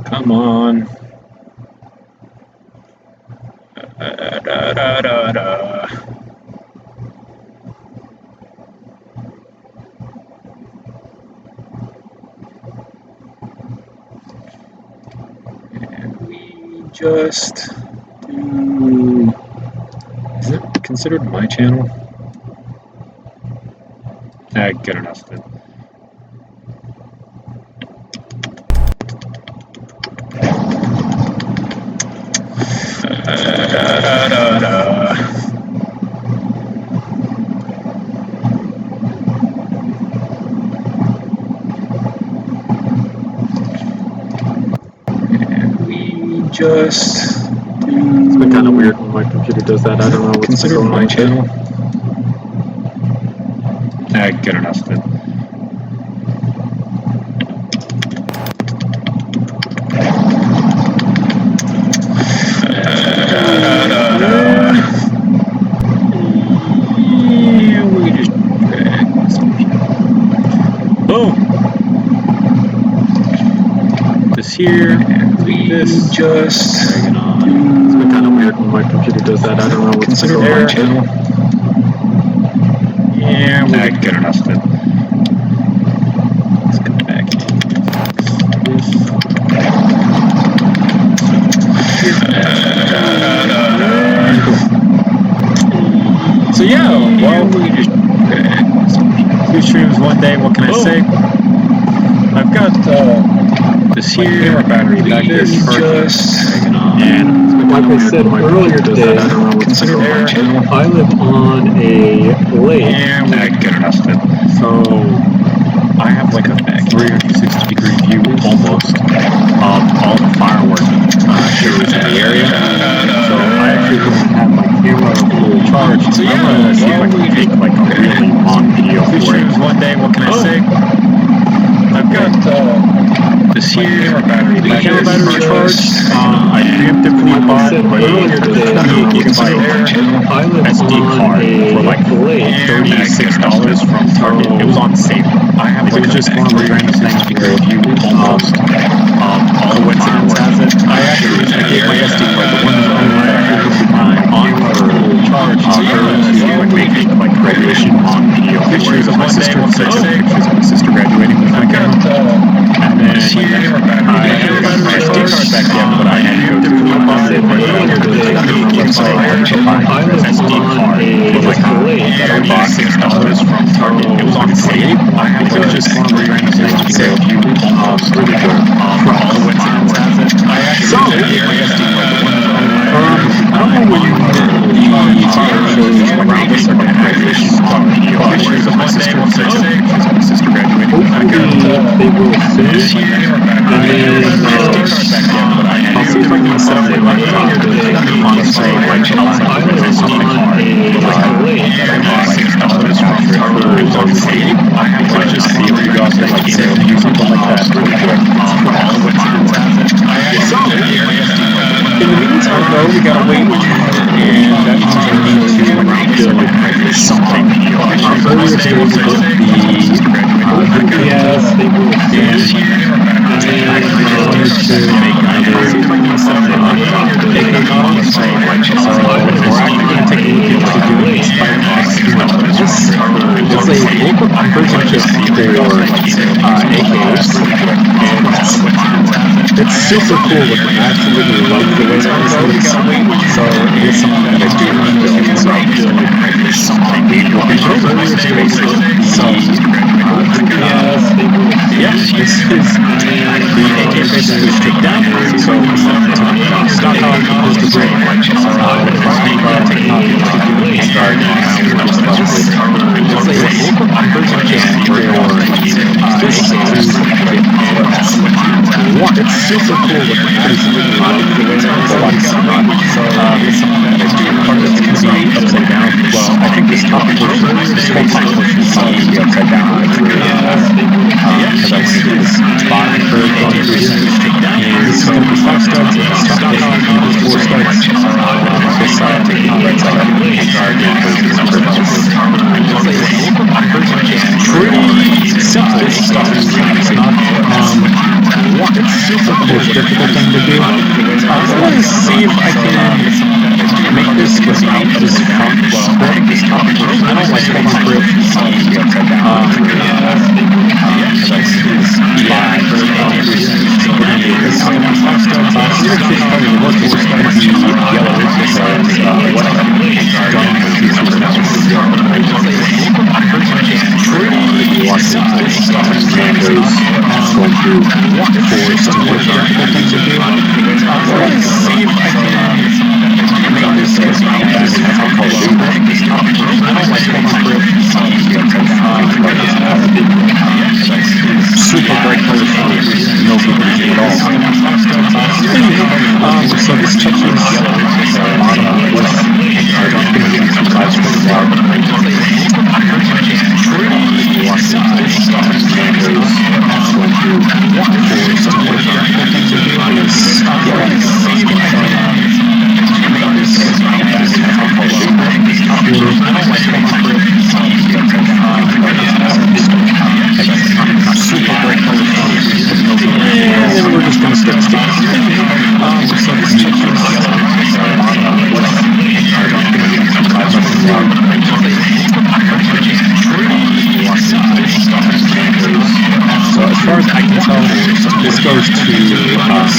Come on. And we just do... Is it considered my channel? Good enough then. And we just do... It's been kind of weird when my computer does that. I don't know what's considered my channel. Good enough then. We just drag this. Boom! This here, and we just drag it on. It's been kind of weird when my computer does that. I don't know what's considered my channel. Yeah, we're good enough then. Let's come back in. So yeah, well, we just 2 streams one day. What can I say? I've got this here battery back there just hanging on. And like I said earlier today, I don't know what's considered my channel. I live on a lake. Yeah, we're good enough then. So I have like a 360-degree view almost of all the fireworks shows in the area. So I actually don't have my camera fully charged. So yeah, I'm gonna see if I can take like a really long video Two for it. streams one day. What can I say? I've got this here battery back there charged. I preemptively bought a 28 gigabyte SD card for like $36 from Target. It was on sale. I have like just one of the random things where you almost coincidence has it. I gave my SD card, the one that I actually on for charge to like make like graduation on video pictures of my sister, pictures of my sister graduating with my camera. And then I had my SD card back then, but I had to go to the bus and SD card for like I bought $6 from Target. It was on sale. I have like just one of the random things to you almost really good. So I don't know when around this graduation pictures of my sister graduating. They will finish, and then I'll see if I can set up my laptop honestly, like outside or something hard. $6 from Target on sale. I have to just see if you guys can like do something like that really quick. So in the meantime, though, we gotta wait, and that means we need to do something. Earlier today we booked the UPS, they will finish, and then I wanted to make another something on so we're actually going to take a look into doing Spider-Man. It's a local purchase for AKs, and it's super cool. I absolutely love the way that this looks. So it's something that I do want to build. So yeah, this is the AK basically stripped down. So stock out is the brain. It's super cool with the absolutely love the way that it's like so it's something that I do. Part of it's going to be upside down. Well, I think this top portion, this whole top portion is going to be upside down. Because I want to do this bottom curve on here. And this is going to be 5 studs, top portion, 4 studs. This side, taking the right side up, and guard and pretty simple stuff. I don't like full on grip. Super bright colors for no good reason at all. So this touches the bottom of this. I don't think we can see Livestream log. And then we're just going to start sticking. So this touches so as far as I can tell, this goes to the front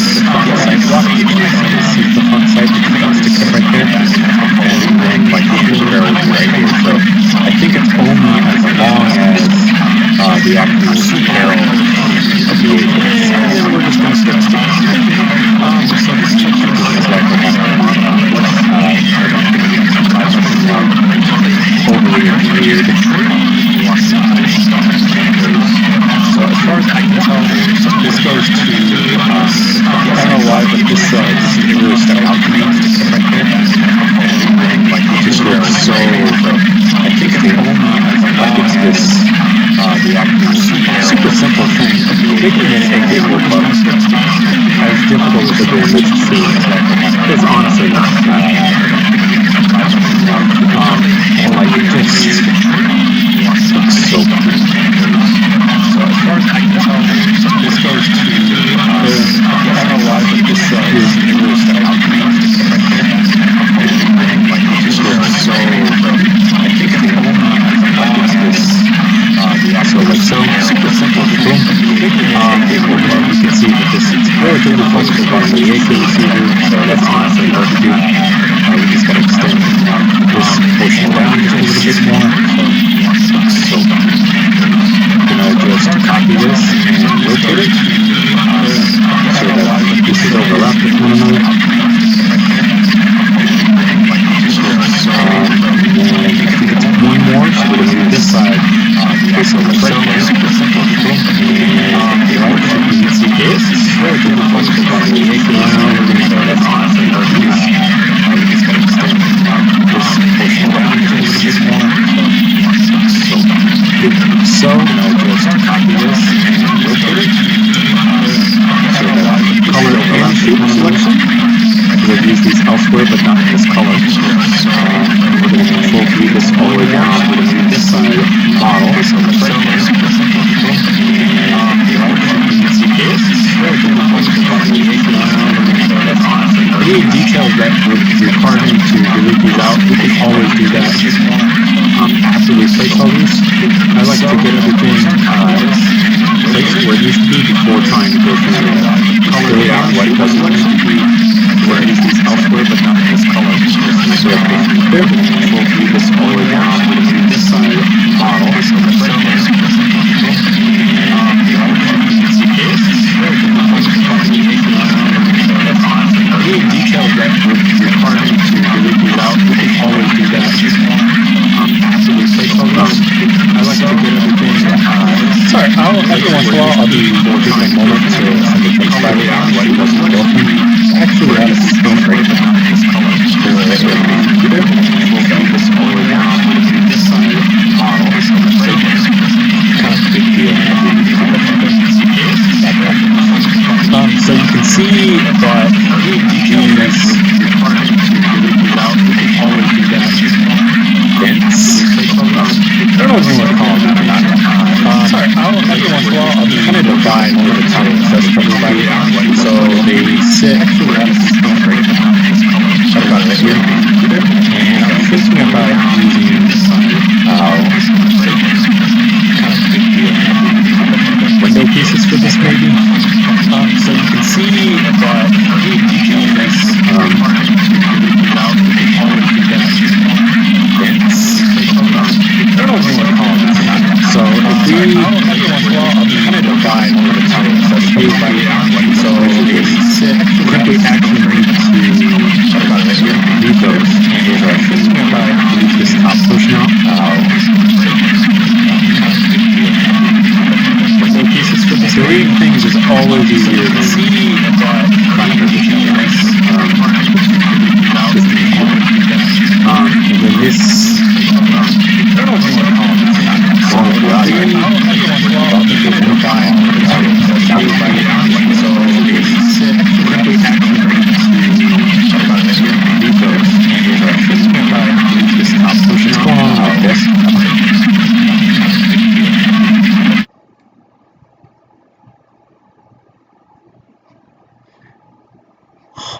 side block. You can see the front side, you can stick it right there. And then like the engine barrel is right here. So I think it's only as long as the actual barrel of the engine. And then we're just going to start sticking. So this touches overly engineered. So as far as I can tell, this goes to I don't know why, but this didn't really stuck out to me right there. Like it just looks so. I think it's only like it's this the actual super simple thing. Making it a big work up as difficult as it is to see is honestly not and like it just looks so good. So as far as I can tell, this goes to I don't know why, but this is really stuck out to me. Like it just looks so. I think it's only like it's this so like super simple. Boom. You can see that this is relatively close to the bottom of the AK receiver, so that's honestly hard to do. We just gotta extend this portion down just a little bit more. So I'm gonna just copy this and rotate it so that the pieces overlap with one another. And then I think it's one more, so we're gonna do this side. So right there, super simple. And you can see this is relatively close to the bottom of the AK. That's honestly hard to do. We just gotta extend this portion down just a little bit more. So I'll just copy this and rotate it so that the color and shape selection, because I've used these elsewhere but not in this color. We're going to control V this all the way down. We're going to do this side model. So right there. Any details that would require me to delete these out, we can always do that. After we place all these, I like to get everything placed where it needs to be before trying to go through color it out what it doesn't need to be. Where I use these elsewhere but not in this color. So there, we'll do this all the way down. We'll do this side model. So right there. Any details that would require me to delete these out, we can always do that. After we place all these, I like to get everything. Sorry, every once in a while I'll be taking a moment to send a text file out what it doesn't go through. Actually, that is so great. This color for everything. We'll do this all the way down. We'll do this side model. So right there.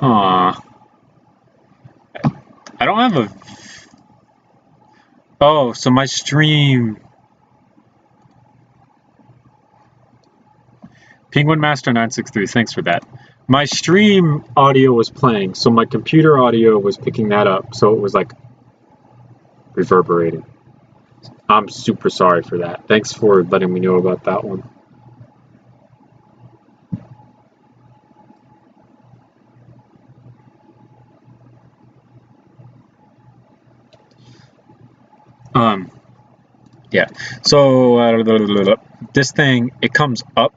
Huh. I don't have a... Oh, so my stream... Penguin Master 963, thanks for that. My stream audio was playing, so my computer audio was picking that up, so it was like reverberating. I'm super sorry for that. Thanks for letting me know about that one. Yeah, so this thing, it comes up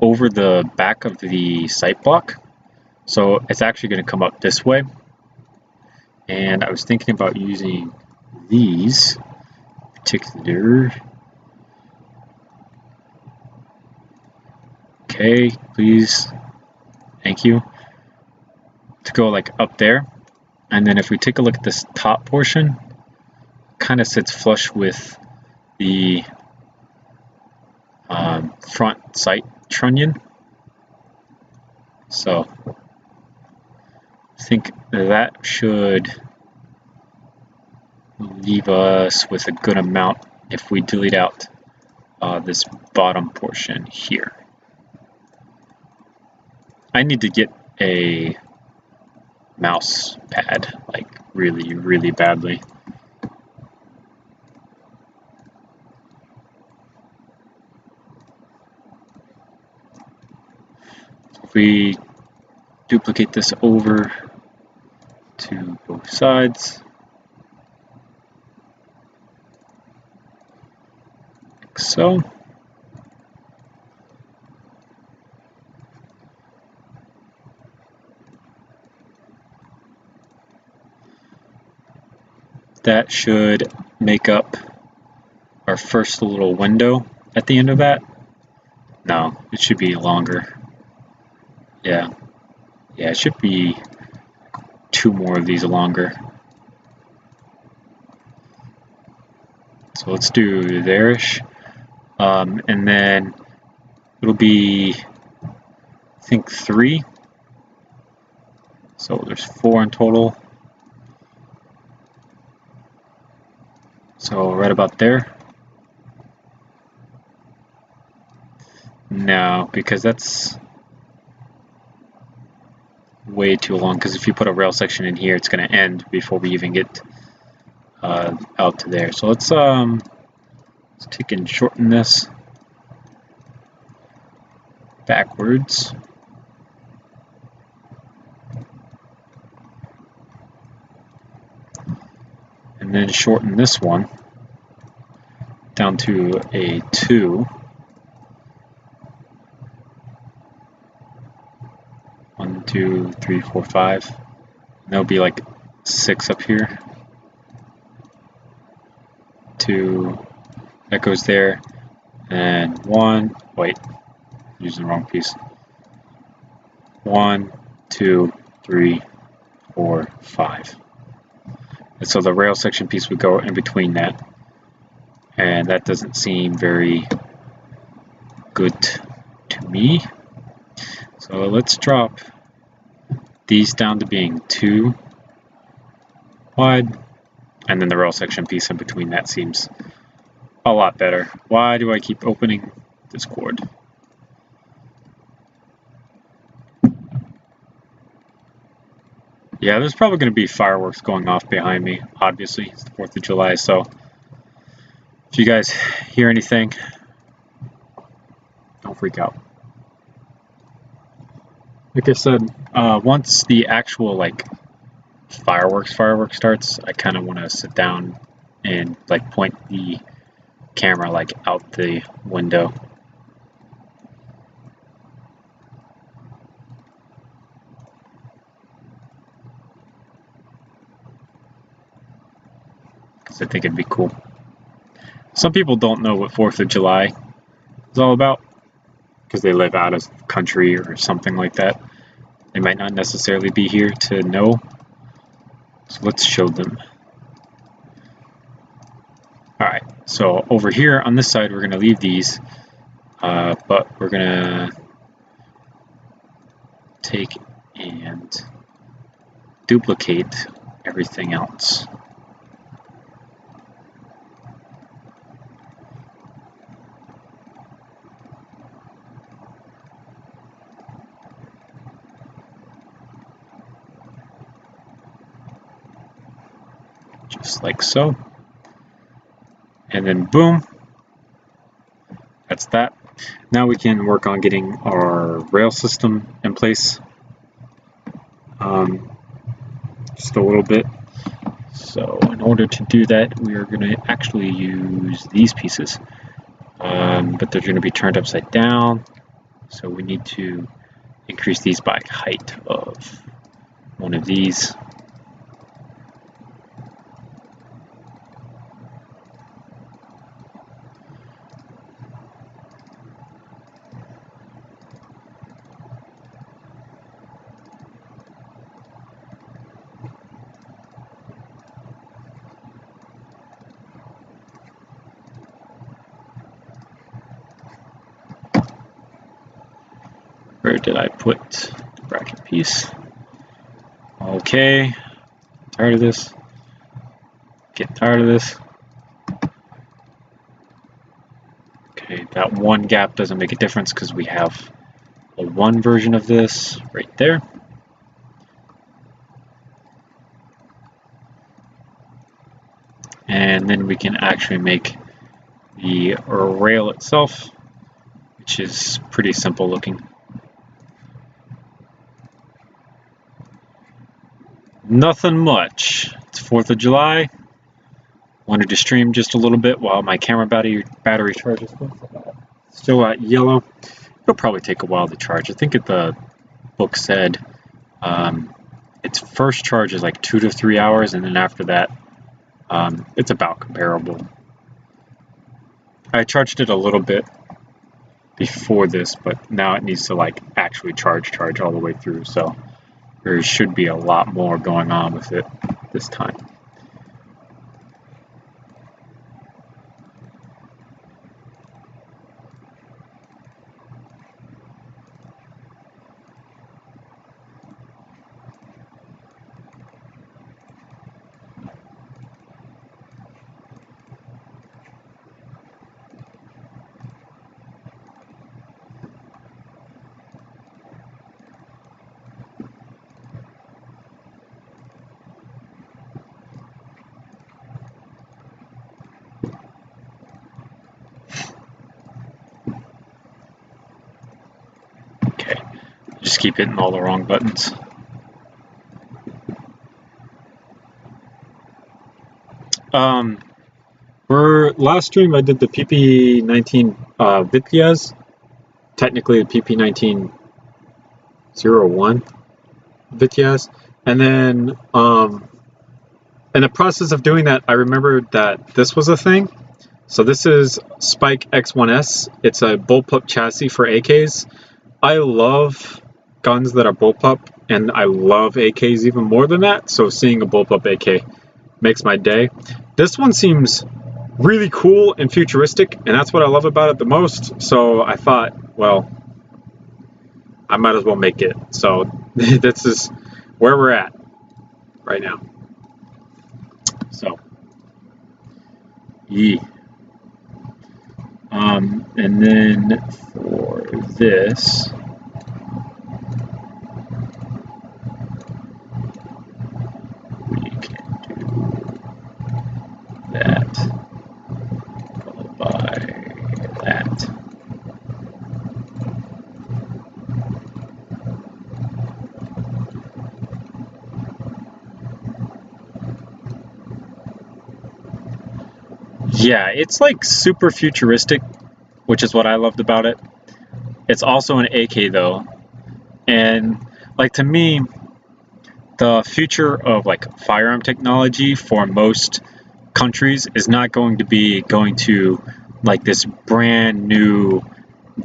over the back of the sight block, so it's actually going to come up this way. And I was thinking about using these particular... Okay, please, thank you. To go like up there, and then if we take a look at this top portion, kind of sits flush with the front sight trunnion. So I think that should leave us with a good amount if we delete out this bottom portion here. I need to get a mouse pad, like really, really badly. If we duplicate this over to both sides, like so. That should make up our first little window at the end of that. No, it should be longer. Yeah, it should be 2 more of these longer. So let's do there-ish. And then it'll be, I think, 3. So there's 4 in total. So right about there. No, because that's way too long, because if you put a rail section in here, it's going to end before we even get out to there. So let's take and shorten this backwards. And then shorten this one down to a 2. 1, 2, 3, 4, 5. And there'll be like 6 up here. 2, that goes there. And 1, wait, using the wrong piece. 1, 2, 3, 4, 5. And so the rail section piece would go in between that. And that doesn't seem very good to me. So let's drop these down to being 2 wide. And then the rail section piece in between that seems a lot better. Why do I keep opening Discord? Yeah, there's probably going to be fireworks going off behind me. Obviously, it's the 4th of July, so if you guys hear anything, don't freak out. Like I said, once the actual like fireworks starts, I kind of want to sit down and like point the camera like out the window. I think it'd be cool. Some people don't know what 4th of July is all about because they live out of the country or something like that. They might not necessarily be here to know. So let's show them. Alright, so over here on this side we're going to leave these, but we're going to take and duplicate everything else. Just like so. And then boom. That's that. Now we can work on getting our rail system in place. Just a little bit. So in order to do that, we are going to actually use these pieces, but they're going to be turned upside down. So we need to increase these by height of one of these. Where did I put the bracket piece? Okay, tired of this. Getting tired of this. Okay, that one gap doesn't make a difference because we have a one version of this right there. And then we can actually make the rail itself, which is pretty simple looking. Nothing much. It's 4th of July. Wanted to stream just a little bit while my camera battery charges. Still at yellow. It'll probably take a while to charge. I think the book said its first charge is like 2 to 3 hours, and then after that, it's about comparable. I charged it a little bit before this, but now it needs to like actually charge all the way through. So there should be a lot more going on with it this time. Just keep hitting all the wrong buttons. For last stream, I did the Pp.19 Vityaz, technically the Pp.19.01 Vityaz, and then in the process of doing that, I remembered that this was a thing. So this is Spike X1S. It's a bullpup chassis for AKs. I love guns that are bullpup, and I love AKs even more than that, so seeing a bullpup AK makes my day. This one seems really cool and futuristic, and that's what I love about it the most, so I thought, well, I might as well make it. So this is where we're at right now. So, yeah. And then for this, we can do that, followed by that. Yeah, it's like super futuristic, which is what I loved about it. It's also an AK though, and like to me, the future of like firearm technology for most countries is not going to be going to like this brand new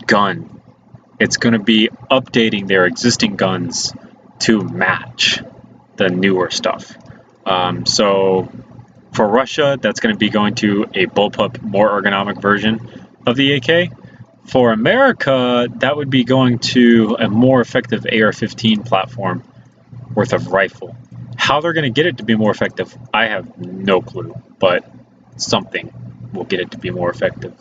gun. It's going to be updating their existing guns to match the newer stuff. So for Russia, that's going to be going to a bullpup, more ergonomic version of the AK. For America, that would be going to a more effective AR-15 platform worth of rifle. How they're going to get it to be more effective, I have no clue, but something will get it to be more effective.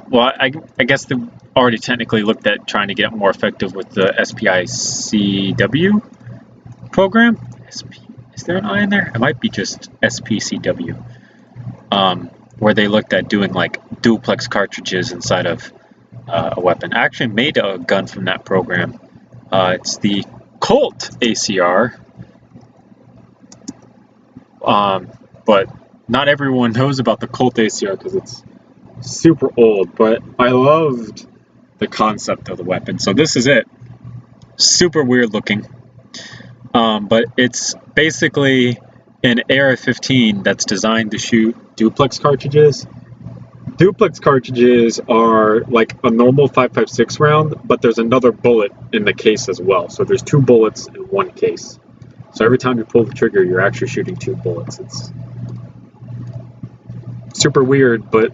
Well, I guess they already technically looked at trying to get it more effective with the SPICW program. Is there an I in there? It might be just SPCW. Where they looked at doing like duplex cartridges inside of a weapon. I actually made a gun from that program. It's the Colt ACR. But not everyone knows about the Colt ACR because it's super old, but I loved the concept of the weapon. So this is it. Super weird looking. But it's basically an AR-15 that's designed to shoot duplex cartridges. Duplex cartridges are like a normal 5.56 round, but there's another bullet in the case as well. So there's 2 bullets in one case. So every time you pull the trigger, you're actually shooting 2 bullets. It's super weird, but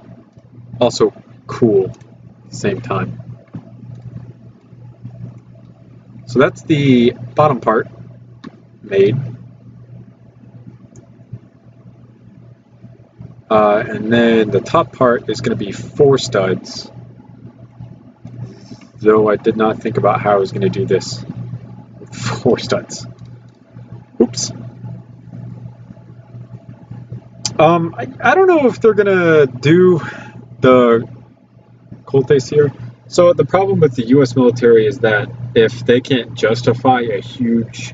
also cool at the same time. So that's the bottom part made. And then the top part is going to be 4 studs. Though I did not think about how I was going to do this with 4 studs. Oops. I don't know if they're going to do the Colt ACR. So the problem with the U.S. military is that if they can't justify a huge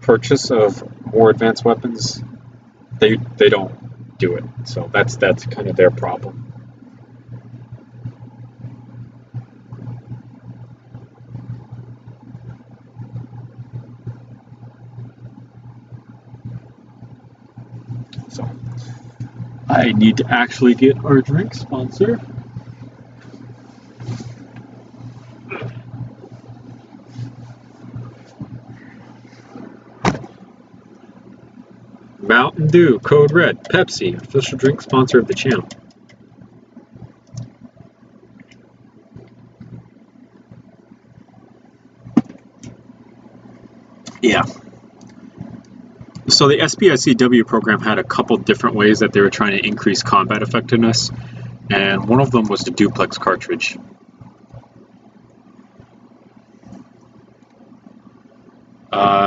purchase of more advanced weapons, they don't do it. So that's kind of their problem. So I need to actually get our drink sponsor. Mountain Dew, code red, Pepsi, official drink sponsor of the channel. Yeah. So the SPICW program had a couple different ways that they were trying to increase combat effectiveness, and one of them was the duplex cartridge.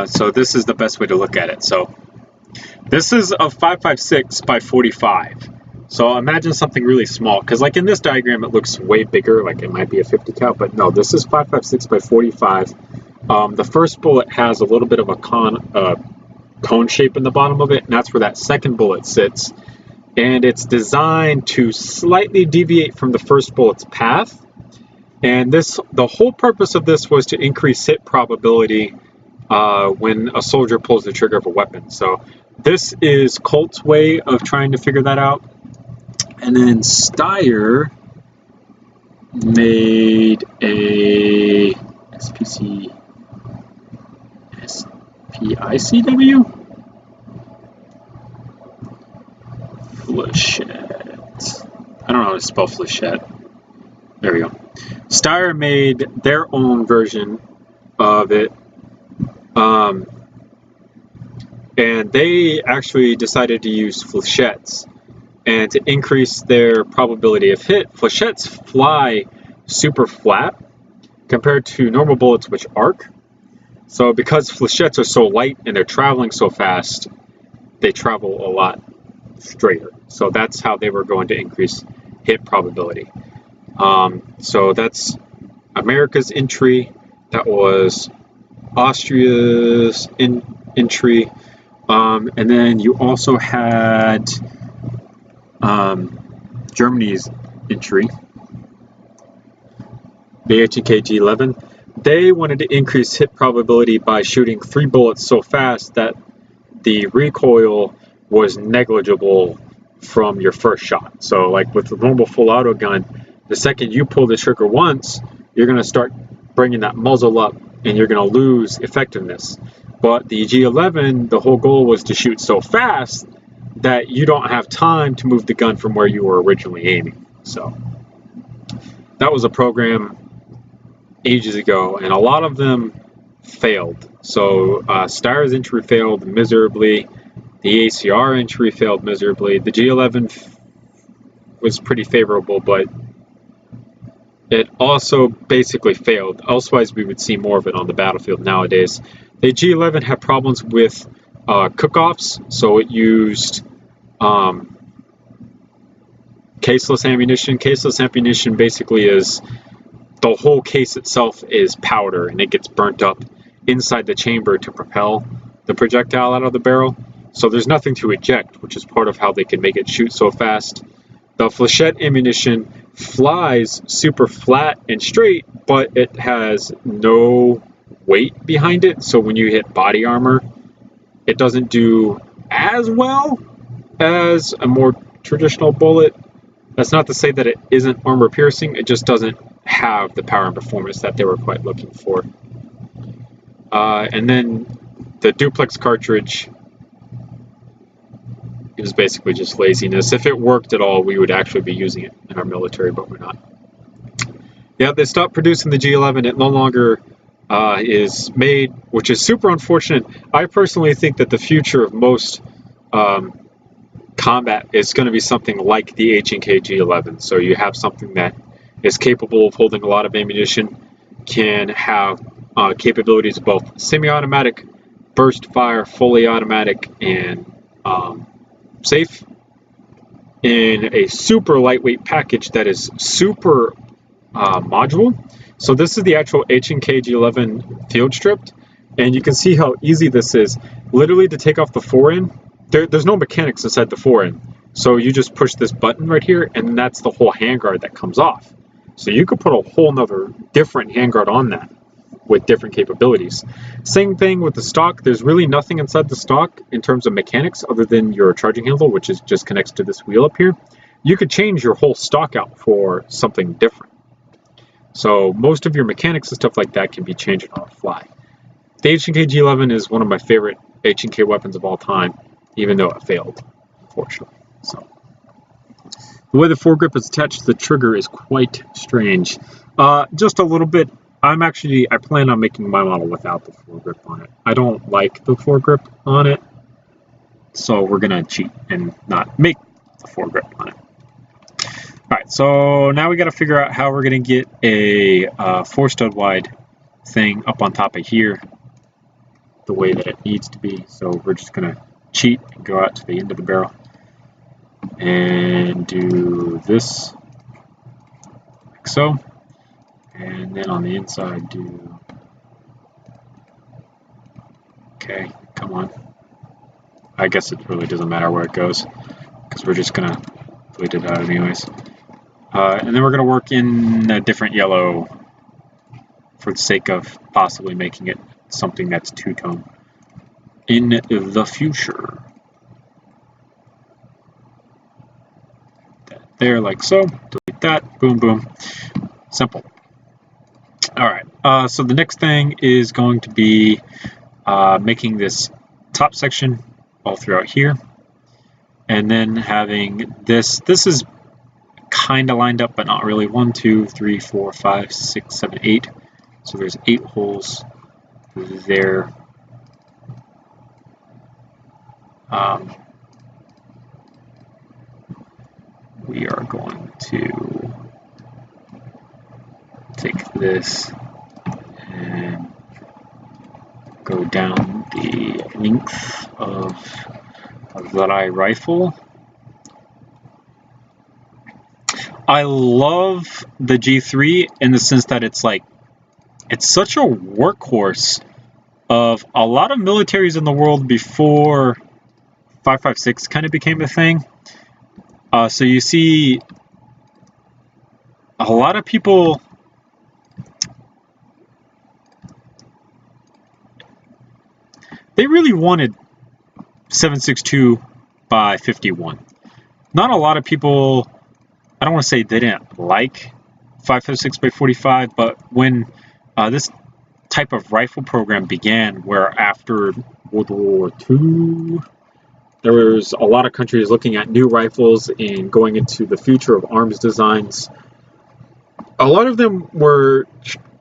So this is the best way to look at it. So this is a 5.56 by 45. So imagine something really small, because like in this diagram it looks way bigger, like it might be a 50 cal, but no, this is 5.56 by 45. The first bullet has a little bit of a cone shape in the bottom of it, and that's where that second bullet sits. And it's designed to slightly deviate from the first bullet's path. And the whole purpose of this was to increase hit probability when a soldier pulls the trigger of a weapon. So this is Colt's way of trying to figure that out. And then Steyr made a SPICW? Flechette. I don't know how to spell Flechette. There we go. Steyr made their own version of it. And they actually decided to use flechettes. And to increase their probability of hit, flechettes fly super flat compared to normal bullets which arc. So because flechettes are so light and they're traveling so fast, they travel a lot straighter. So that's how they were going to increase hit probability. So that's America's entry. That was Austria's entry. And then you also had Germany's entry, the HKG-11. They wanted to increase hit probability by shooting 3 bullets so fast that the recoil was negligible from your first shot. So like with the normal full auto gun, the second you pull the trigger once, you're going to start bringing that muzzle up and you're going to lose effectiveness. But the G11, the whole goal was to shoot so fast that you don't have time to move the gun from where you were originally aiming. So that was a program ages ago, and a lot of them failed. So Star's entry failed miserably. The ACR entry failed miserably. The G11 was pretty favorable, but it also basically failed. Elsewise, we would see more of it on the battlefield nowadays. The G11 had problems with cook-offs, so it used caseless ammunition. Caseless ammunition basically is the whole case itself is powder, and it gets burnt up inside the chamber to propel the projectile out of the barrel. So there's nothing to eject, which is part of how they can make it shoot so fast. The flechette ammunition flies super flat and straight, but it has no weight behind it. So when you hit body armor, it doesn't do as well as a more traditional bullet. That's not to say that it isn't armor piercing, it just doesn't have the power and performance that they were quite looking for. And then the duplex cartridge is basically just laziness. If it worked at all, we would actually be using it in our military, but we're not. Yeah, they stopped producing the G11. It no longer is made, which is super unfortunate. I personally think that the future of most combat is going to be something like the H&K G11. So you have something that is capable of holding a lot of ammunition, can have capabilities of both semi-automatic, burst fire, fully automatic, and safe, in a super lightweight package that is super modular. So this is the actual H&K G11 field stripped, and you can see how easy this is. Literally, to take off the fore-end, there's no mechanics inside the fore-end. So you just push this button right here, and that's the whole handguard that comes off. So you could put a whole nother different handguard on that with different capabilities. Same thing with the stock. There's really nothing inside the stock in terms of mechanics other than your charging handle, which is just connects to this wheel up here. You could change your whole stock out for something different. So most of your mechanics and stuff like that can be changed on the fly. The H&K G11 is one of my favorite H&K weapons of all time, even though it failed, unfortunately. So the way the foregrip is attached to the trigger is quite strange. Just a little bit. I plan on making my model without the foregrip on it. I don't like the foregrip on it, so we're gonna cheat and not make the foregrip on it. Alright, so now we gotta figure out how we're gonna get a 4-stud wide thing up on top of here the way that it needs to be. So we're just gonna cheat and go out to the end of the barrel and do this like so. And then on the inside do, okay, come on. I guess it really doesn't matter where it goes because we're just gonna bleed it out anyways. And then we're gonna work in a different yellow for the sake of possibly making it something that's two-tone in the future. There, like so, delete that, boom, boom, simple. Alright, so the next thing is going to be making this top section all throughout here, and then having this is kind of lined up, but not really. 1, 2, 3, 4, 5, 6, 7, 8. So there's 8 holes there. We are going to take this and go down the length of the rifle. I love the G3 in the sense that it's such a workhorse of a lot of militaries in the world before 5.56 kind of became a thing. So you see a lot of people they really wanted 7.62 by 51. Not a lot of people, I don't want to say they didn't like 5.56 by 45, but when this type of rifle program began, where after World War II, there was a lot of countries looking at new rifles and going into the future of arms designs. A lot of them were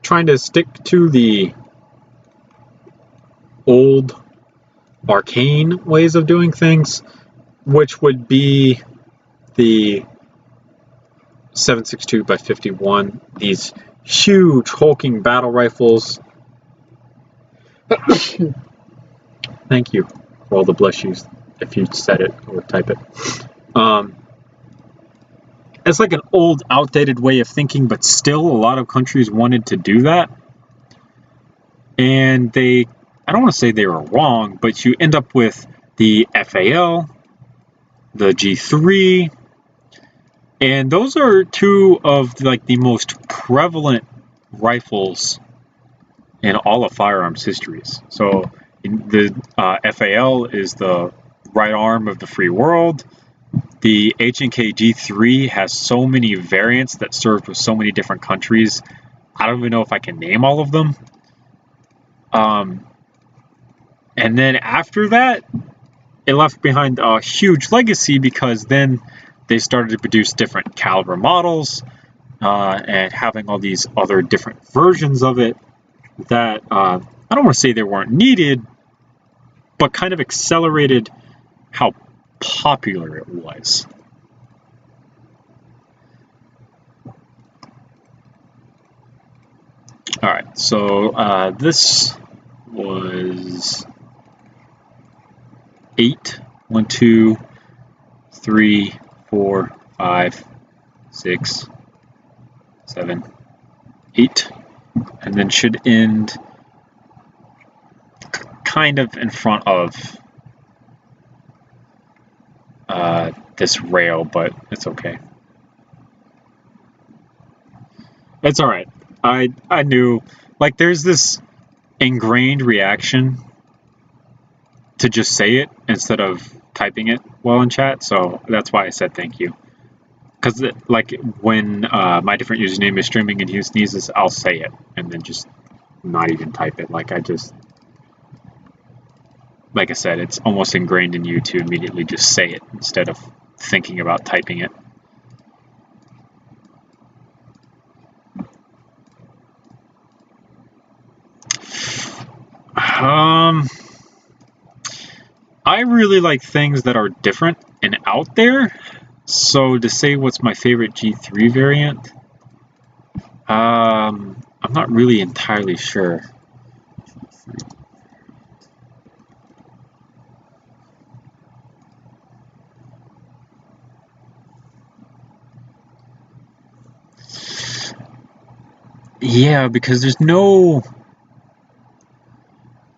trying to stick to the old arcane ways of doing things, which would be the 7.62 by 51, these huge hulking battle rifles. Thank you for all the bless yous if you said it or type it. It's like an old, outdated way of thinking, but still a lot of countries wanted to do that. And I don't want to say they were wrong, but you end up with the FAL, the G3, and those are two of like the most prevalent rifles in all of firearms histories. So the FAL is the right arm of the free world. The H&K G3 has so many variants that served with so many different countries. I don't even know if I can name all of them. And then after that, it left behind a huge legacy because then they started to produce different caliber models and having all these other different versions of it that I don't want to say they weren't needed, but kind of accelerated how popular it was. All right, so this was 8, 1, 2, 3, 4, 5, 6, 7, 8, and then should end kind of in front of this rail, but it's okay. It's all right. I knew, like, there's this ingrained reaction to just say it instead of typing it while in chat, so that's why I said thank you. Because, like, when my different username is streaming and he sneezes, I'll say it and then just not even type it. Like I said, it's almost ingrained in you to immediately just say it instead of thinking about typing it. I really like things that are different and out there. So to say what's my favorite G3 variant, I'm not really entirely sure. Yeah, because there's no,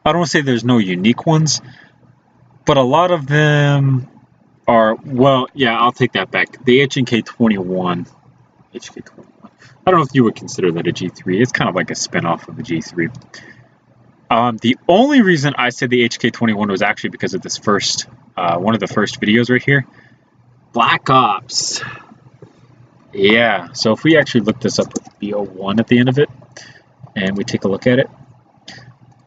I don't want to say there's no unique ones, but a lot of them are, well, yeah, I'll take that back. The HK21, I don't know if you would consider that a G3. It's kind of like a spin-off of a G3. The only reason I said the HK21 was actually because of this first, one of the first videos right here. Black Ops. Yeah, so if we actually look this up with B01 at the end of it, and we take a look at it,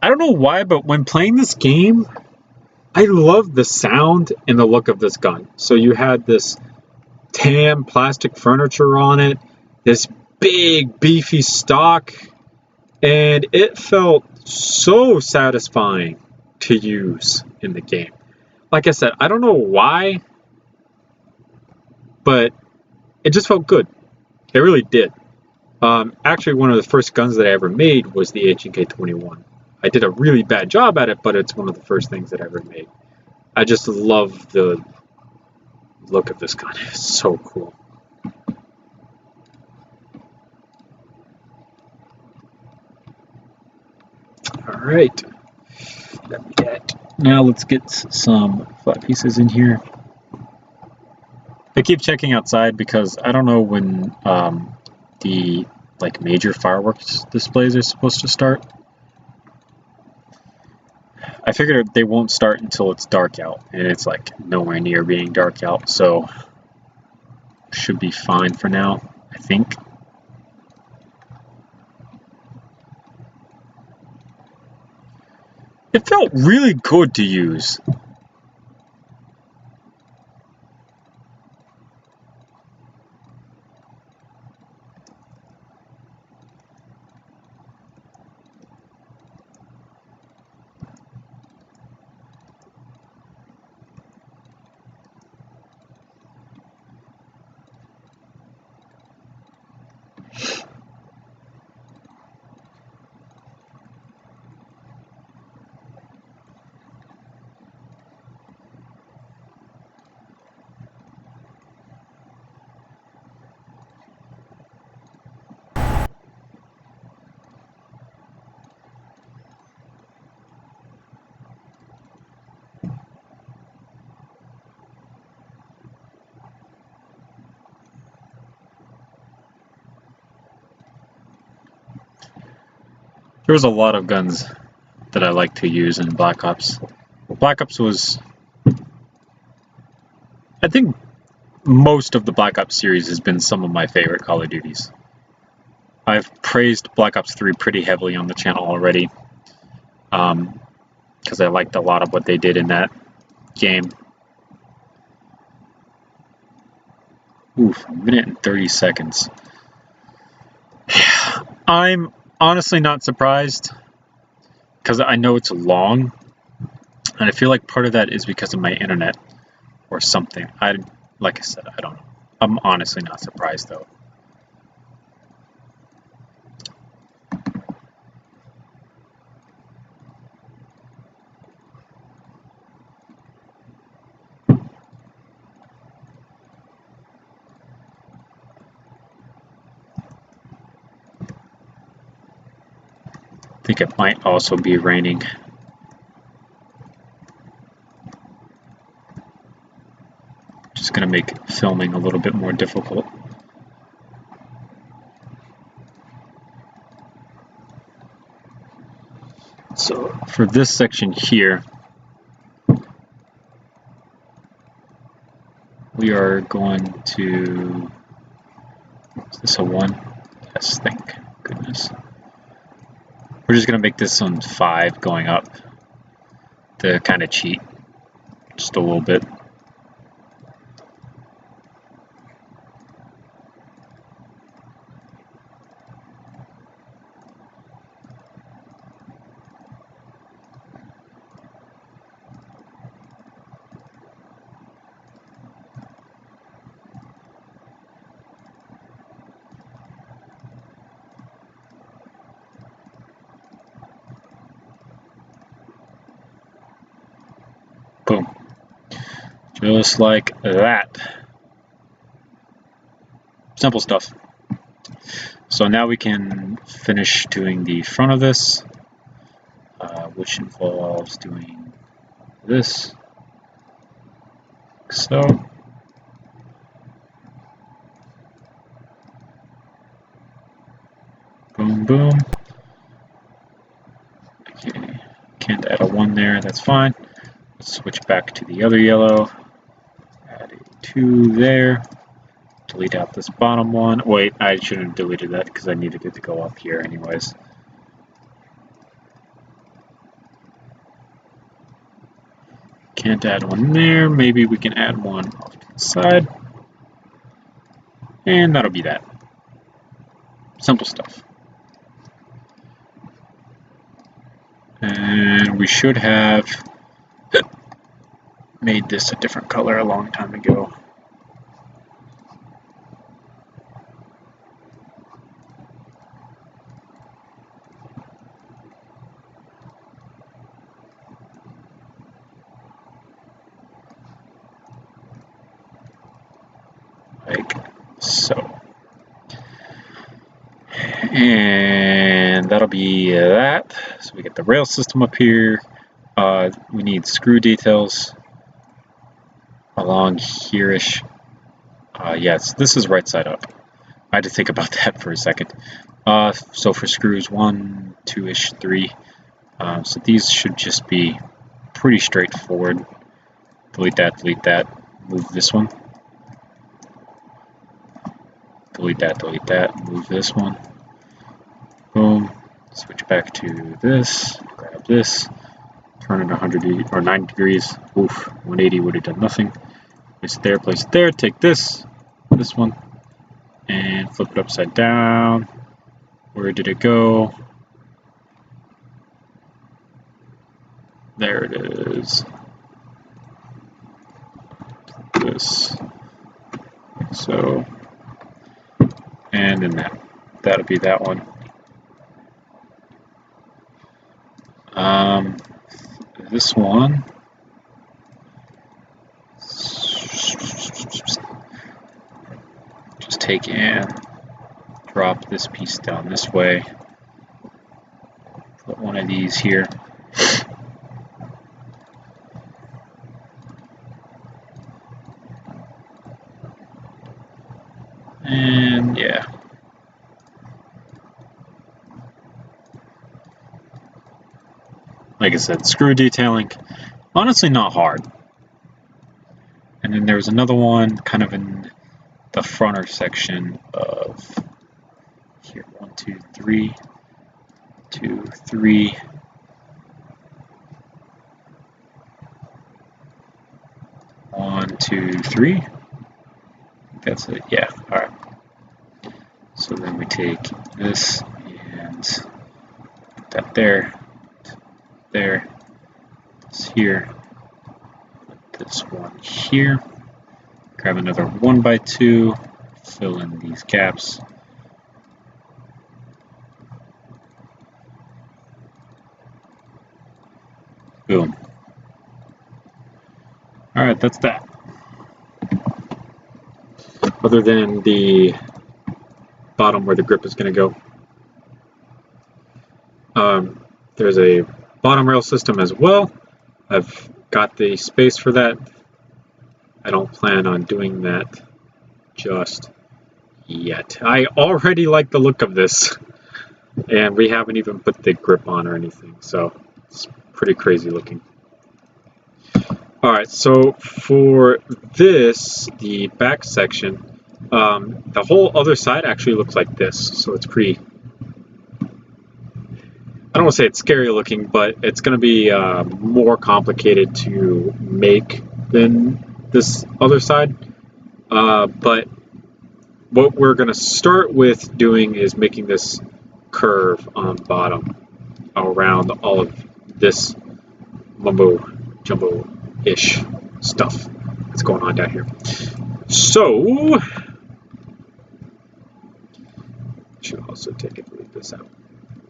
I don't know why, but when playing this game, I love the sound and the look of this gun. So you had this tan plastic furniture on it, this big beefy stock, and it felt so satisfying to use in the game. Like I said, I don't know why, but it just felt good. It really did. Actually, one of the first guns that I ever made was the HK21. I did a really bad job at it, but it's one of the first things that I ever made. I just love the look of this gun. It's so cool. All right. Now let's get some flat pieces in here. I keep checking outside because I don't know when the major fireworks displays are supposed to start. I figured they won't start until it's dark out, and it's like nowhere near being dark out, so should be fine for now, I think. It felt really good to use. There was a lot of guns that I like to use in Black Ops. Black Ops was... I think most of the Black Ops series has been some of my favorite Call of Duties. I've praised Black Ops 3 pretty heavily on the channel already, because I liked a lot of what they did in that game. Oof, a minute and 30 seconds. I'm honestly not surprised, because I know it's long, and I feel like part of that is because of my internet or something. Like I said, I don't know. I'm honestly not surprised though. I think it might also be raining. Just gonna make filming a little bit more difficult. So for this section here, we are going to, is this a 1? Yes, thank goodness. We're just gonna make this one 5 going up to kind of cheat just a little bit. Boom. Just like that. Simple stuff. So now we can finish doing the front of this, which involves doing this. So. Boom, boom. Okay, can't add a 1 there, that's fine. Let's switch back to the other yellow. Add a 2 there. Delete out this bottom one. Wait, I shouldn't have deleted that because I needed it to go up here anyways. Can't add one there. Maybe we can add one off to the side. And that'll be that. Simple stuff. And we should have made this a different color a long time ago. Like so. And that'll be that. So we get the rail system up here. We need screw details along here-ish. Yes, this is right side up. I had to think about that for a second. So for screws 1, 2-ish, 3. So these should just be pretty straightforward. Delete that, move this one. Delete that, move this one. Boom. Switch back to this, grab this, turn it 100 or 90 degrees. Oof, 180 would have done nothing. Place it there, take this one, and flip it upside down. Where did it go? There it is. This. So, and then that'll be that one. This one. Just take and drop this piece down this way. Put one of these here. And yeah. I said, screw detailing, honestly not hard. And then there's another one kind of in the fronter section of here, 1, 2, 3, 2, 3. One, 2, 3. That's it. Yeah. All right. So then we take this and put that there, this here, put this one here. Grab another 1x2, fill in these gaps. Boom. All right, that's that. Other than the bottom where the grip is going to go, there's a bottom rail system as well. I've got the space for that. I don't plan on doing that just yet. I already like the look of this, and we haven't even put the grip on or anything, so it's pretty crazy looking. Alright, so for this, the back section, the whole other side actually looks like this, so it's pretty, I don't want to say it's scary looking, but it's going to be more complicated to make than this other side. But what we're going to start with doing is making this curve on bottom around all of this mumbo jumbo-ish stuff that's going on down here. So, should also take and leave this out.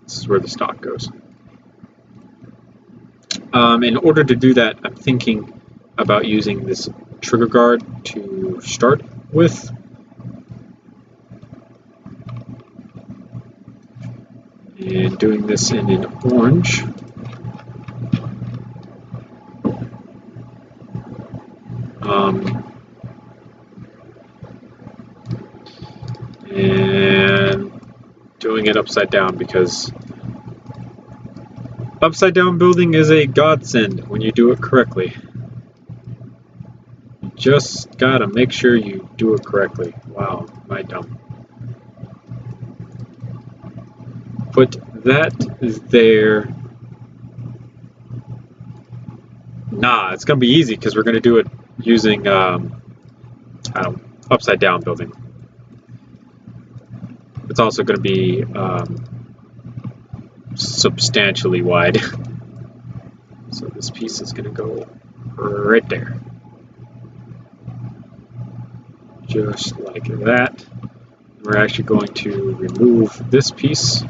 This is where the stock goes. In order to do that, I'm thinking about using this trigger guard to start with. And doing this in an orange. And doing it upside down, because upside down building is a godsend when you do it correctly. You just gotta make sure you do it correctly. Wow, am I dumb? Put that there. Nah, it's gonna be easy because we're gonna do it using upside down building. It's also going to be substantially wide. So this piece is going to go right there. Just like that. We're actually going to remove this piece.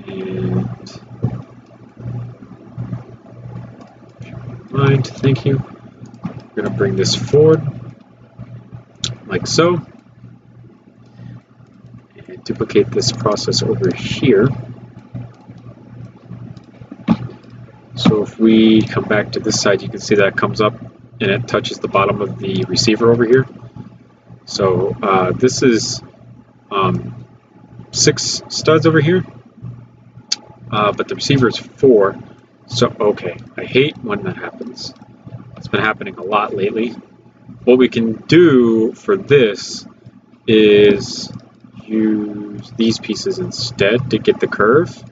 And mind, thank you. We're going to bring this forward like so. Duplicate this process over here. So if we come back to this side, you can see that it comes up and it touches the bottom of the receiver over here. So this is 6 studs over here, but the receiver is 4. So okay, I hate when that happens. It's been happening a lot lately. What we can do for this is use these pieces instead to get the curve,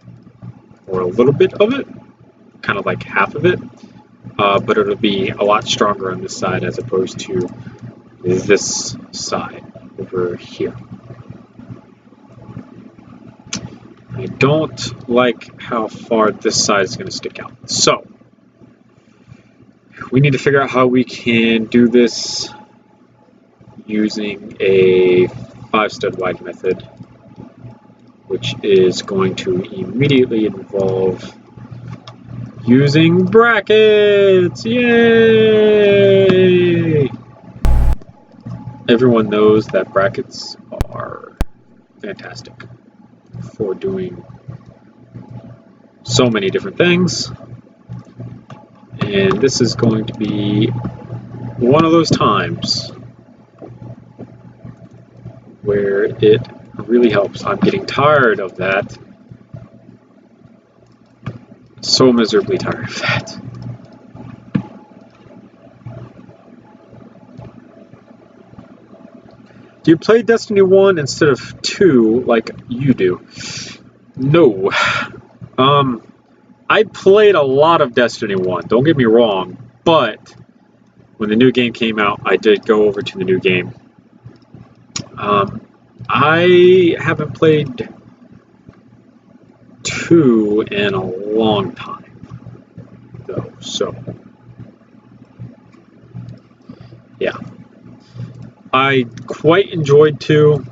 or a little bit of it, kind of like half of it, but it'll be a lot stronger on this side as opposed to this side over here. I don't like how far this side is going to stick out, so we need to figure out how we can do this using a 5-stud wide method, which is going to immediately involve using brackets. Yay! Everyone knows that brackets are fantastic for doing so many different things, and this is going to be one of those times where it really helps. I'm getting tired of that So miserably tired of that. Do you play Destiny 1 instead of 2 like you do? No. I played a lot of Destiny 1, don't get me wrong, but when the new game came out, I did go over to the new game. I haven't played 2 in a long time, though, so yeah. I quite enjoyed 2.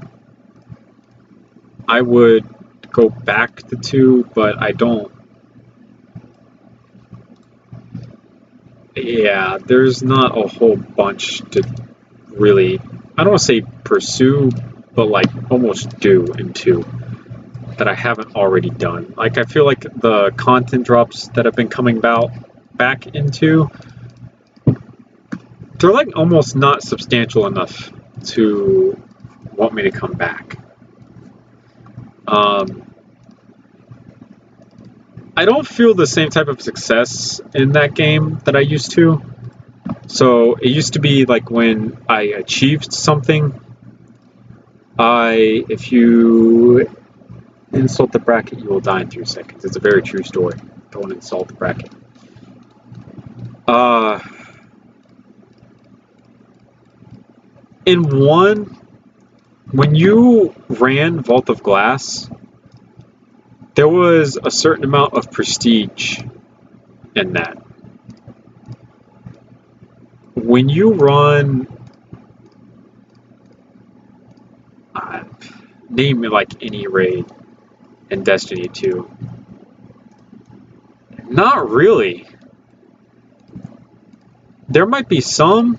I would go back to 2, but I don't. Yeah, there's not a whole bunch to really, I don't want to say pursue, but like almost do in 2 that I haven't already done. Like I feel like the content drops that have been coming back into, they're like almost not substantial enough to want me to come back. I don't feel the same type of success in that game that I used to. So it used to be like when I achieved something, if you insult the bracket, you will die in 3 seconds. It's a very true story. Don't insult the bracket. In 1, when you ran Vault of Glass, there was a certain amount of prestige in that. When you run, name like any raid in Destiny 2, not really. There might be some,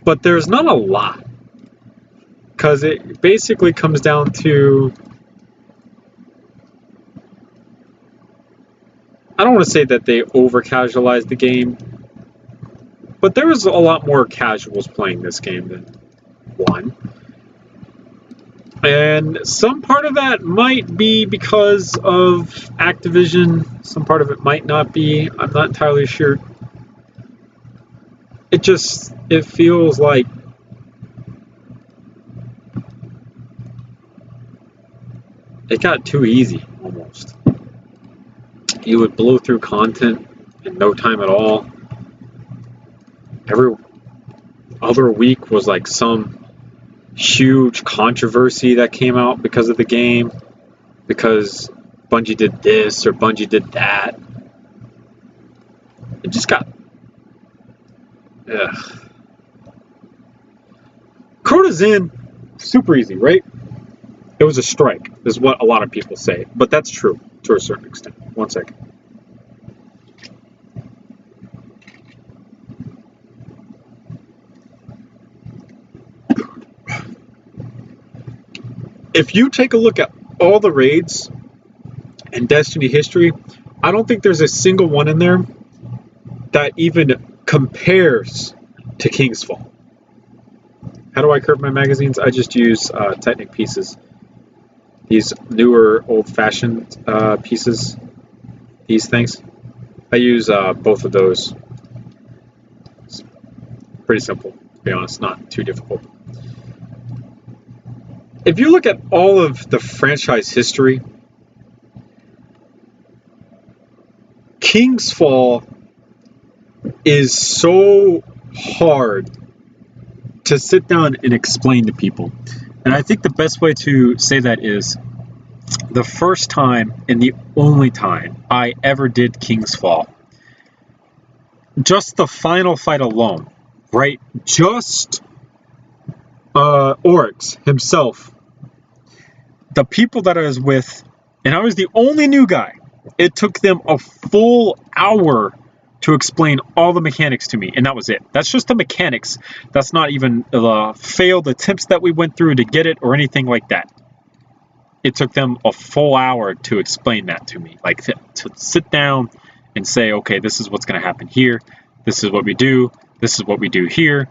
but there's not a lot. Because it basically comes down to, I don't want to say that they over-casualized the game, but there was a lot more casuals playing this game than 1. And some part of that might be because of Activision, some part of it might not be, I'm not entirely sure. It feels like it got too easy, almost. You would blow through content in no time at all. Every other week was like some huge controversy that came out because of the game, because Bungie did this or Bungie did that. It just got... Ugh. Crota's in super easy, right? It was a strike, is what a lot of people say, but that's true to a certain extent. 1 second. If you take a look at all the raids in Destiny history, I don't think there's a single one in there that even compares to King's Fall. How do I curve my magazines? I just use Technic pieces. These newer, old-fashioned pieces. These things. I use both of those. It's pretty simple, to be honest. Not too difficult. If you look at all of the franchise history, King's Fall is so hard to sit down and explain to people. And I think the best way to say that is the first time and the only time I ever did King's Fall, just the final fight alone, right? Just Oryx himself, the people that I was with, and I was the only new guy. It took them a full hour to explain all the mechanics to me, and that was it. That's just the mechanics. That's not even the failed attempts that we went through to get it or anything like that. It took them a full hour to explain that to me, like to sit down and say, okay, this is what's going to happen here. This is what we do. This is what we do here.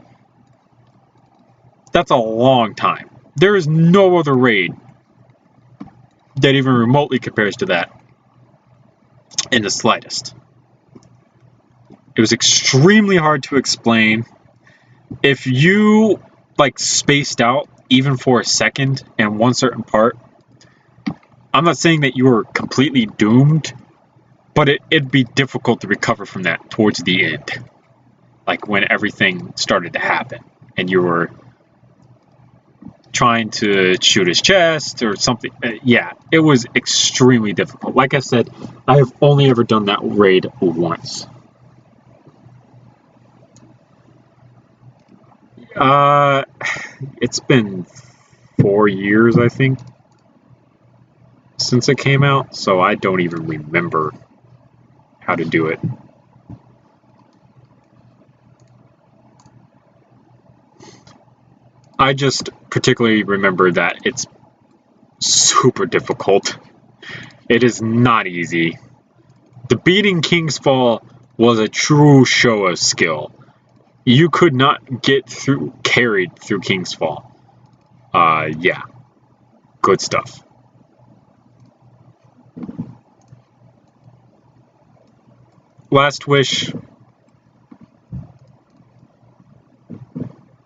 That's a long time. There is no other raid that even remotely compares to that. in the slightest. It was extremely hard to explain. If you like spaced out even for a second in one certain part, I'm not saying that you were completely doomed, but it'd be difficult to recover from that towards the end. Like when everything started to happen and you were trying to shoot his chest or something. Yeah, it was extremely difficult. Like I said, I have only ever done that raid once. It's been 4 years, I think, since it came out, so I don't even remember how to do it. I just particularly remember that it's super difficult. It is not easy. The beating King's Fall was a true show of skill. You could not get carried through King's Fall. Yeah. Good stuff. Last Wish,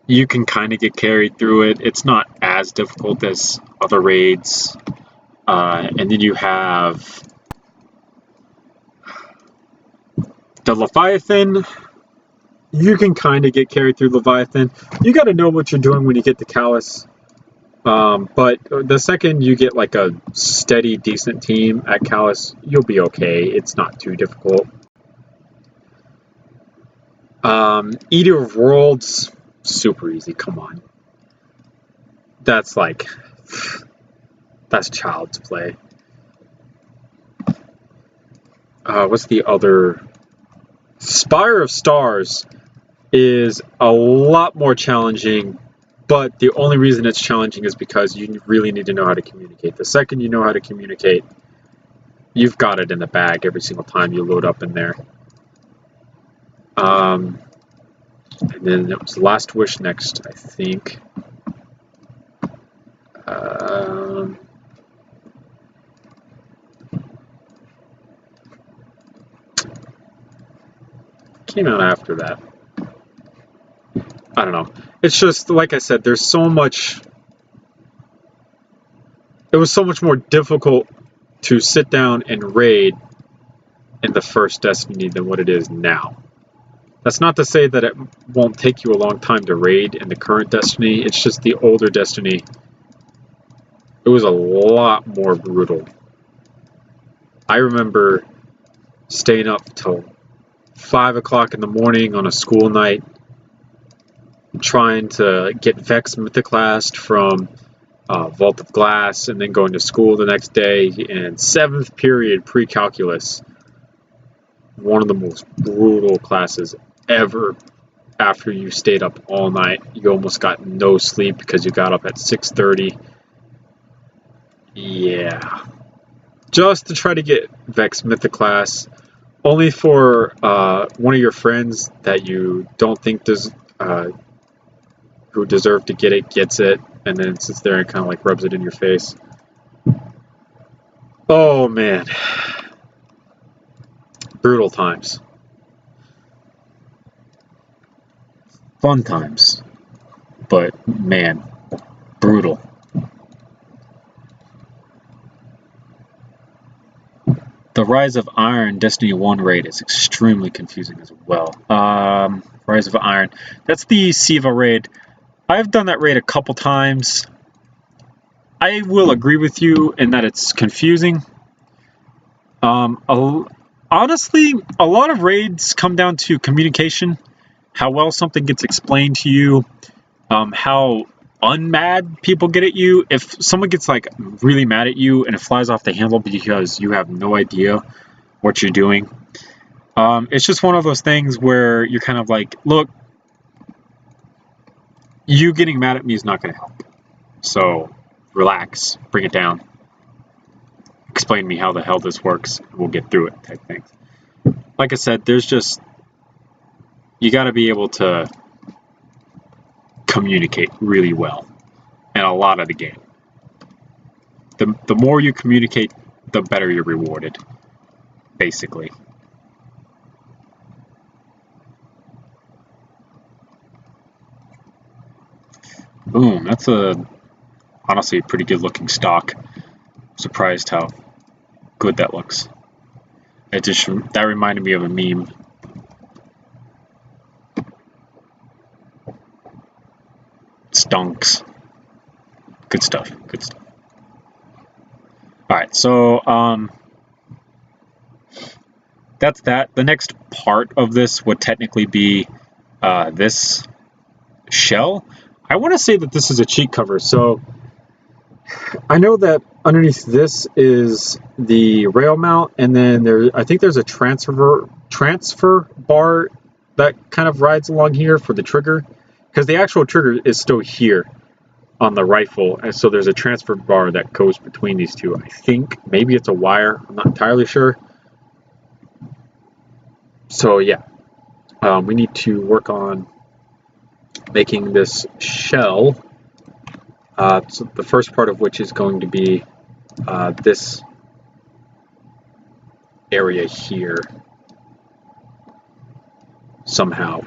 you can kind of get carried through it. It's not as difficult as other raids. And then you have the Leviathan. You can kind of get carried through Leviathan. You got to know what you're doing when you get to Callus. But the second you get like a steady, decent team at Callus, you'll be okay. It's not too difficult. Eater of Worlds, super easy. Come on. That's child's play. What's the other? Spire of Stars is a lot more challenging, but the only reason it's challenging is because you really need to know how to communicate. The second you know how to communicate, you've got it in the bag every single time you load up in there. And then it was Last Wish next, I think. Came out after that. I don't know. It's just, like I said, there's so much... It was so much more difficult to sit down and raid in the first Destiny than what it is now. That's not to say that it won't take you a long time to raid in the current Destiny. It's just the older Destiny. It was a lot more brutal. I remember staying up till 5 o'clock in the morning on a school night, trying to get Vex Mythoclast from Vault of Glass, and then going to school the next day in 7th period pre-calculus. One of the most brutal classes ever. After you stayed up all night, you almost got no sleep because you got up at 6:30. Yeah. Just to try to get Vex Mythoclast, only for one of your friends that you don't think who deserve to get it gets it, and then sits there and kind of like rubs it in your face. Oh man. Brutal times. Fun times. But man, brutal. The Rise of Iron Destiny 1 raid is extremely confusing as well. Rise of Iron. That's the Siva raid. I've done that raid a couple times. I will agree with you in that it's confusing. Honestly, a lot of raids come down to communication, how well something gets explained to you, how unmad people get at you. If someone gets like really mad at you and it flies off the handle because you have no idea what you're doing, it's just one of those things where you're kind of like, look, you getting mad at me is not going to help. So relax, bring it down, explain to me how the hell this works, and we'll get through it type things. Like I said, there's just, you got to be able to communicate really well in a lot of the game. The more you communicate, the better you're rewarded. basically. Boom, that's honestly a pretty good looking stock. I'm surprised how good that looks. That reminded me of a meme. Stonks. Good stuff. Good stuff. Alright, so that's that. The next part of this would technically be this shell. I want to say that this is a cheat cover, so I know that underneath this is the rail mount, and then I think there's a transfer bar that kind of rides along here for the trigger, because the actual trigger is still here on the rifle, and so there's a transfer bar that goes between these two. I think maybe it's a wire. I'm not entirely sure. So yeah, we need to work on making this shell. So the first part of which is going to be this area here. Somehow,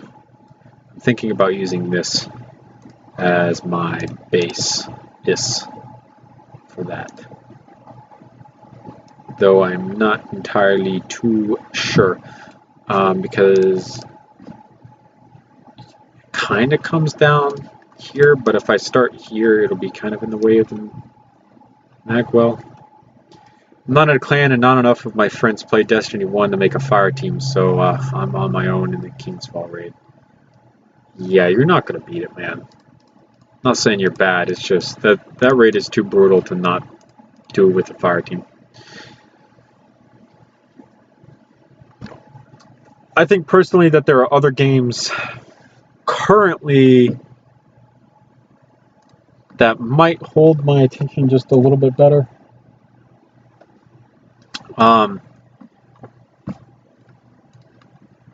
I'm thinking about using this as my base for that, though I'm not entirely too sure, because it kind of comes down here, but if I start here, it'll be kind of in the way of the magwell. I'm not in a clan, and not enough of my friends play Destiny 1 to make a fire team, so I'm on my own in the King's Fall raid. Yeah, you're not going to beat it, man. I'm not saying you're bad, it's just that raid is too brutal to not do it with a fire team. I think personally that there are other games currently that might hold my attention just a little bit better.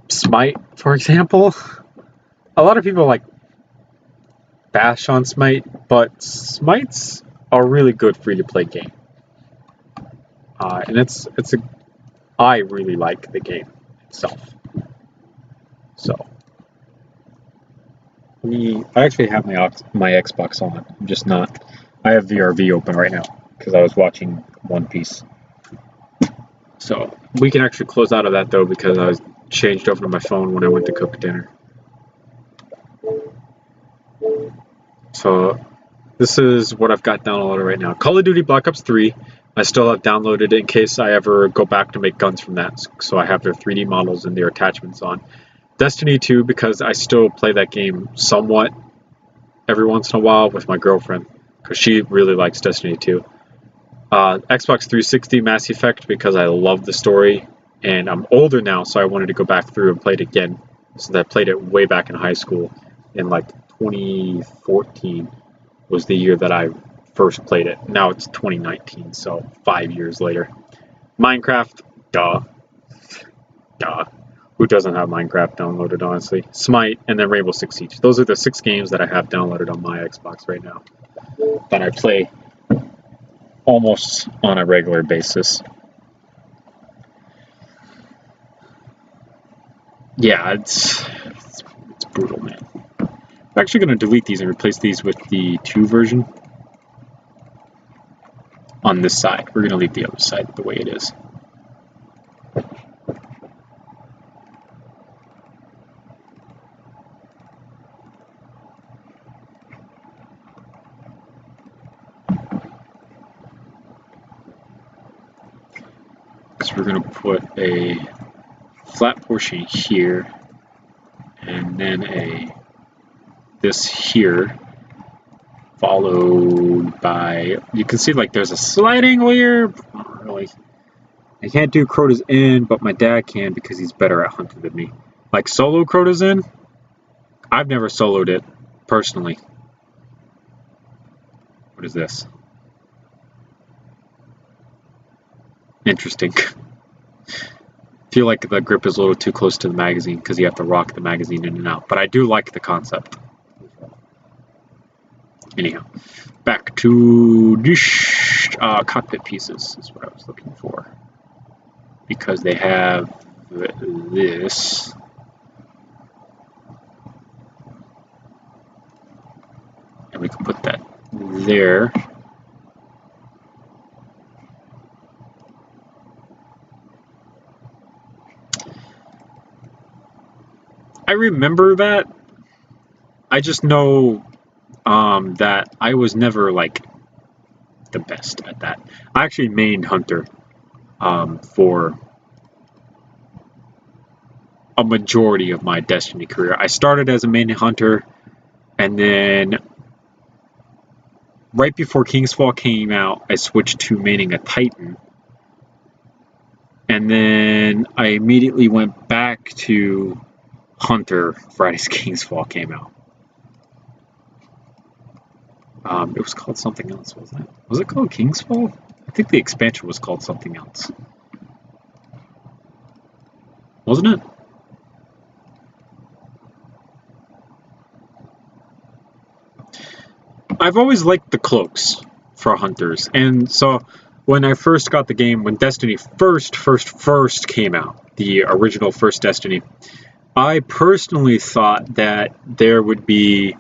Smite, for example. A lot of people like bash on Smite, but Smite's a really good free-to-play game. And I really like the game itself. So, I actually have my Xbox on. I'm just not. I have VRV open right now because I was watching One Piece. So we can actually close out of that though, because I was changed over to my phone when I went to cook dinner. So this is what I've got downloaded right now. Call of Duty Black Ops 3. I still have downloaded in case I ever go back to make guns from that. So I have their 3D models and their attachments on. Destiny 2, because I still play that game somewhat every once in a while with my girlfriend, because she really likes Destiny 2. Xbox 360 Mass Effect, because I love the story, and I'm older now, so I wanted to go back through and play it again. So I played it way back in high school, in like 2014 was the year that I first played it. Now it's 2019, so 5 years later. Minecraft, duh. Who doesn't have Minecraft downloaded, honestly? Smite, and then Rainbow Six Siege. Those are the 6 games that I have downloaded on my Xbox right now that I play almost on a regular basis. Yeah, it's brutal, man. I'm actually going to delete these and replace these with the 2 version on this side. We're going to leave the other side the way it is. So we're going to put a flat portion here, and then this here, followed by, you can see like there's a slight angle here. Not really. I can't do Crota's Inn, but my dad can because he's better at hunting than me. Like solo Crota's Inn, I've never soloed it personally. What is this? Interesting. Feel like the grip is a little too close to the magazine because you have to rock the magazine in and out. But I do like the concept. Anyhow, back to this cockpit pieces is what I was looking for. because they have this. And we can put that there. I remember that. I just know that I was never like the best at that. I actually mained Hunter for a majority of my Destiny career. I started as a main Hunter, and then right before Kingsfall came out, I switched to maining a Titan. And then I immediately went back to Hunter right as Kingsfall came out. It was called something else, wasn't it? Was it called Kingsfall? I think the expansion was called something else. Wasn't it? I've always liked the cloaks for hunters, and so when I first got the game, when Destiny first came out, the original first Destiny, I personally thought that there would be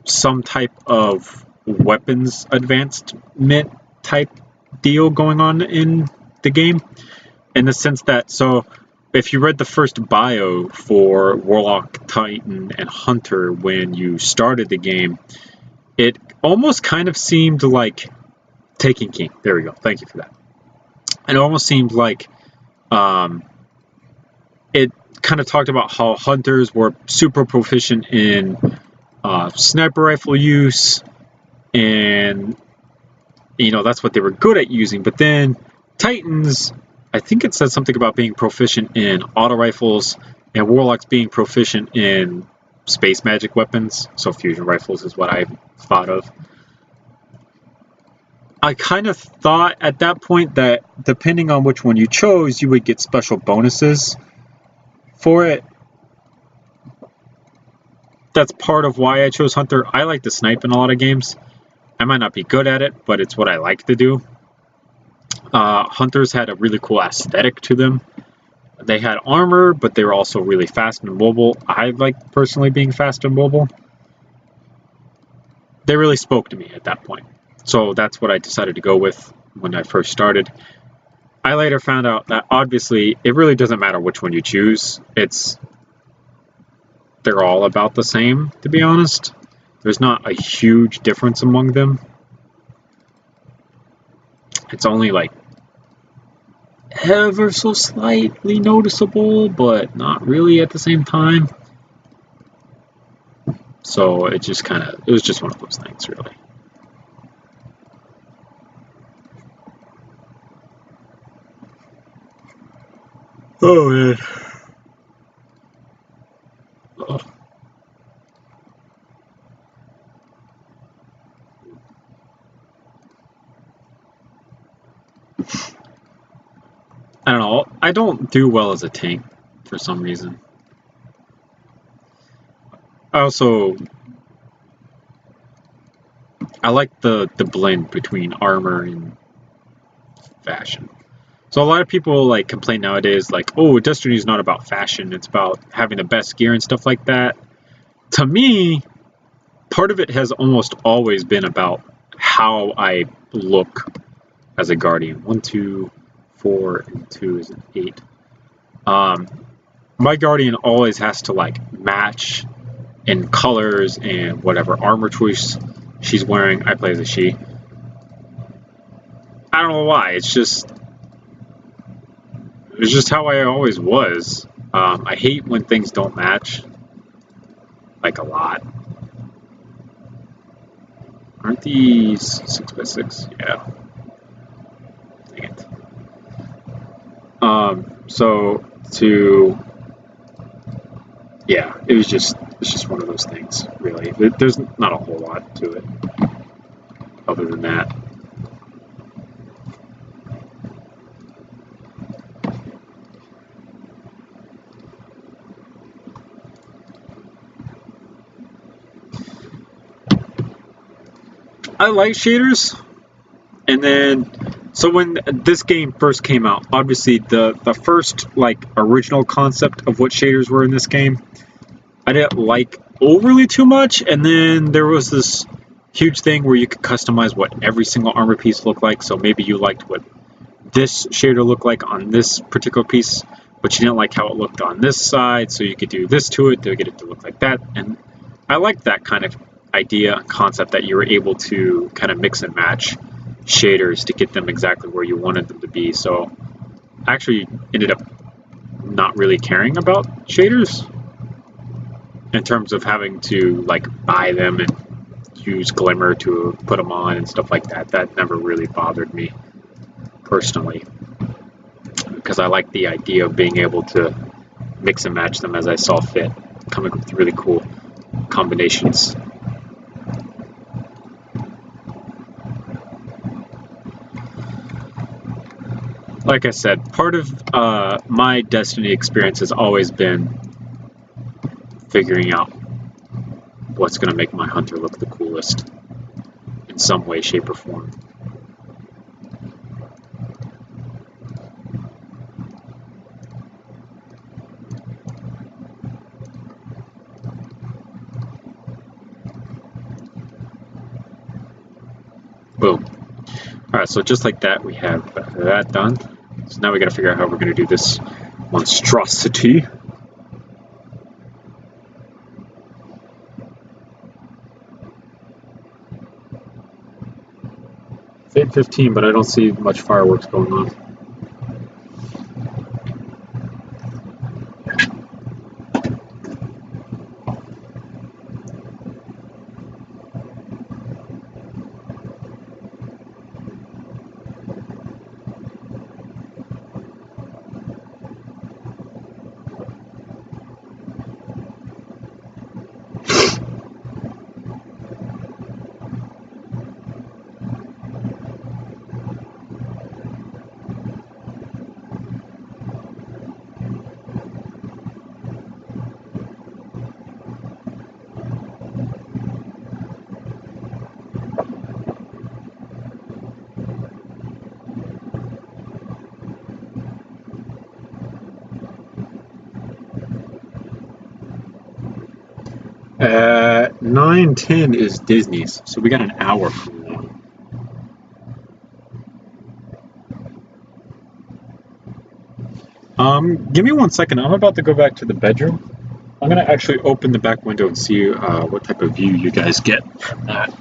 some type of weapons advancement type deal going on in the game, in the sense that, so if you read the first bio for Warlock, Titan, and Hunter when you started the game, it almost kind of seemed like Taken King. There we go. Thank you for that. It almost seemed like it kind of talked about how Hunters were super proficient in sniper rifle use, and that's what they were good at using. But then Titans, I think it said something about being proficient in auto rifles, and Warlocks being proficient in space magic weapons, so fusion rifles is what I thought of. I kind of thought at that point that depending on which one you chose, you would get special bonuses for it. That's part of why I chose Hunter. I like to snipe in a lot of games. I might not be good at it, but it's what I like to do. Hunters had a really cool aesthetic to them. They had armor, but they were also really fast and mobile. I like personally being fast and mobile. They really spoke to me at that point. So that's what I decided to go with when I first started. I later found out that obviously it really doesn't matter which one you choose. They're all about the same, to be honest. There's not a huge difference among them. It's only like ever so slightly noticeable, but not really at the same time. So it was just one of those things, really. Oh man. Oh. I don't know. I don't do well as a tank for some reason. I like the blend between armor and fashion. So a lot of people like complain nowadays, like, oh, Destiny is not about fashion, it's about having the best gear and stuff like that. To me, part of it has almost always been about how I look as a Guardian. 1, 2, 4, and 2 is an 8. My Guardian always has to like match in colors and whatever armor choice she's wearing. I play as a she. I don't know why. It's just how I always was. I hate when things don't match, like a lot. Aren't these 6x6? Yeah. Dang it. Yeah, it's just one of those things, really. There's not a whole lot to it, other than that. I like shaders, and then So when this game first came out, obviously the first like original concept of what shaders were in this game, I didn't like overly too much, and then there was this huge thing where you could customize what every single armor piece looked like. So maybe you liked what this shader looked like on this particular piece, but you didn't like how it looked on this side, so you could do this to it to get it to look like that. And I liked that kind of idea and concept that you were able to kind of mix and match shaders to get them exactly where you wanted them to be. So I actually ended up not really caring about shaders in terms of having to like buy them and use Glimmer to put them on and stuff like that. That never really bothered me personally, because I like the idea of being able to mix and match them as I saw fit, coming up with really cool combinations. Like I said, part of my Destiny experience has always been figuring out what's going to make my hunter look the coolest in some way, shape, or form. Boom. Alright, so just like that, we have that done. So now we got to figure out how we're going to do this monstrosity. It's 8:15, but I don't see much fireworks going on. At 9:10 is Disney's, so we got an hour from now. Give me 1 second. I'm about to go back to the bedroom. I'm gonna actually open the back window and see what type of view you guys get from that.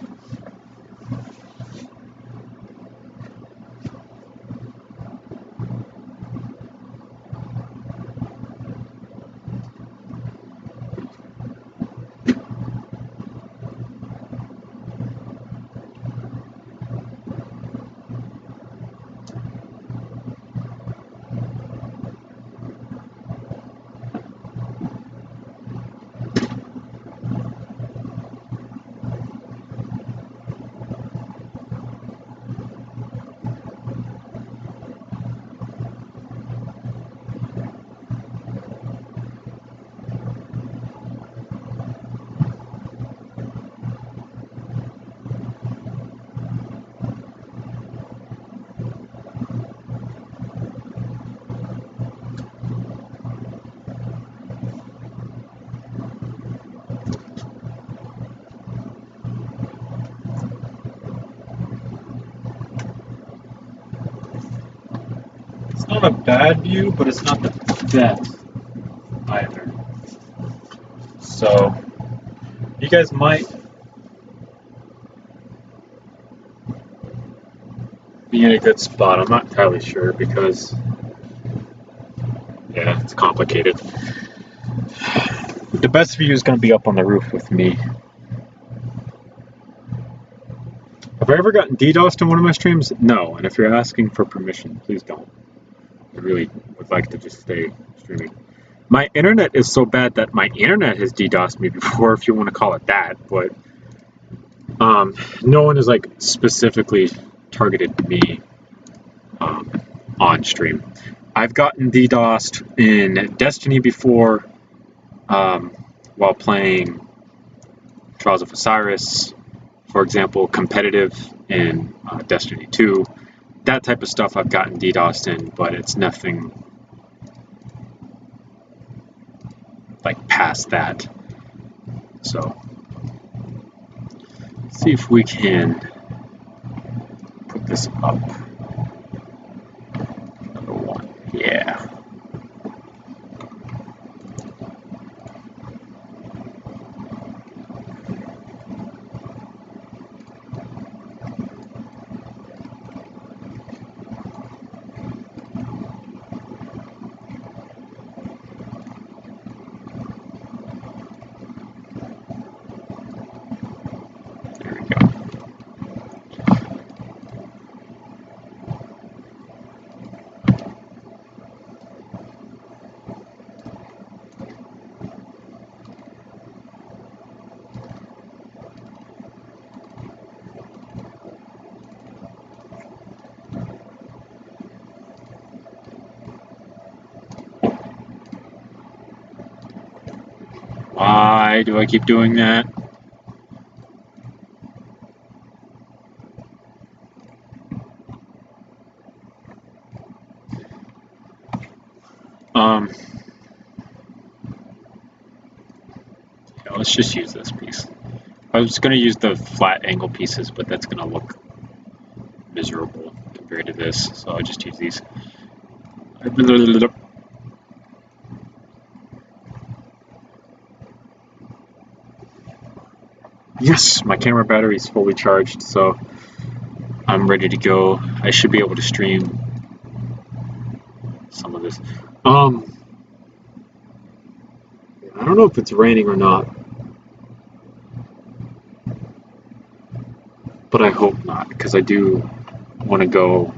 It's not a bad view, but it's not the best either. So, you guys might be in a good spot. I'm not entirely sure because, yeah, it's complicated. The best view is going to be up on the roof with me. Have I ever gotten DDoSed in one of my streams? No, and if you're asking for permission, please don't. I really would like to just stay streaming. My internet is so bad that my internet has DDoSed me before, if you want to call it that, but no one has like specifically targeted me on stream. I've gotten DDoSed in Destiny before, while playing Trials of Osiris, for example, competitive in Destiny 2. that type of stuff I've gotten DDoSed in, but it's nothing like past that. So see if we can put this up. Number one, yeah. Why do I keep doing that? Yeah, let's just use this piece. I was going to use the flat angle pieces, but that's going to look miserable compared to this, so I'll just use these. Yes, my camera battery is fully charged, so I'm ready to go. I should be able to stream some of this. I don't know if it's raining or not, but I hope not, because I do want to go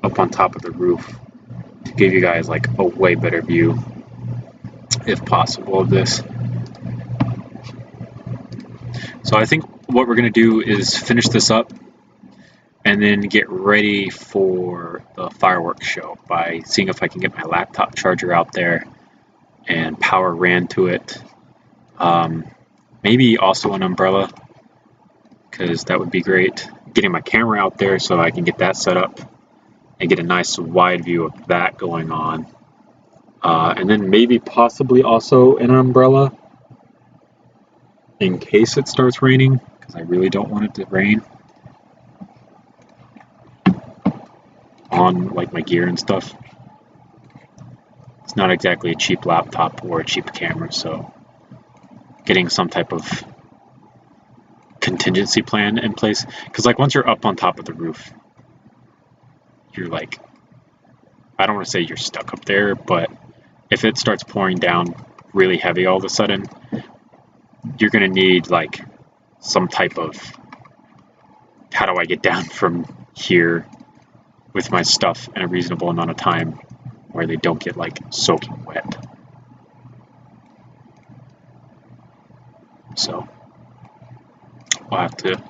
up on top of the roof to give you guys like a way better view, if possible, of this. So I think what we're going to do is finish this up and then get ready for the fireworks show by seeing if I can get my laptop charger out there and power ran to it. Maybe also an umbrella, because that would be great. Getting my camera out there so I can get that set up and get a nice wide view of that going on. And then maybe possibly also an umbrella in case it starts raining, because I really don't want it to rain on like my gear and stuff. It's not exactly a cheap laptop or a cheap camera, so getting some type of contingency plan in place, because like once you're up on top of the roof, you're like, I don't want to say you're stuck up there, but if it starts pouring down really heavy all of a sudden, you're going to need like some type of, how do I get down from here with my stuff in a reasonable amount of time where they don't get like soaking wet. So I'll have to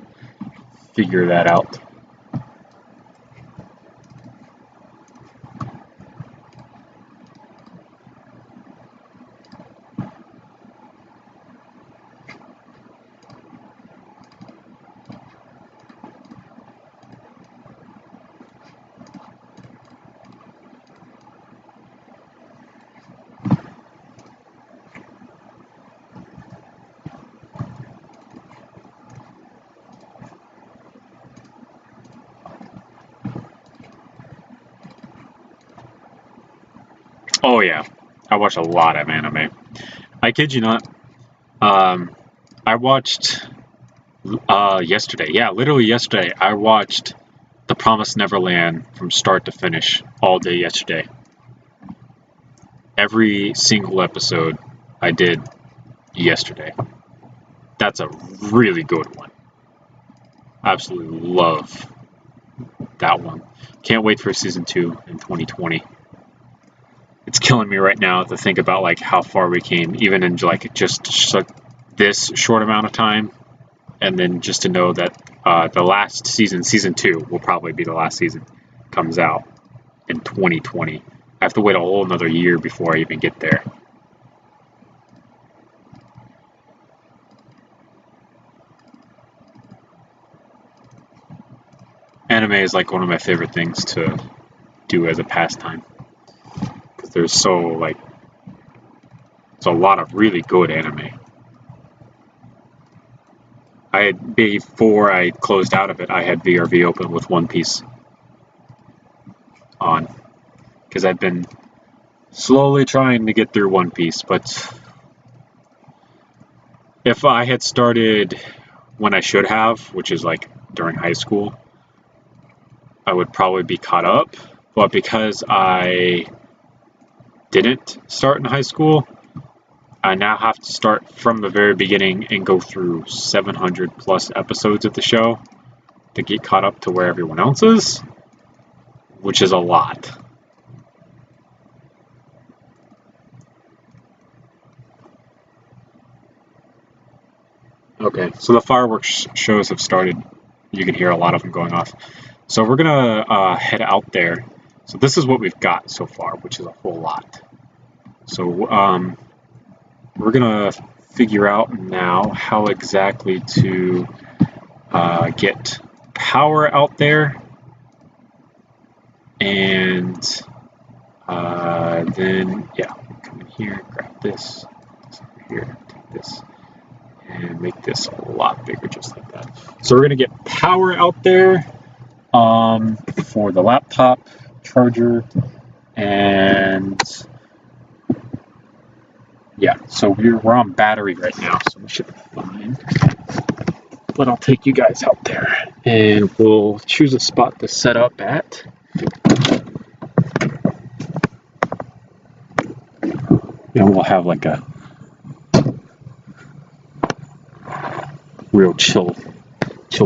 figure that out. Oh yeah, I watch a lot of anime. I kid you not. I watched yesterday. Yeah, literally yesterday. I watched The Promised Neverland from start to finish all day yesterday. Every single episode I did yesterday. That's a really good one. Absolutely love that one. Can't wait for season 2 in 2020. It's killing me right now to think about like how far we came, even in like just this short amount of time, and then just to know that the last season, season 2, will probably be the last season, comes out in 2020. I have to wait a whole another year before I even get there. And anime is like one of my favorite things to do as a pastime. Because there's a lot of really good anime. Before I closed out of it, I had VRV open with One Piece on. Because I've been slowly trying to get through One Piece, but if I had started when I should have, which is like during high school, I would probably be caught up. But because I didn't start in high school, I now have to start from the very beginning and go through 700 plus episodes of the show to get caught up to where everyone else is, which is a lot. Okay, so the fireworks shows have started. You can hear a lot of them going off. So we're gonna head out there. So this is what we've got so far, which is a whole lot. So we're gonna figure out now how exactly to get power out there, and then yeah, come in here, grab this over here, take this, and make this a lot bigger, just like that. So we're gonna get power out there for the laptop charger, and yeah, so we're on battery right now, so we should be fine. But I'll take you guys out there, and we'll choose a spot to set up at. And we'll have like a real chill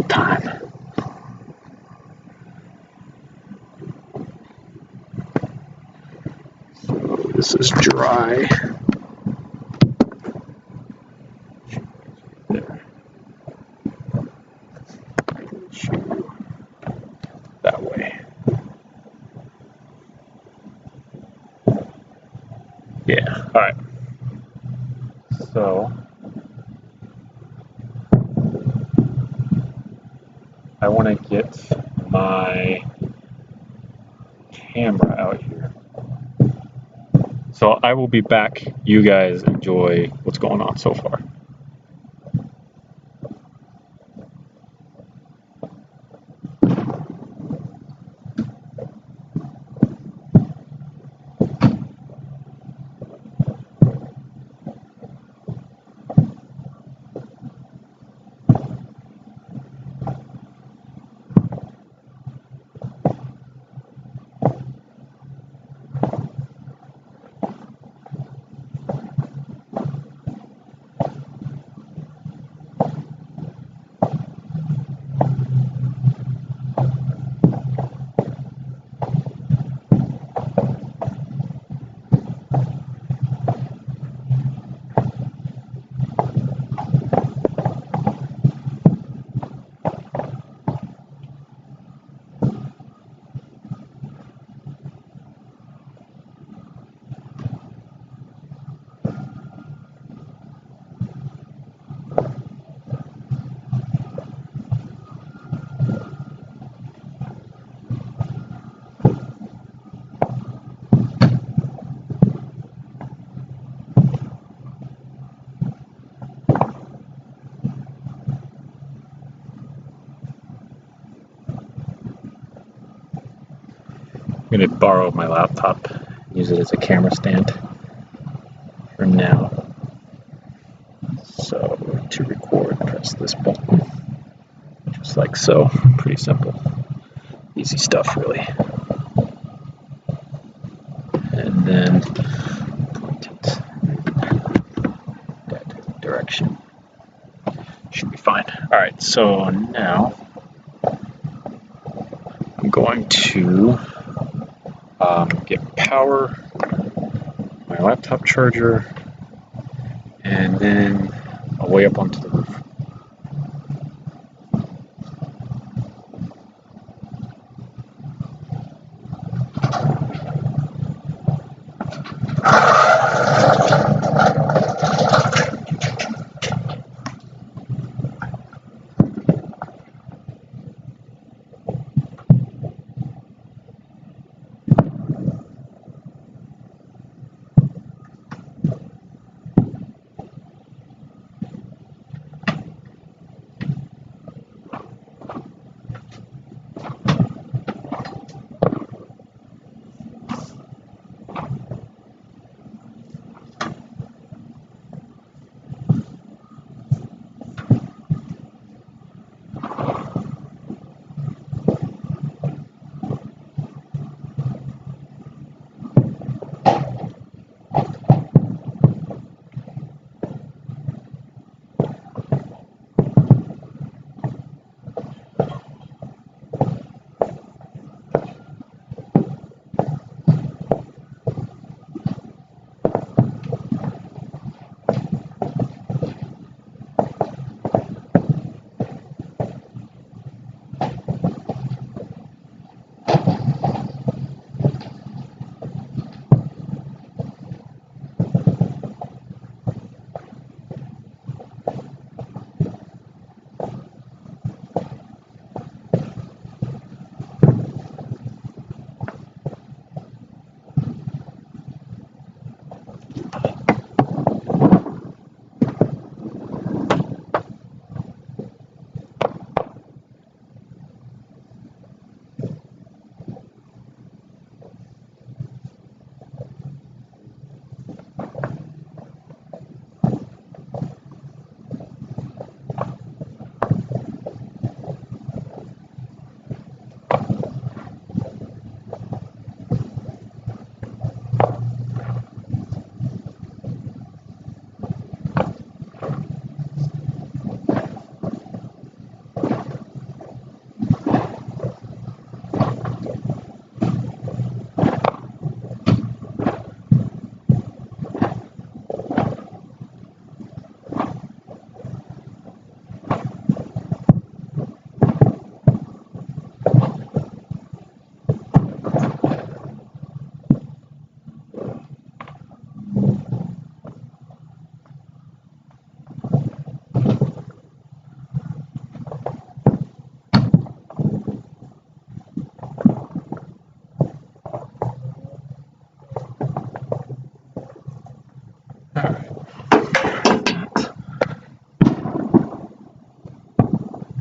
time. So this is dry. That way. Yeah, all right. So I want to get my camera out here. So I will be back. You guys enjoy what's going on so far. I'm going to borrow my laptop, use it as a camera stand for now. So to record, press this button, just like so. Pretty simple, easy stuff really. And then point it that direction. Should be fine. All right, so now I'm going to get power, my laptop charger, and then I'll way up onto the roof.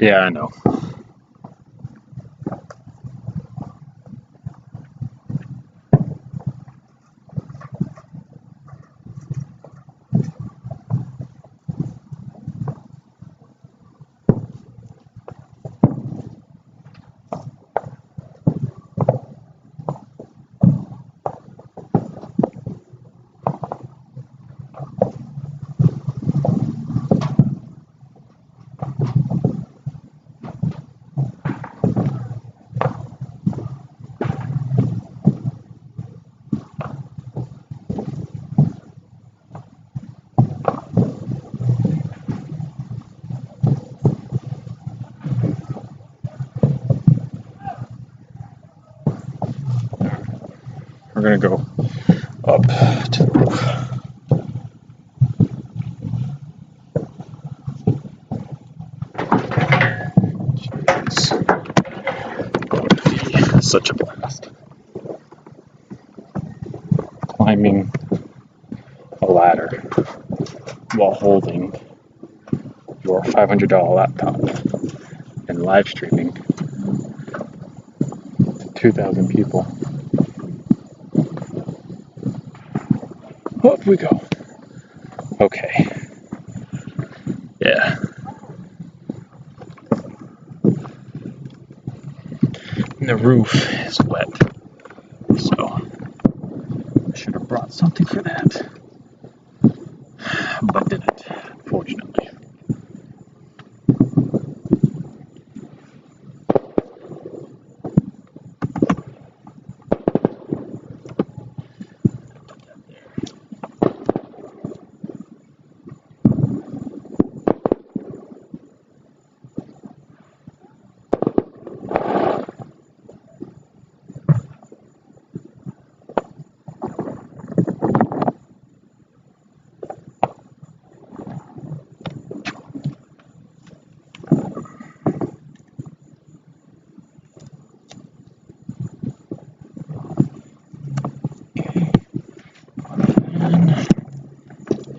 Yeah, I know. We're gonna go up to the roof. Jeez, such a blast. Climbing a ladder while holding your $500 laptop and live streaming to 2,000 people. Up we go. Okay. Yeah. And the roof is wet, so I should have brought something for that, but didn't, fortunately.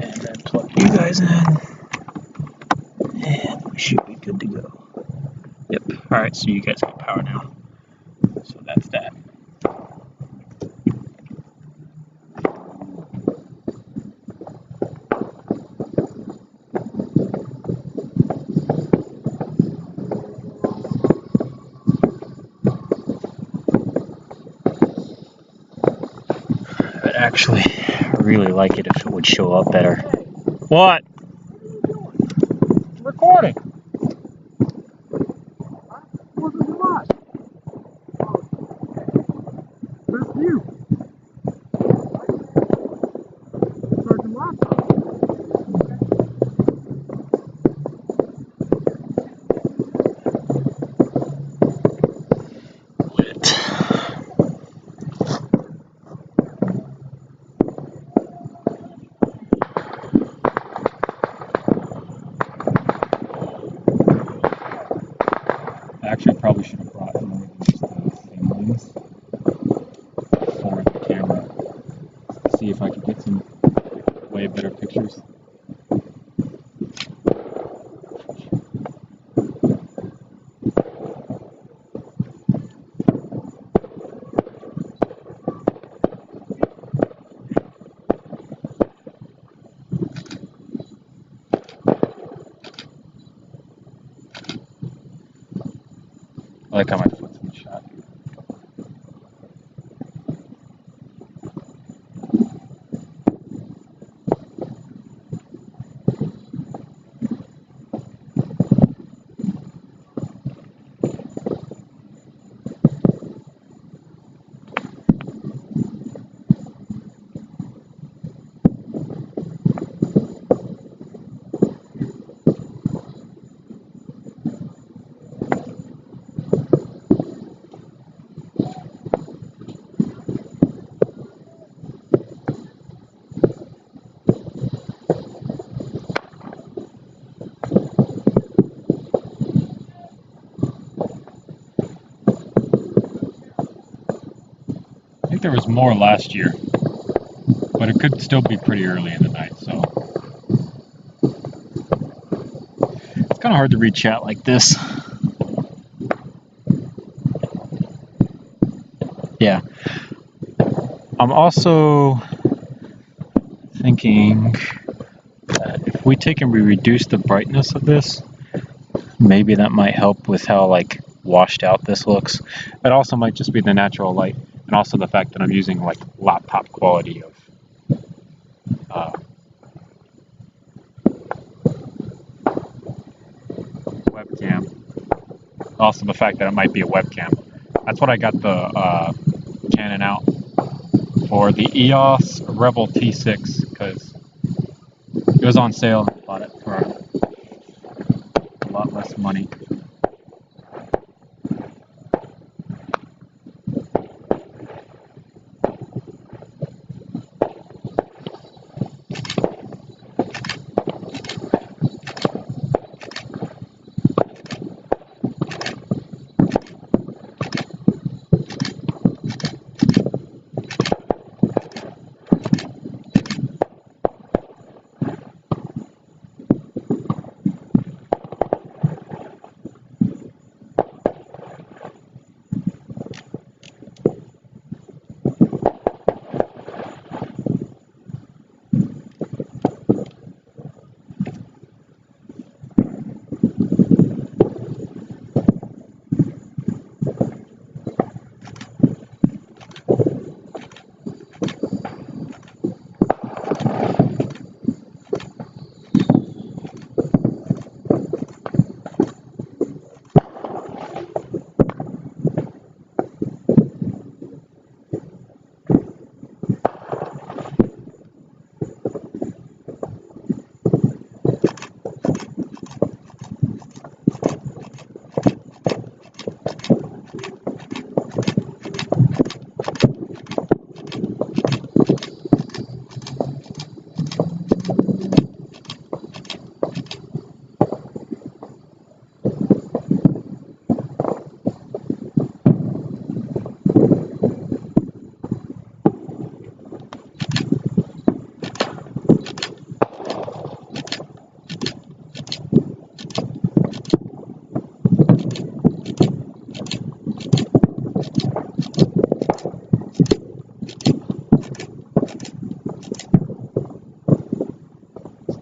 And then plug you guys in, and we should be good to go. Yep. Alright, so you guys got power now. So that's that. But actually, I really like it if it would show up better. What? Recording. Actually, probably should have brought more than just the thin ones for the camera. See if I could get some way better pictures. I like how my foot's in the shot. I think there was more last year, but it could still be pretty early in the night, so kind of hard to read chat like this. Yeah. I'm also thinking that if we take and we reduce the brightness of this, maybe that might help with how like washed out this looks. It also might just be the natural light, and also the fact that I'm using like laptop quality of webcam. Also the fact that it might be a webcam. That's what I got the Canon out for, the EOS Rebel T6, because it was on sale and I bought it for a lot less money.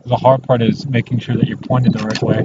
The hard part is making sure that you're pointed the right way.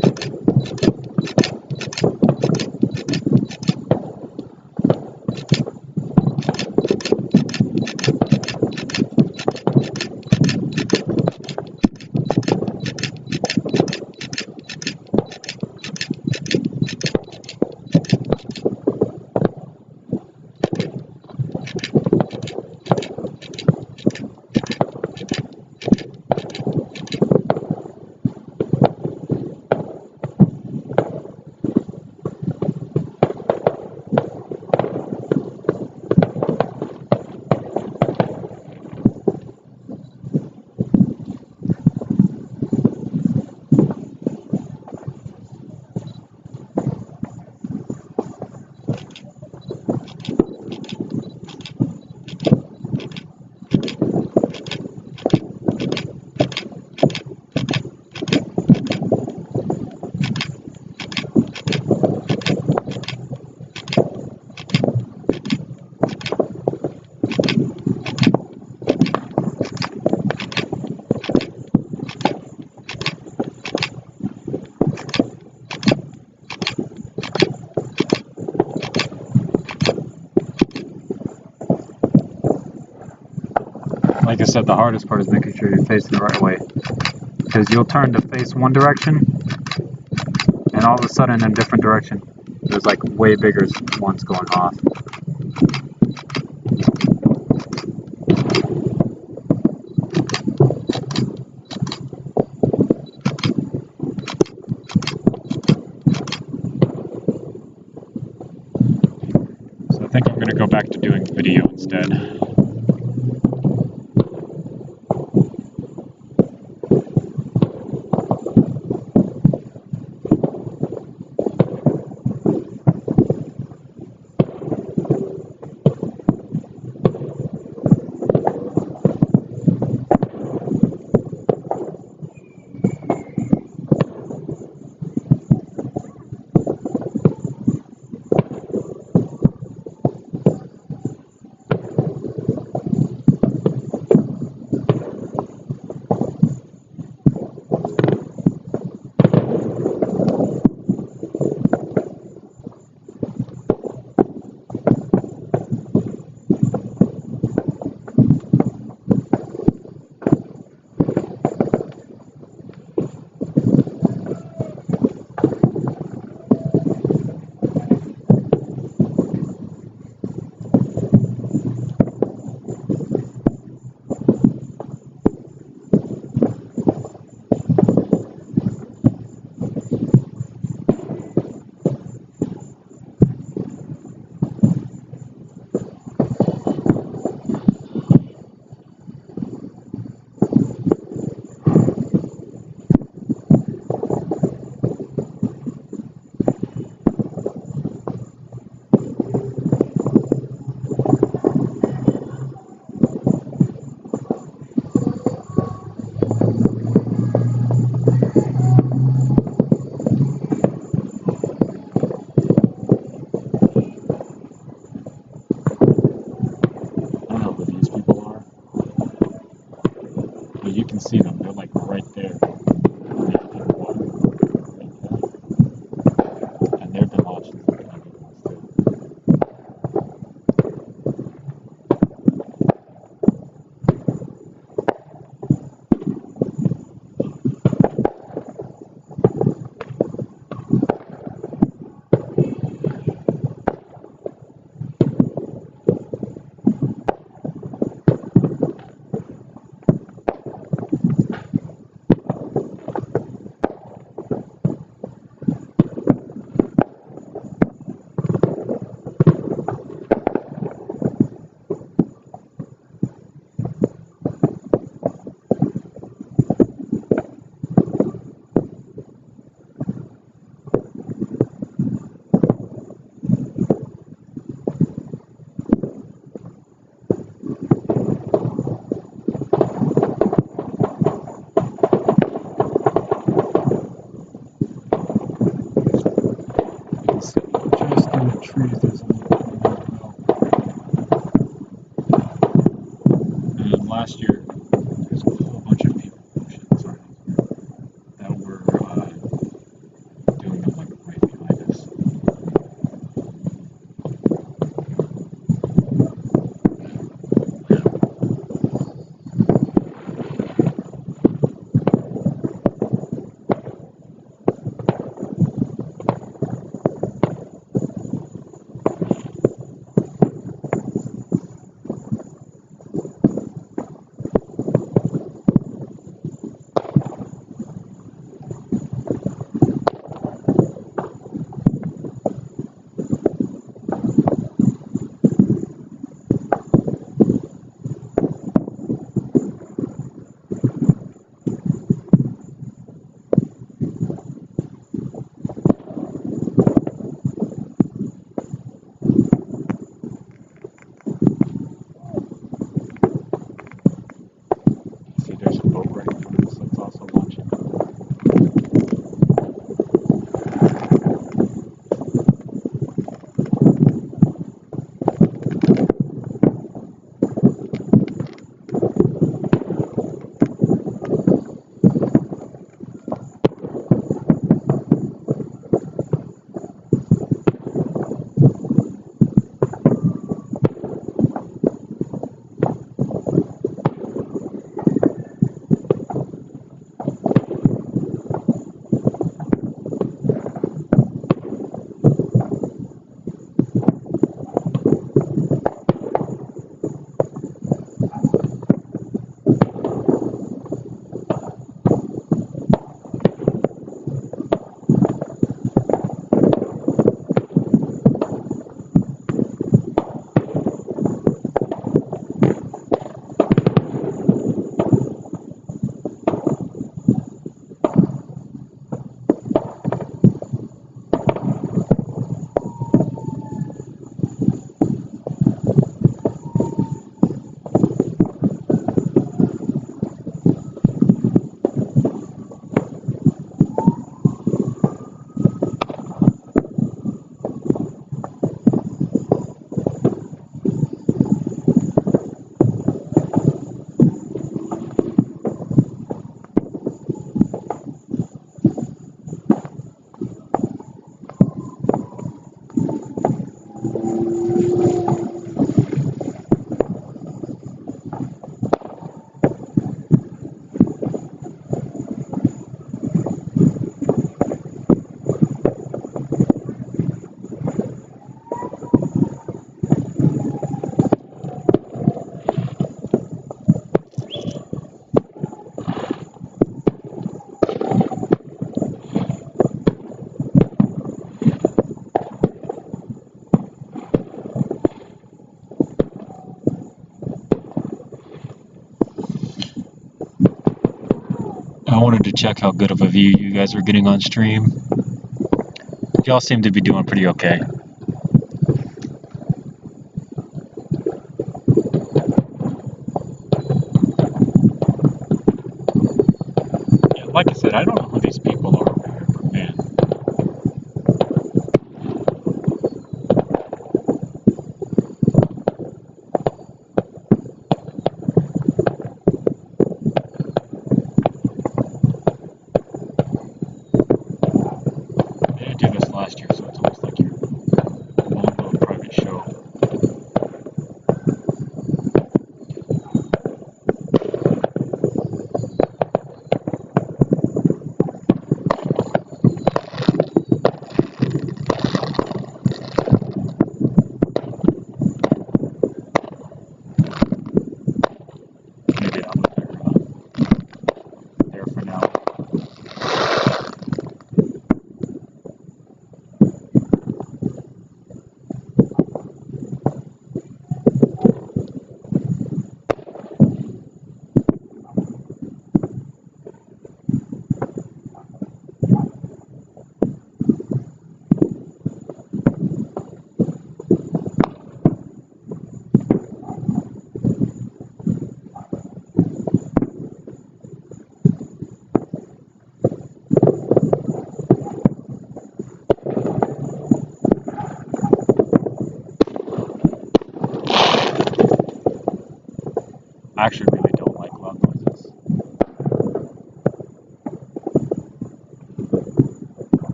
Like I said, the hardest part is making sure you're facing the right way, because you'll turn to face one direction and all of a sudden in a different direction there's like way bigger ones going off. So I think I'm going to go back to doing video instead. trees doesn't look well. And last year, there's a whole bunch of people, sorry, that were doing them like right behind us. See, there's a boat right in front of us that's also launching. I wanted to check how good of a view you guys were getting on stream. Y'all seem to be doing pretty okay. Yeah, like I said, I don't know who these people are over here, but man. They did this last year, so it's almost like your own little private show.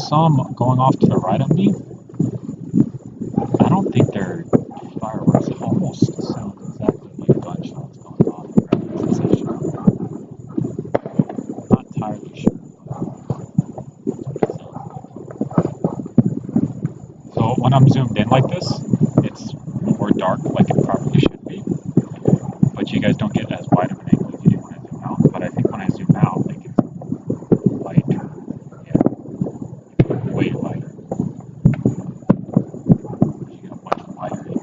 saw them going off to the right of me. I don't think they're fireworks. It almost sounds exactly like gunshots going off. I'm not entirely sure. So when I'm zoomed in like this, it's more dark like it probably should be. But you guys don't get as wide of an angle as you do when I zoom out. But I think when I zoom out, like it's lighter. Yeah, way lighter. You get a much wider angle.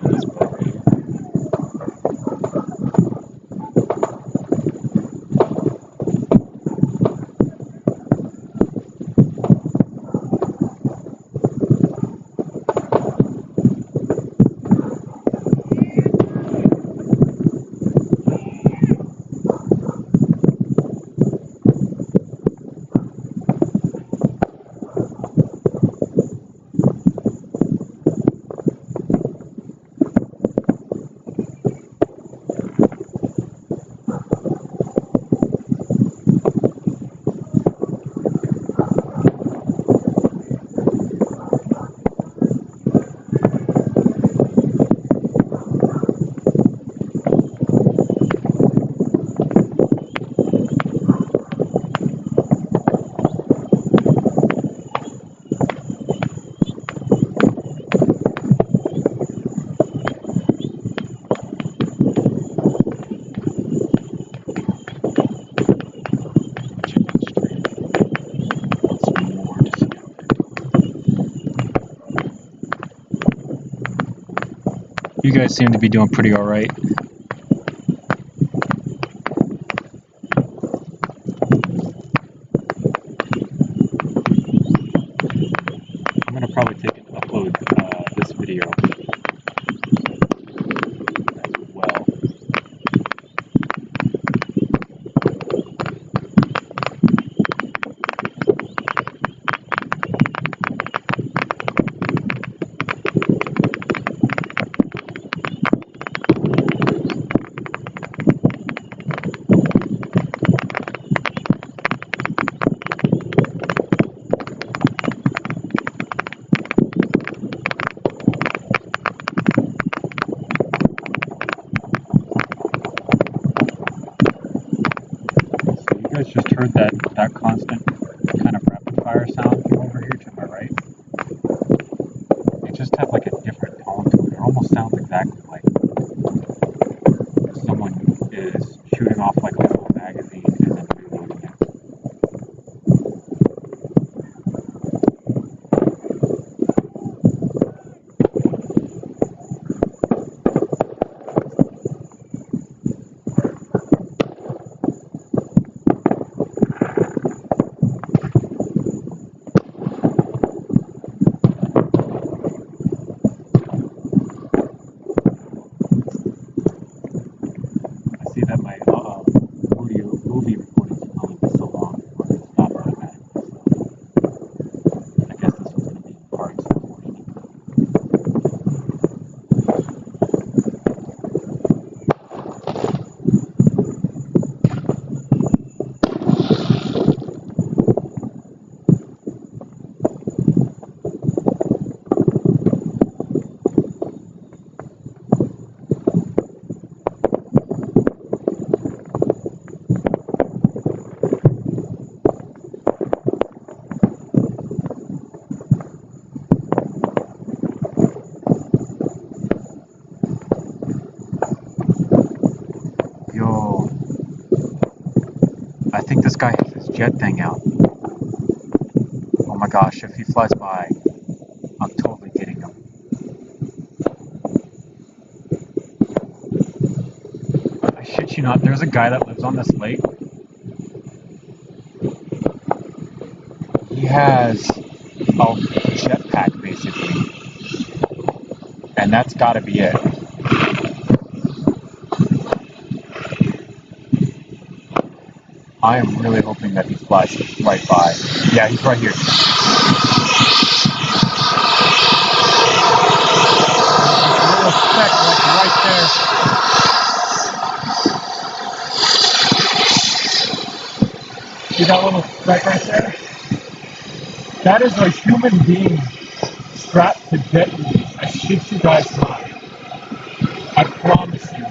This boat right here. Check the stream. Let's more to see out there. You guys seem to be doing pretty alright. I'm gonna probably take and upload this video as well. So you guys just heard that constant kind of rapid fire sound from over here to my right. It just has like a different tone to it. It almost sounds exactly like someone is shooting off like a little magazine and then reloading it. I see that my movie recording is only been so long before it stopped automatically. So I guess this one's gonna be in parts, unfortunately. Yo, I think this guy has his jet thing out. Oh my gosh, if he flies by, I'm totally getting him. I shit shit you not, there's a guy that lives on this lake. He has a jetpack basically, and that's got to be it. I am really hoping that he flies right by. Yeah, he's right here. Little speck like right there. See that little speck right there? That is a human being strapped to jet engines. I shit you guys not. I promise you.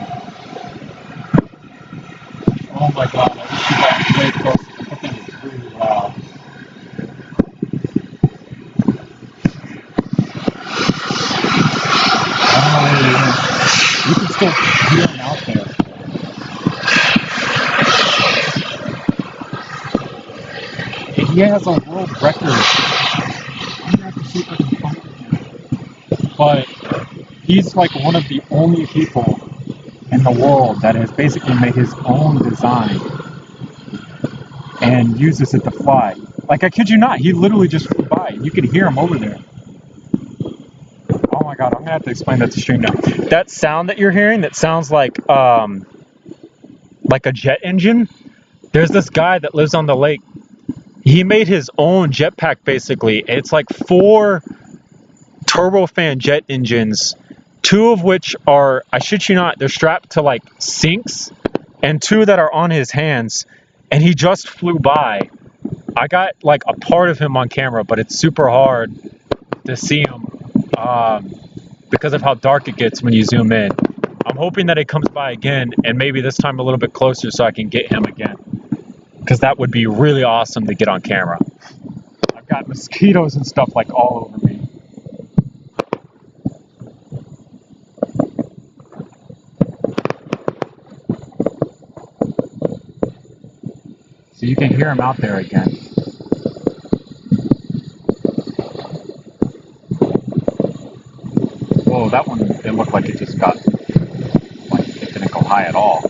Oh my god, I wish you guys way closer. I think it's really loud. I don't know where he is. You can still hear him out there. He has a world record. I'm gonna have to see if I can find him. But he's like one of the only people in the world that has basically made his own design and uses it to fly. Like, I kid you not, he literally just flew by. You could hear him over there. Oh my god, I'm gonna have to explain that to stream now. That sound that you're hearing, that sounds like a jet engine. There's this guy that lives on the lake. He made his own jetpack basically. It's like 4 turbofan jet engines, 2 of which are, I shit you not, they're strapped to like sinks, and 2 that are on his hands, and he just flew by. I got like a part of him on camera, but it's super hard to see him because of how dark it gets when you zoom in. I'm hoping that it comes by again, and maybe this time a little bit closer so I can get him again, because that would be really awesome to get on camera. I've got mosquitoes and stuff like all over me. So you can hear him out there again. Whoa, that one, it looked like it just got, like, it didn't go high at all.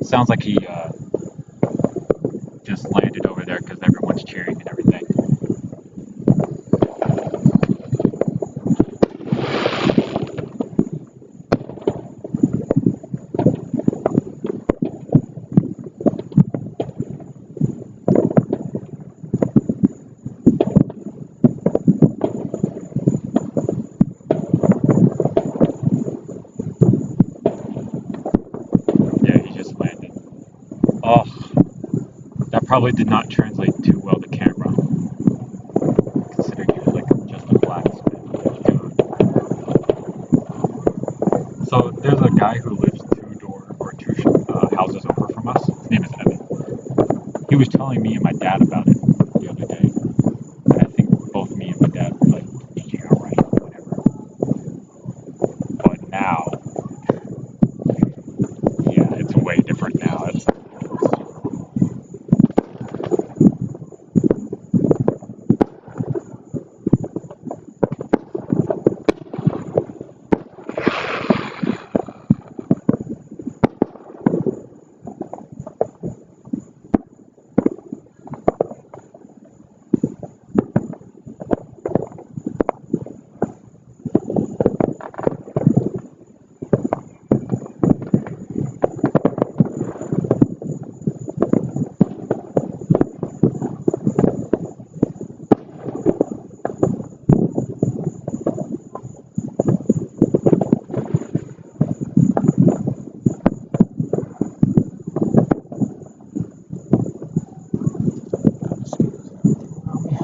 It sounds like he just landed over there because everyone's cheering and everything. Yeah, he just landed. Oh, that probably did not translate too well to camera, considering he was like just a black spin. So there's a guy who lives 2 houses over from us. His name is Evan. He was telling me and my dad about it the other day. And I think both me and my dad were like, yeah, right, whatever. But now, yeah, it's way different now. It's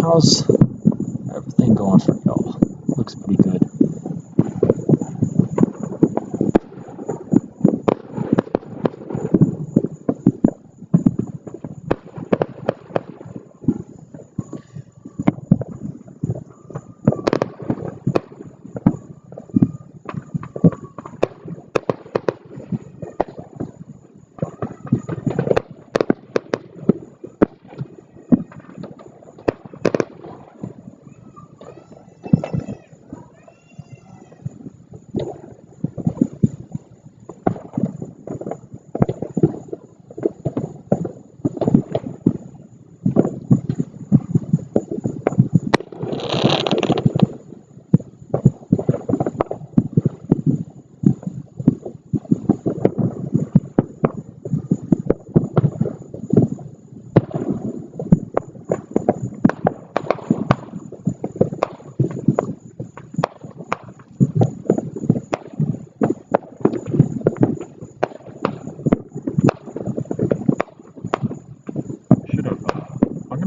how's everything going for y'all? Looks pretty good.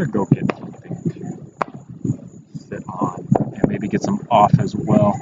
to go get something to sit on and maybe get some off as well.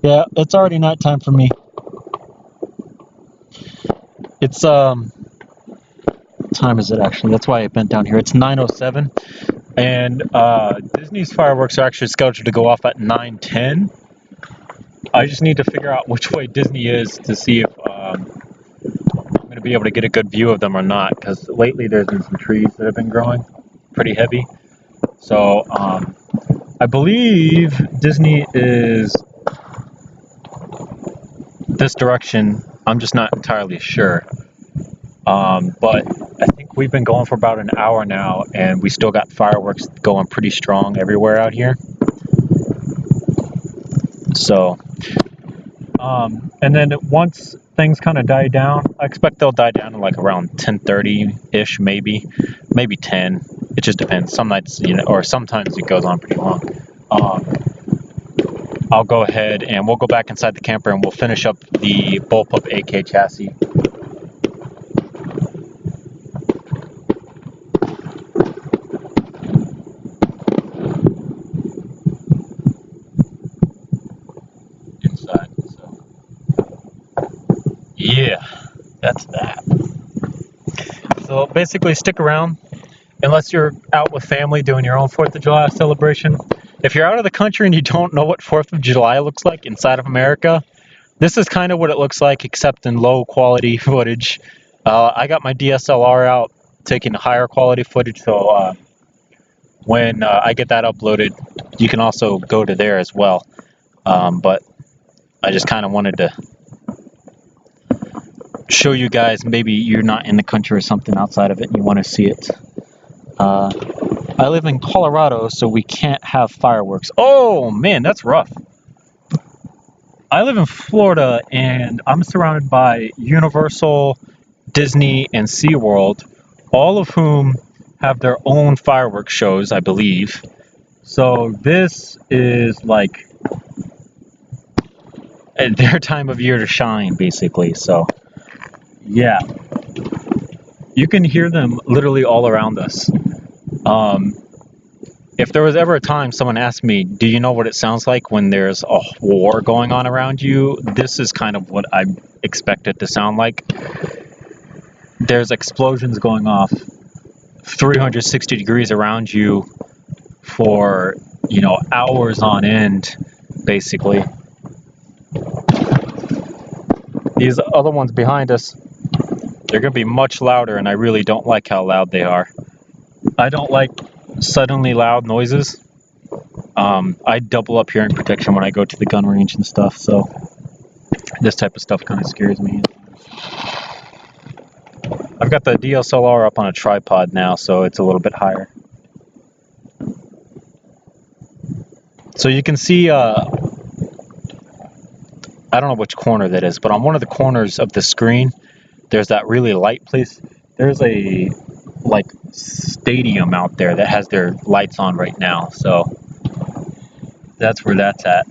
Yeah, it's already nighttime for me. It's what time is it actually? That's why I bent down here. It's 9:07, and Disney's fireworks are actually scheduled to go off at 9:10. I just need to figure out which way Disney is to see if I'm going to be able to get a good view of them or not, because lately there's been some trees that have been growing pretty heavy. So I believe Disney is this direction. I'm just not entirely sure. But I think we've been going for about an hour now, and we still got fireworks going pretty strong everywhere out here. So, and then once things kind of die down, I expect they'll die down to like around 10:30-ish, maybe 10. It just depends. Some nights, or sometimes it goes on pretty long. I'll go ahead and we'll go back inside the camper and we'll finish up the bullpup AK chassis. Inside, so yeah, that's that. So basically stick around unless you're out with family doing your own 4th of July celebration. If you're out of the country and you don't know what 4th of July looks like inside of America, this is kind of what it looks like, except in low quality footage. I got my DSLR out taking higher quality footage, so when I get that uploaded, you can also go to there as well. But I just kind of wanted to show you guys, maybe you're not in the country or something outside of it and you want to see it. I live in Colorado, so we can't have fireworks. Oh man, that's rough. I live in Florida, and I'm surrounded by Universal, Disney, and SeaWorld, all of whom have their own fireworks shows, I believe. So this is like their time of year to shine, basically. So yeah, you can hear them literally all around us. If there was ever a time someone asked me, do you know what it sounds like when there's a war going on around you? This is kind of what I expect it to sound like. There's explosions going off 360 degrees around you for, hours on end, basically. These other ones behind us, they're going to be much louder, and I really don't like how loud they are. I don't like suddenly loud noises. I double up hearing protection when I go to the gun range and stuff, so this type of stuff kind of scares me. I've got the DSLR up on a tripod now, so it's a little bit higher. So you can see, I don't know which corner that is, but on one of the corners of the screen, there's that really light place. There's a stadium out there that has their lights on right now, so that's where that's at.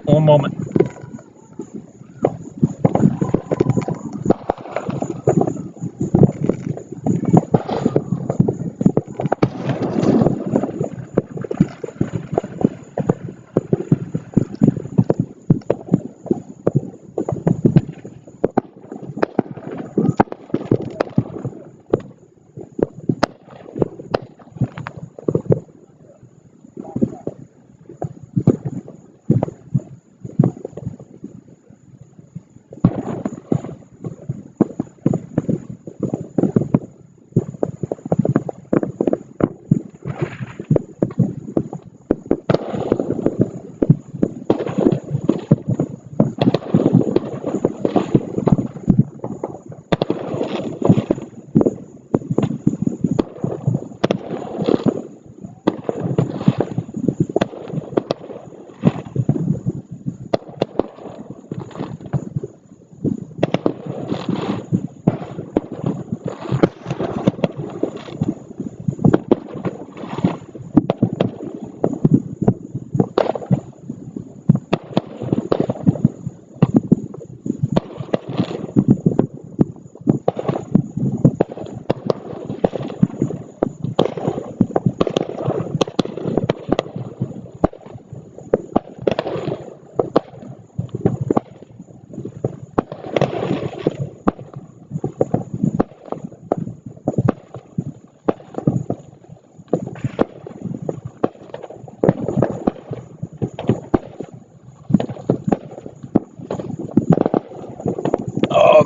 One moment.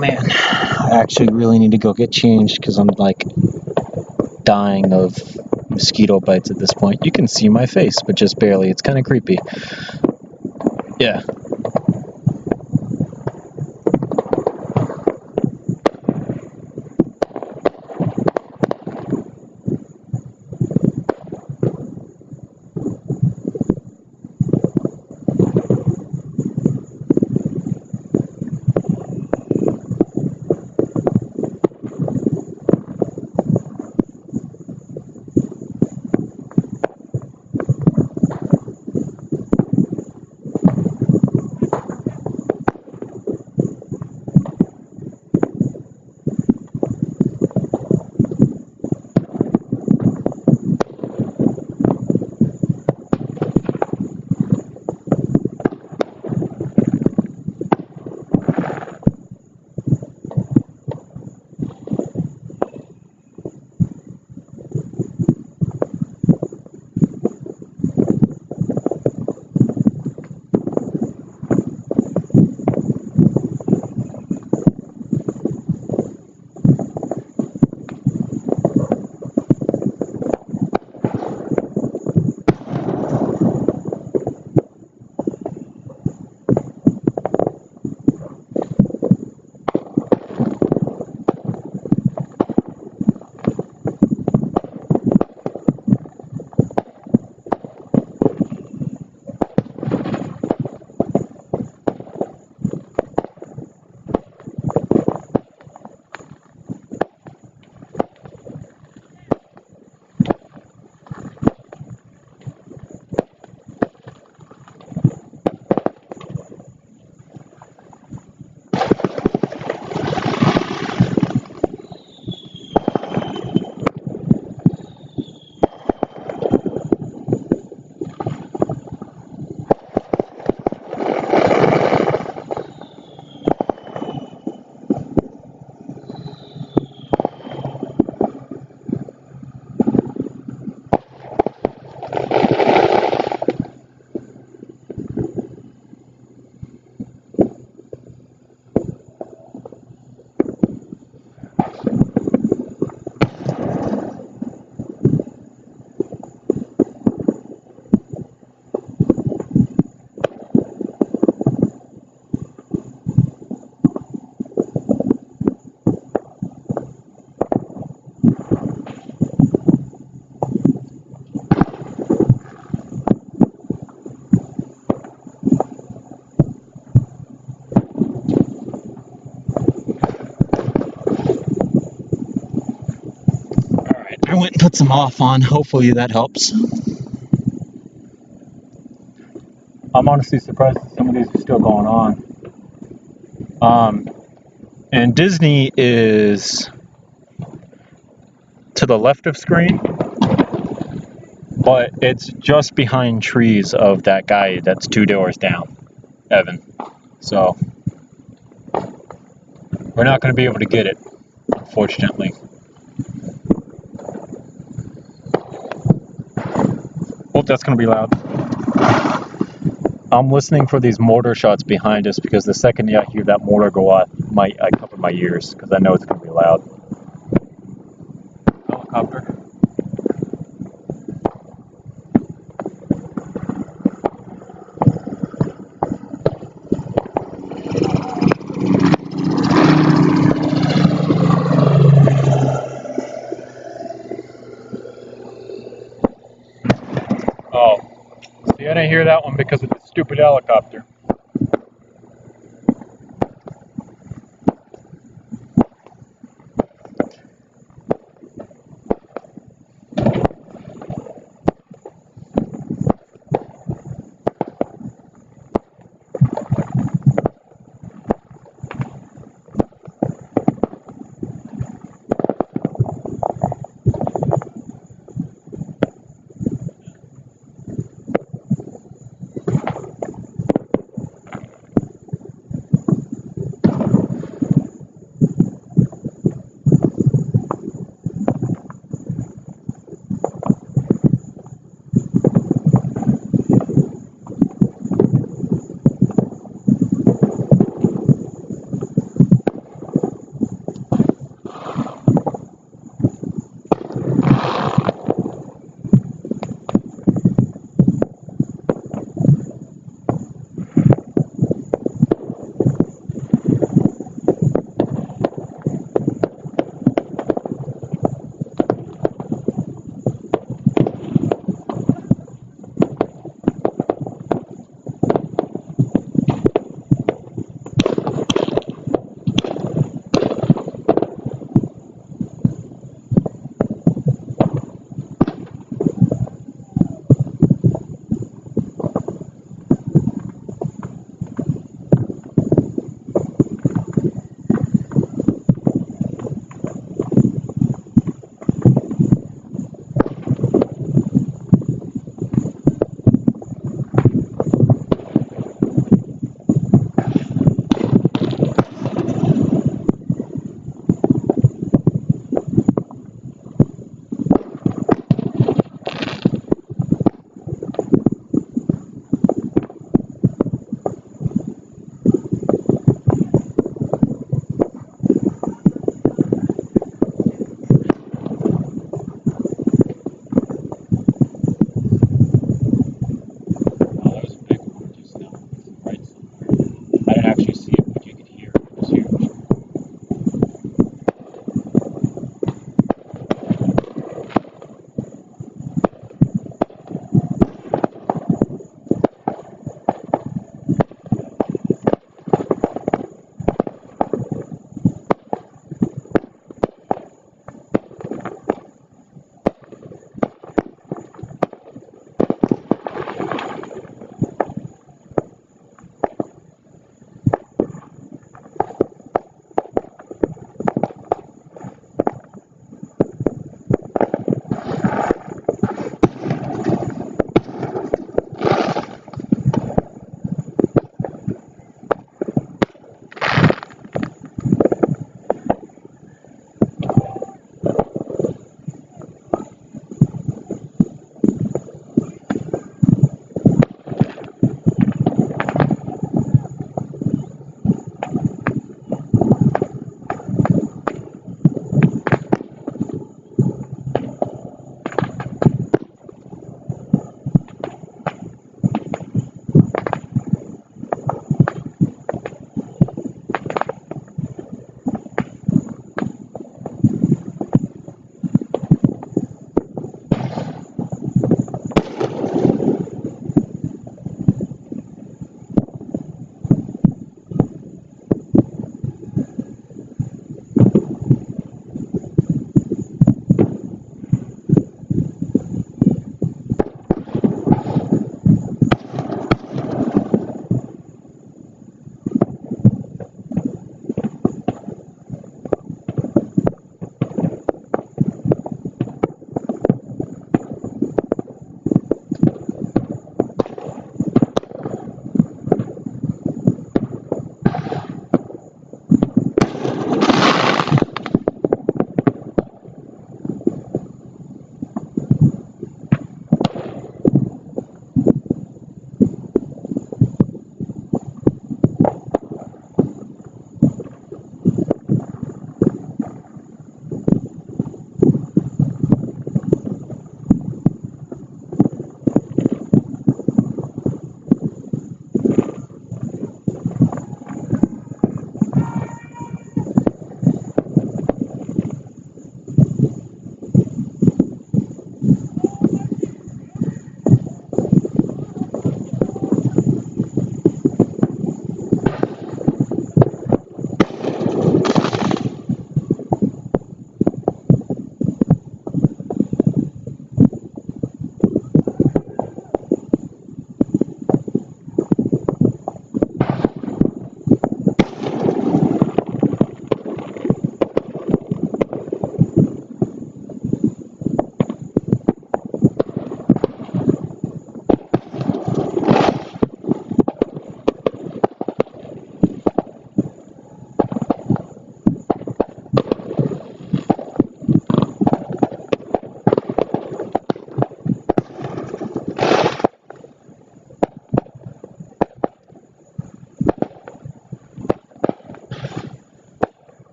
man, I actually really need to go get changed because I'm like dying of mosquito bites at this point. You can see my face, but just barely. It's kind of creepy. Yeah. I went and put some off on. Hopefully that helps. I'm honestly surprised that some of these are still going on. And Disney is to the left of screen, but it's just behind trees of that guy that's 2 doors down, Evan. So we're not going to be able to get it, unfortunately. Hope that's going to be loud. I'm listening for these mortar shots behind us because the second I hear that mortar go off, I cover my ears because I know it's going to be loud. Helicopter. Oh, see, I didn't hear that one because of the stupid helicopter.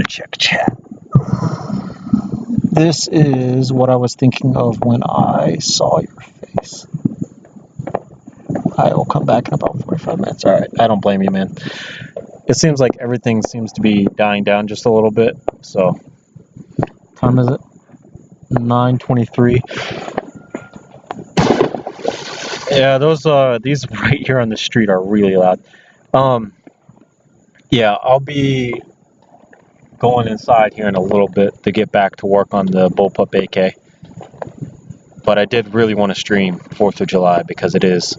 check chat. This is what I was thinking of when I saw your face. I will come back in about 45 minutes. All right, I don't blame you, man. It seems like everything seems to be dying down just a little bit. So, time is it? 9:23. Yeah, these right here on the street are really loud. Yeah, I'll be going inside here in a little bit to get back to work on the Bullpup AK. But I did really want to stream 4th of July because it is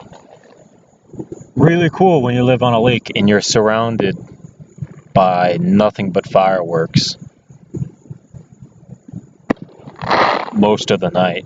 really cool when you live on a lake and you're surrounded by nothing but fireworks most of the night.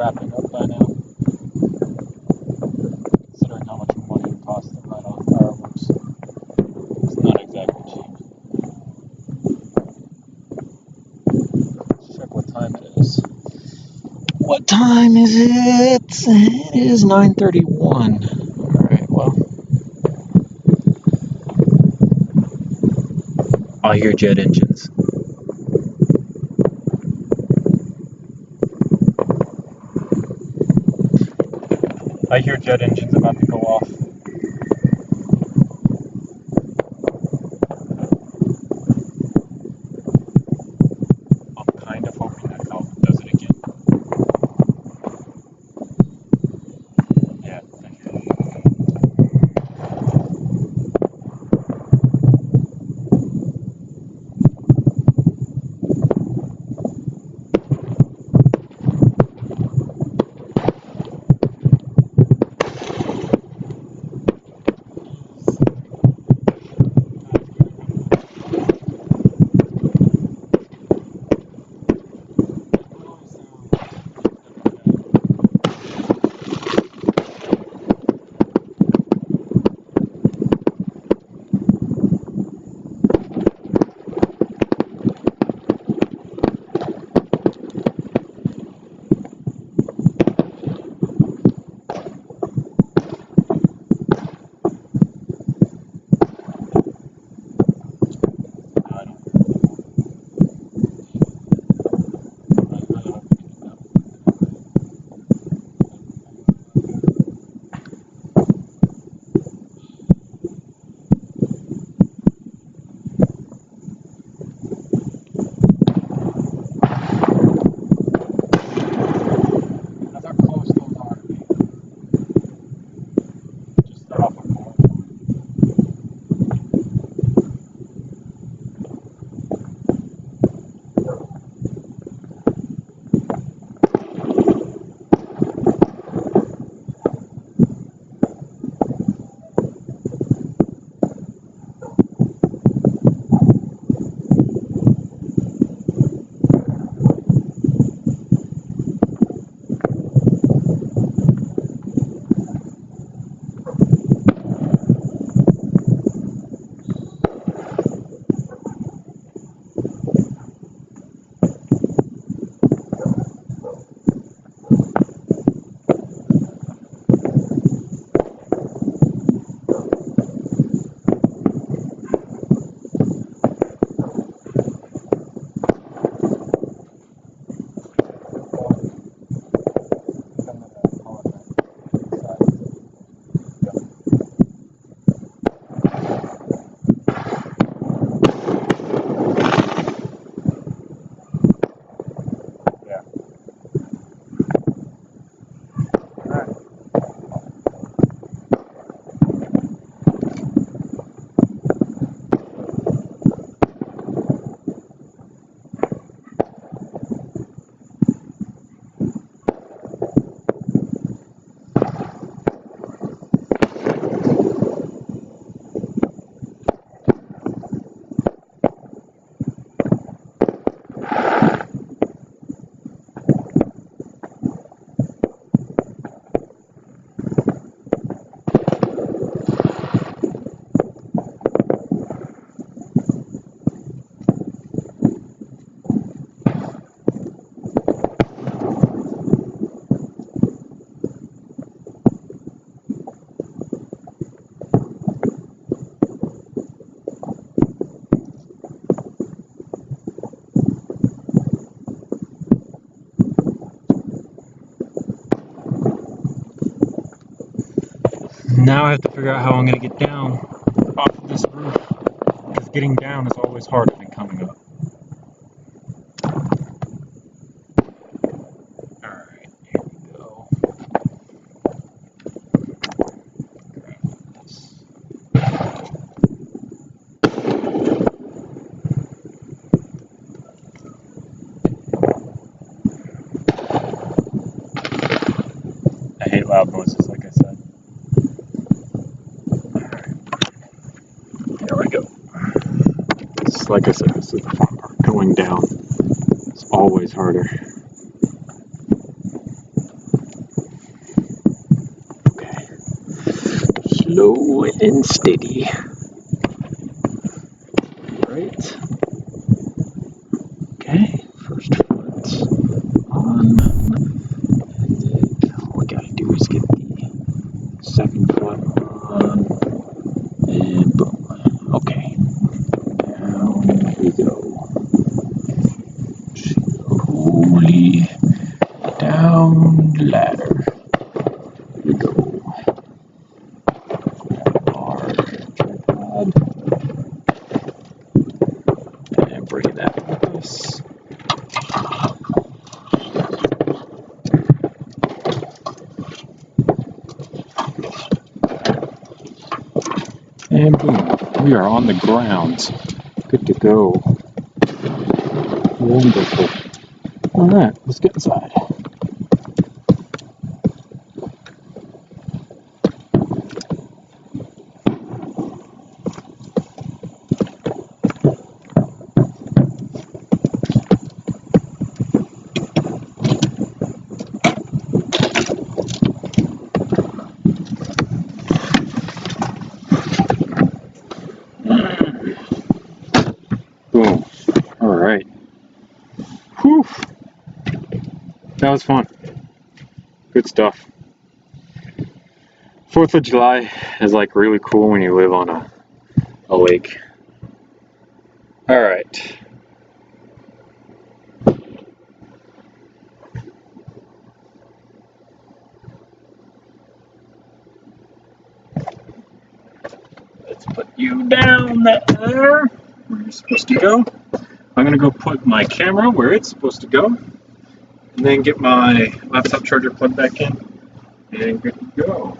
wrapping up by now, considering how much money it costs to run on fireworks. It's not exactly cheap. Let's check what time it is. What time is it? It is 9:31. Alright, well. I hear jet engines. I hear jet engines about to go off. I'm kind of hoping that Calvin does it again. Yeah, I hear it. Now I have to figure out how I'm going to get down off of this roof, because getting down is always harder than coming up. Alright, here we go. Grab this. I hate loud noises, like I said. There we go. It's like I said, this is the fun part. Going down is always harder. slow and steady. Right. Okay, first foot on. And all we gotta do is get the second foot on. And boom. Okay. Down we go. Slowly down the ladder. Here we go. Our tripod. And bring that with us. And boom, we are on the ground. Good to go. Wonderful. Alright, let's get inside. Boom. Alright. Whew. That was fun. Good stuff. 4th of July is like really cool when you live on a lake. Alright. Let's put you down there where you're supposed to go. I'm going to go put my camera where it's supposed to go. And then get my laptop charger plugged back in. And good to go.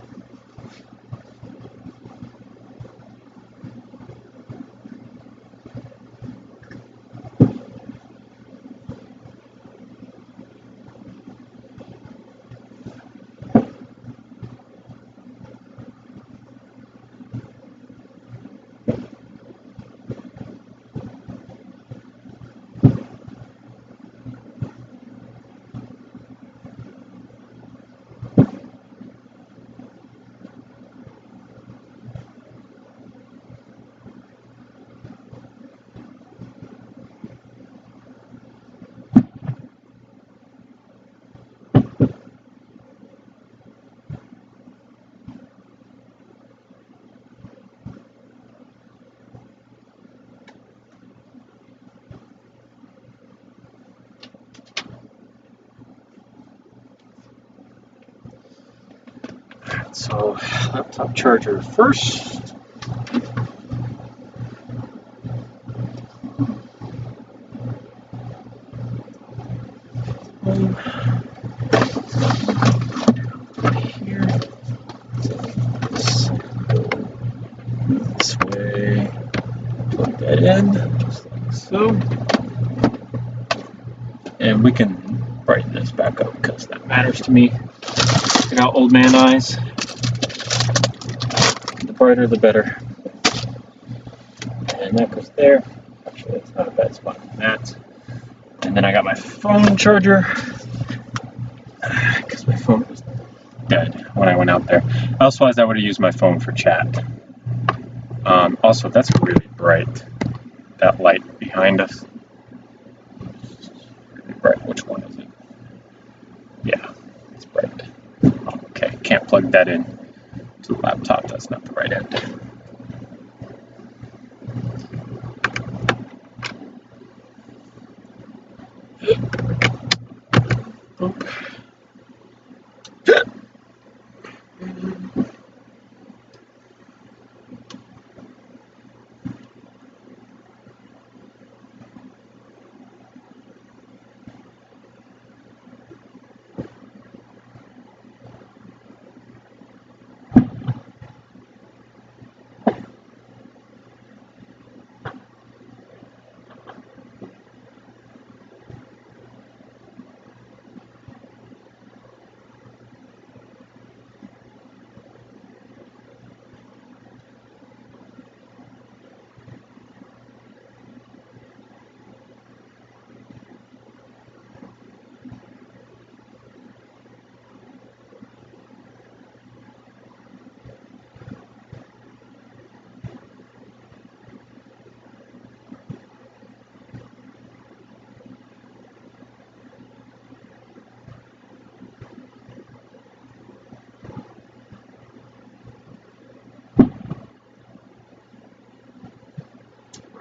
So, laptop charger first. Here. This way. Plug that in, just like so. And we can brighten this back up because that matters to me. I got old man eyes. The brighter the better. And that goes there. Actually, that's not a bad spot for that. And then I got my phone charger because my phone was dead when I went out there. Elsewise, I would have used my phone for chat. Also, that's really bright. That light behind us. Really bright. Which one is it? Yeah, it's bright. Okay, can't plug that in to the laptop. That's not the right end.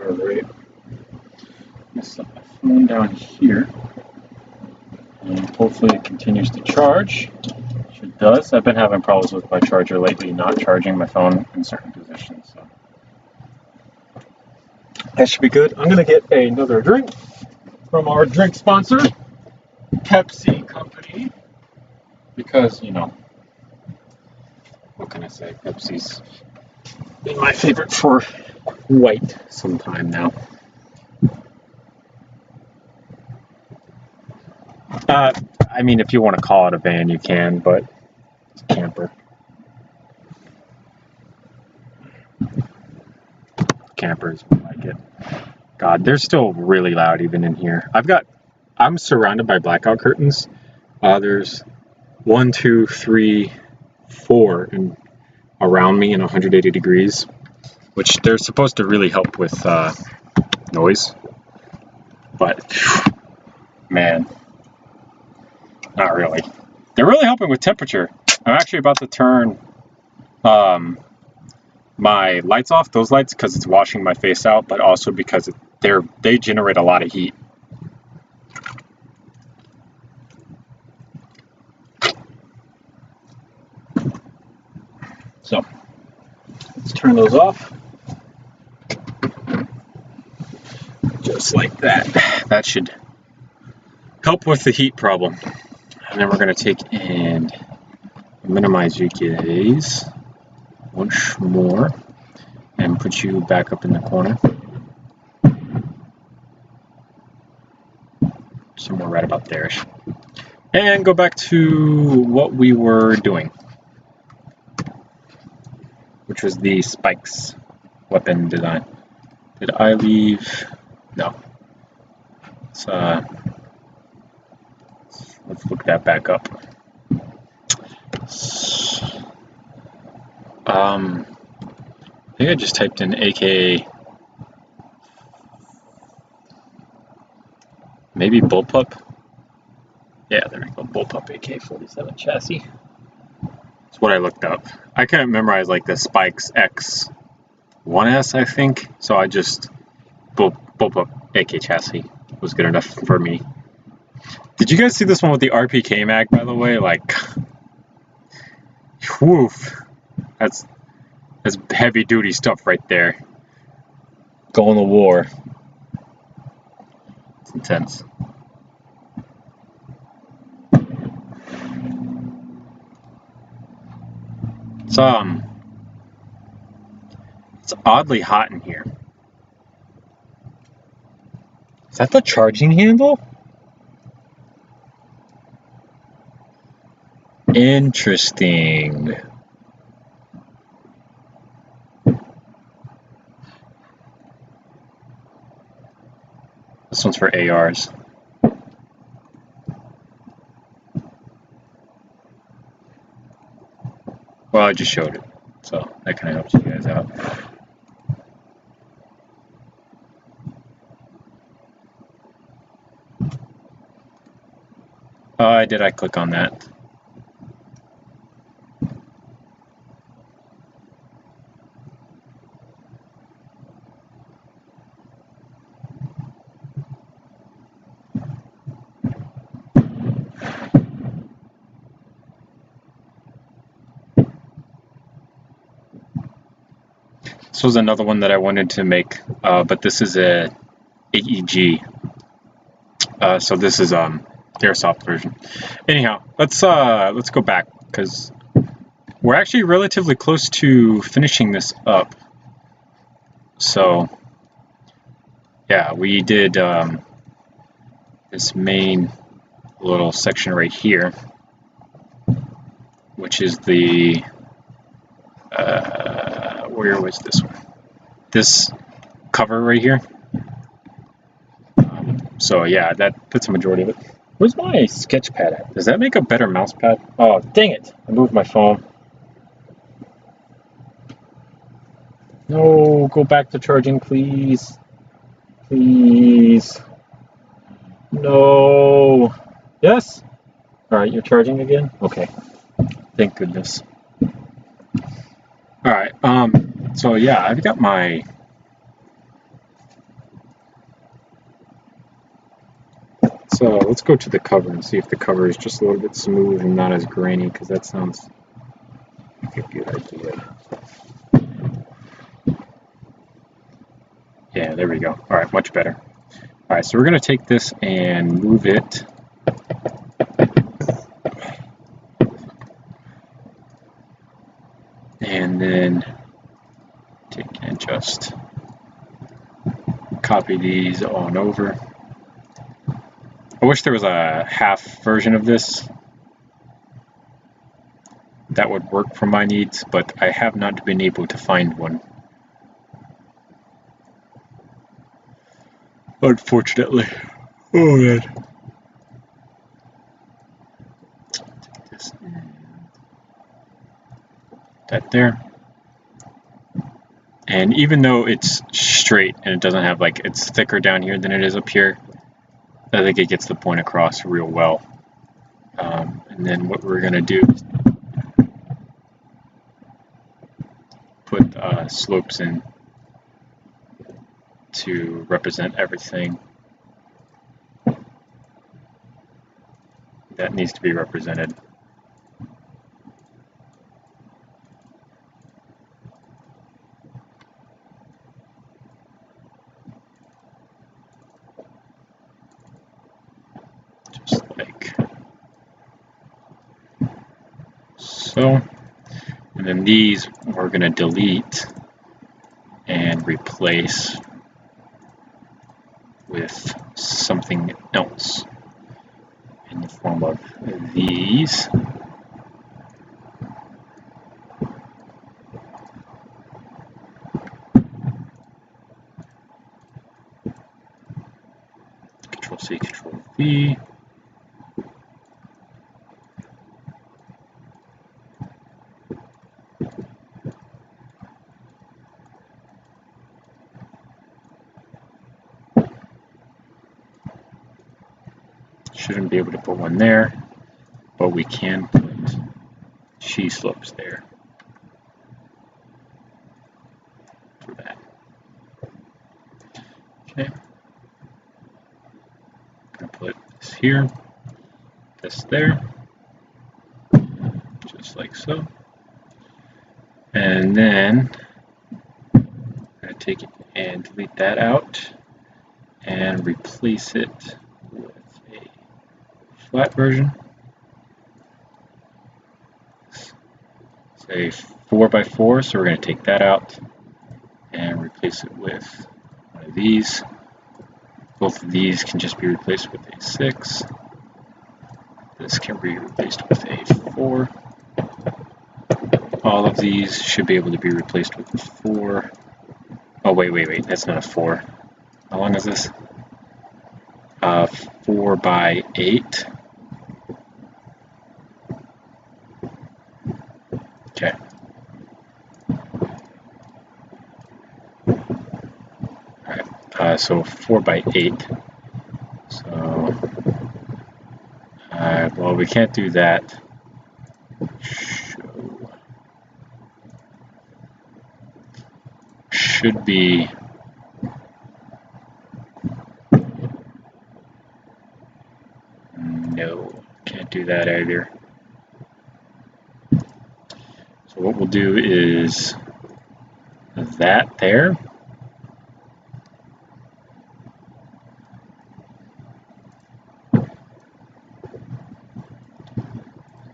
Alright. I'm going to set my phone down here. And hopefully it continues to charge. It does. I've been having problems with my charger lately, not charging my phone in certain positions. So that should be good. I'm going to get another drink from our drink sponsor, Pepsi Company. Because, you know, what can I say? Pepsi's been my favorite for quite some time now. I mean, if you want to call it a van, you can, but it's a camper. Campers like it. God, they're still really loud even in here. I'm surrounded by blackout curtains. There's 1, 2, 3, 4 and around me in 180 degrees, which they're supposed to really help with noise. But man, not really. They're really helping with temperature. I'm actually about to turn my lights off, those lights, because it's washing my face out, but also because they generate a lot of heat. So let's turn those off. Just like that. That should help with the heat problem. And then we're going to take and minimize you guys once more and put you back up in the corner. Somewhere right about there. And go back to what we were doing, which was the spikes weapon design. Did I leave? No. Let's look that back up. I think I just typed in AK, maybe bullpup. Yeah, there we go, bullpup AK-47 chassis. That's what I looked up. I couldn't memorize like the spikes X1S, I think, so I just bullpup AK chassis was good enough for me. Did you guys see this one with the RPK mag, by the way? Like, woof. That's heavy duty stuff right there. Going to war. It's intense. It's oddly hot in here. Is that the charging handle? Interesting. This one's for ARs. Well, I just showed it, so that kind of helps you guys out. Did I click on that? This was another one that I wanted to make, but this is a AEG. So this is airsoft version. Anyhow, let's go back because we're actually relatively close to finishing this up. So yeah, we did this main little section right here, which is the where was this one? This cover right here. So yeah, that's a majority of it. Where's my sketch pad at? Does that make a better mouse pad? Oh, dang it. I moved my phone. No, go back to charging, please. Please. No. Yes? Alright, you're charging again? Okay. Thank goodness. Alright, so yeah, I've got my let's go to the cover and see if the cover is just a little bit smooth and not as grainy, because that sounds like a good idea. Yeah, there we go. All right, much better. All right, so we're going to take this and move it and then take and just copy these on over. I wish there was a half version of this that would work for my needs, but I have not been able to find one, unfortunately. Oh man. Take this and that there. And even though it's straight and it doesn't have, like, it's thicker down here than it is up here, I think it gets the point across real well. And then what we're going to do is put slopes in to represent everything that needs to be represented. Just like so. And then these we're going to delete and replace with something else in the form of these. Control C, Control V. Shouldn't be able to put one there, but we can put she slopes there for that. Okay. I'm gonna put this here, this there, just like so. And then I'm gonna take it and delete that out and replace it with a flat version. Say 4x4, so we're going to take that out and replace it with one of these. Both of these can just be replaced with a 6. This can be replaced with a 4. All of these should be able to be replaced with a 4. Oh, wait, that's not a 4. How long is this? 4x8. Okay. Alright, so 4x8. So, well, we can't do that. Should be no, can't do that either. So what we'll do is that there.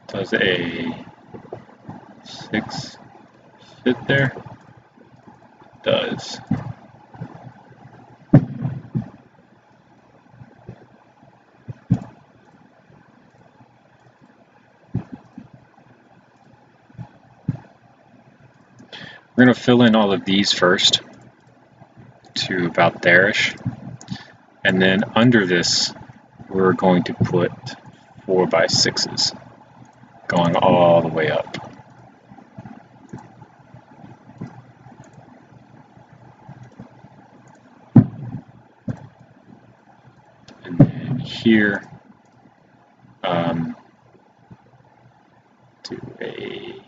Does a 6 fit there? Does. We're going to fill in all of these first to about there-ish. And then under this, we're going to put 4x6s going all the way up. And then here, do a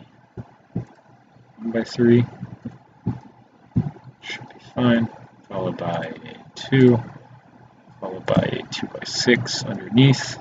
1x3. Should be fine. Followed by a 2. followed by a 2x6 underneath.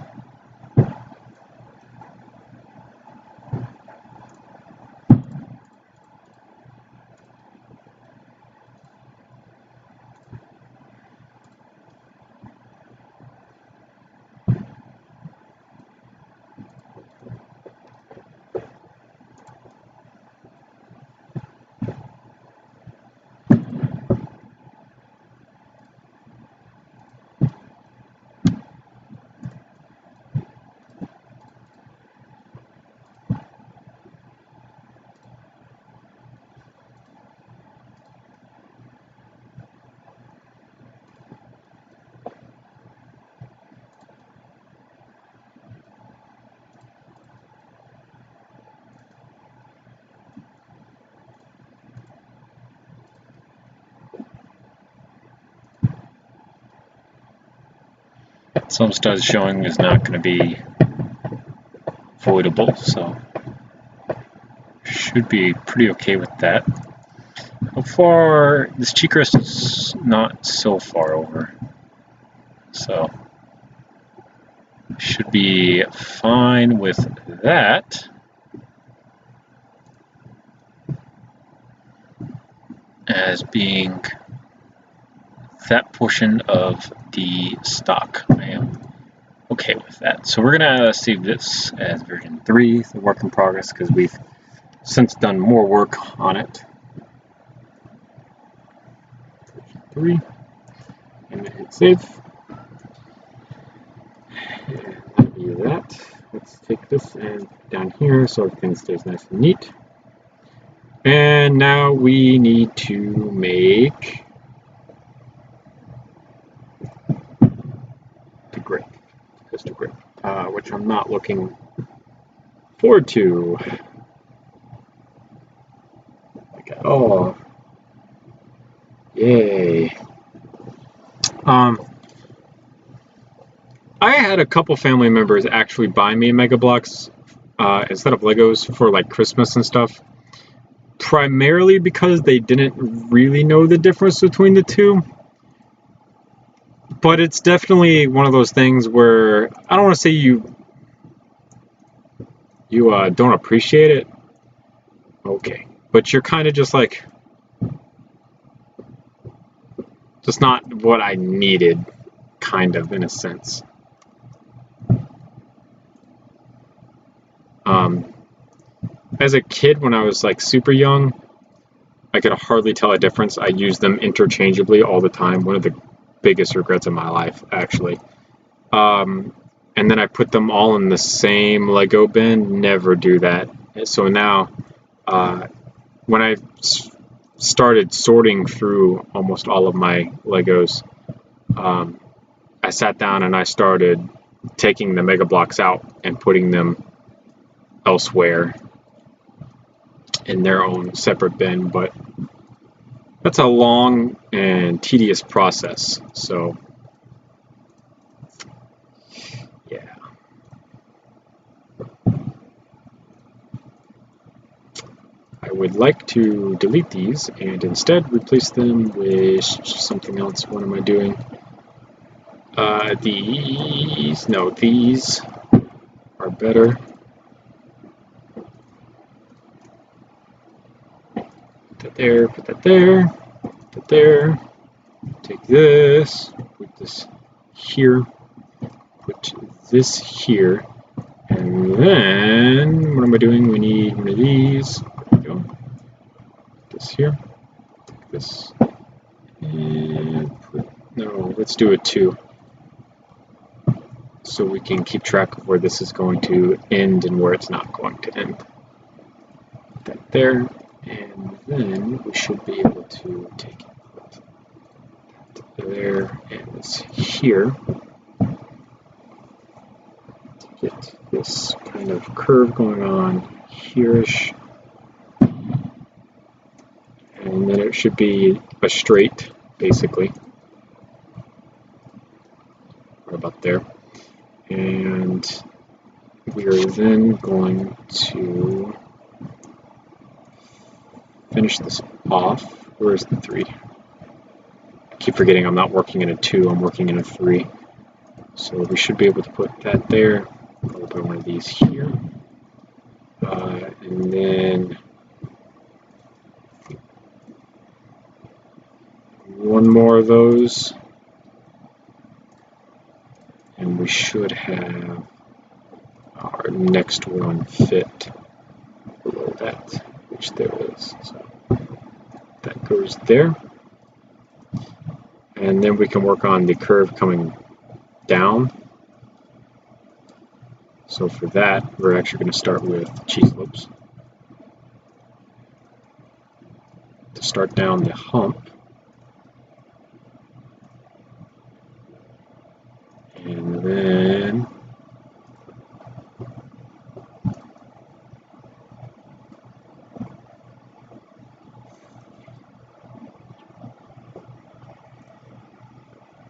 Some studs showing is not going to be voidable, so should be pretty okay with that. How far, this cheek rest is not so far over, so should be fine with that. As being that portion of the stock. I am okay with that. So we're gonna save this as version 3, the work in progress, because we've since done more work on it. Version 3, and then hit save. And that'll be that. Let's take this and put it down here so everything stays nice and neat. And now we need to make the grip, pistol grip, which I'm not looking forward to. Like at all. Yay. I had a couple family members actually buy me Mega Bloks instead of Legos for like Christmas and stuff. Primarily because they didn't really know the difference between the two. But it's definitely one of those things where I don't want to say you don't appreciate it. Okay. But you're kind of just like, just not what I needed, kind of, in a sense. As a kid, when I was like super young, I could hardly tell a difference. I used them interchangeably all the time. One of the biggest regrets of my life, actually. And then I put them all in the same Lego bin. Never do that. So now, when I started sorting through almost all of my Legos, I sat down and I started taking the Mega Bloks out and putting them elsewhere in their own separate bin, but that's a long and tedious process. So yeah, I would like to delete these and instead replace them with something else. What am I doing? These are better. Put that there, put that there, put that there. Take this, put this here, put this here, and then what am I doing? We need one of these. There we go. Put this here, take this, and let's do a 2. So we can keep track of where this is going to end and where it's not going to end. Put that there, and then we should be able to take it, put that there, and this here. To get this kind of curve going on here-ish. And then it should be a straight, basically. Right about there. And we are then going to finish this off. Where's the 3? keep forgetting I'm not working in a 2, I'm working in a 3. So we should be able to put that there. I'll put one of these here. And then one more of those. And we should have our next one fit below that, which there is. So that goes there. And then we can work on the curve coming down. So for that, we're actually going to start with G-slopes. To start down the hump. And then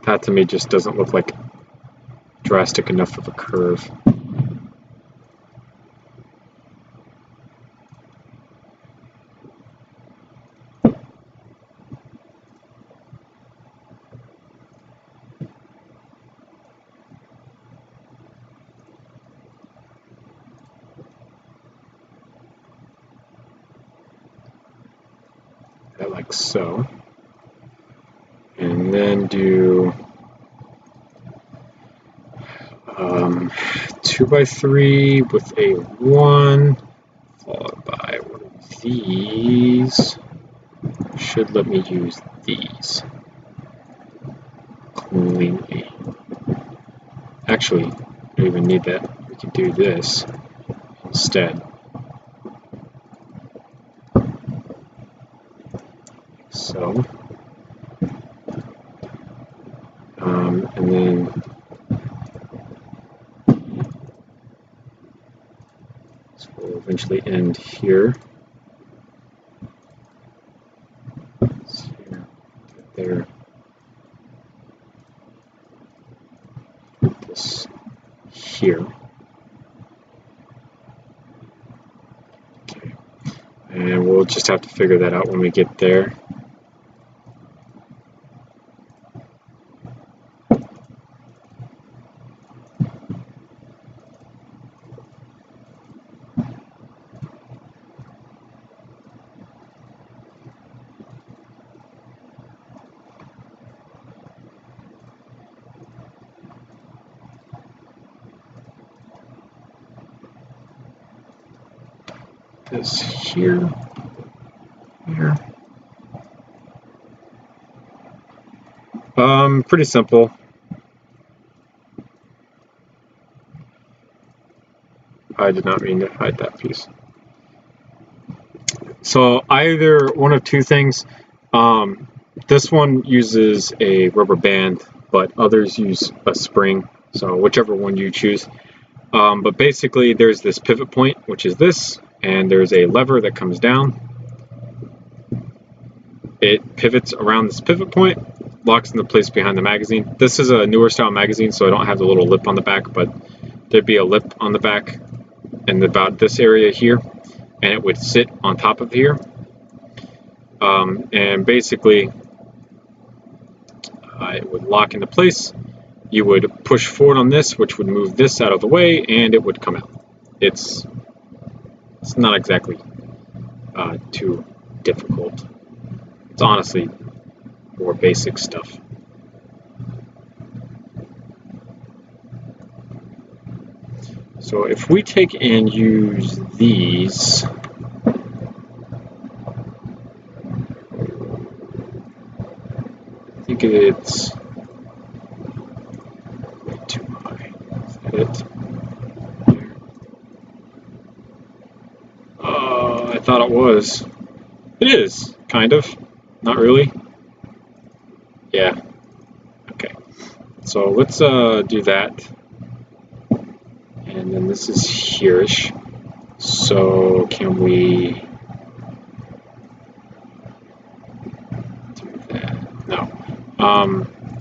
that to me just doesn't look like drastic enough of a curve. Like so. And then do 2x3 with a 1, followed by one of these. Should let me use these cleanly. Actually, I don't even need that. We can do this instead. So, and then so we'll eventually end here. So here, there. Put this here. Okay, and we'll just have to figure that out when we get there. This here, here. Pretty simple. I did not mean to hide that piece. So either one of two things. This one uses a rubber band, but others use a spring. So whichever one you choose. But basically there's this pivot point, which is this, and there's a lever that comes down. It pivots around this pivot point, locks into place behind the magazine. This is a newer style magazine, so I don't have the little lip on the back, but there'd be a lip on the back in about this area here, and it would sit on top of here. And basically it would lock into place. You would push forward on this, which would move this out of the way, and it would come out. It's not exactly too difficult. It's honestly more basic stuff. So if we take and use these, I think it's too high. Is that it? I thought it was. It is, kind of. Not really. Yeah. Okay. So let's do that. And then this is here-ish. So can we do that? No.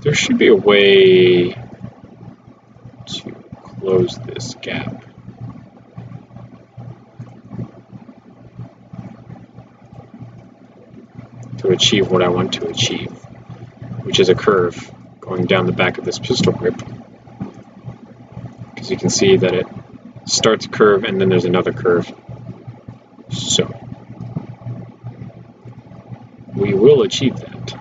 There should be a way to close this gap. To achieve what I want to achieve. which is a curve going down the back of this pistol grip. Because you can see that it starts a curve and then there's another curve. So we will achieve that.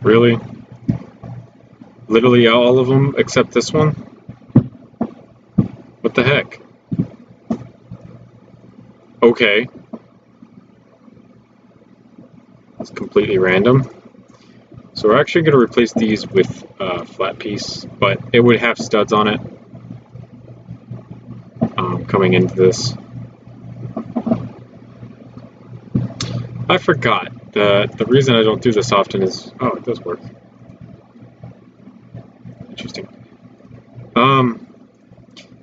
Really? Literally all of them except this one? What the heck? Okay. It's completely random. So we're actually going to replace these with a flat piece, but it would have studs on it coming into this. I forgot. The reason I don't do this often is... Oh, it does work. Interesting.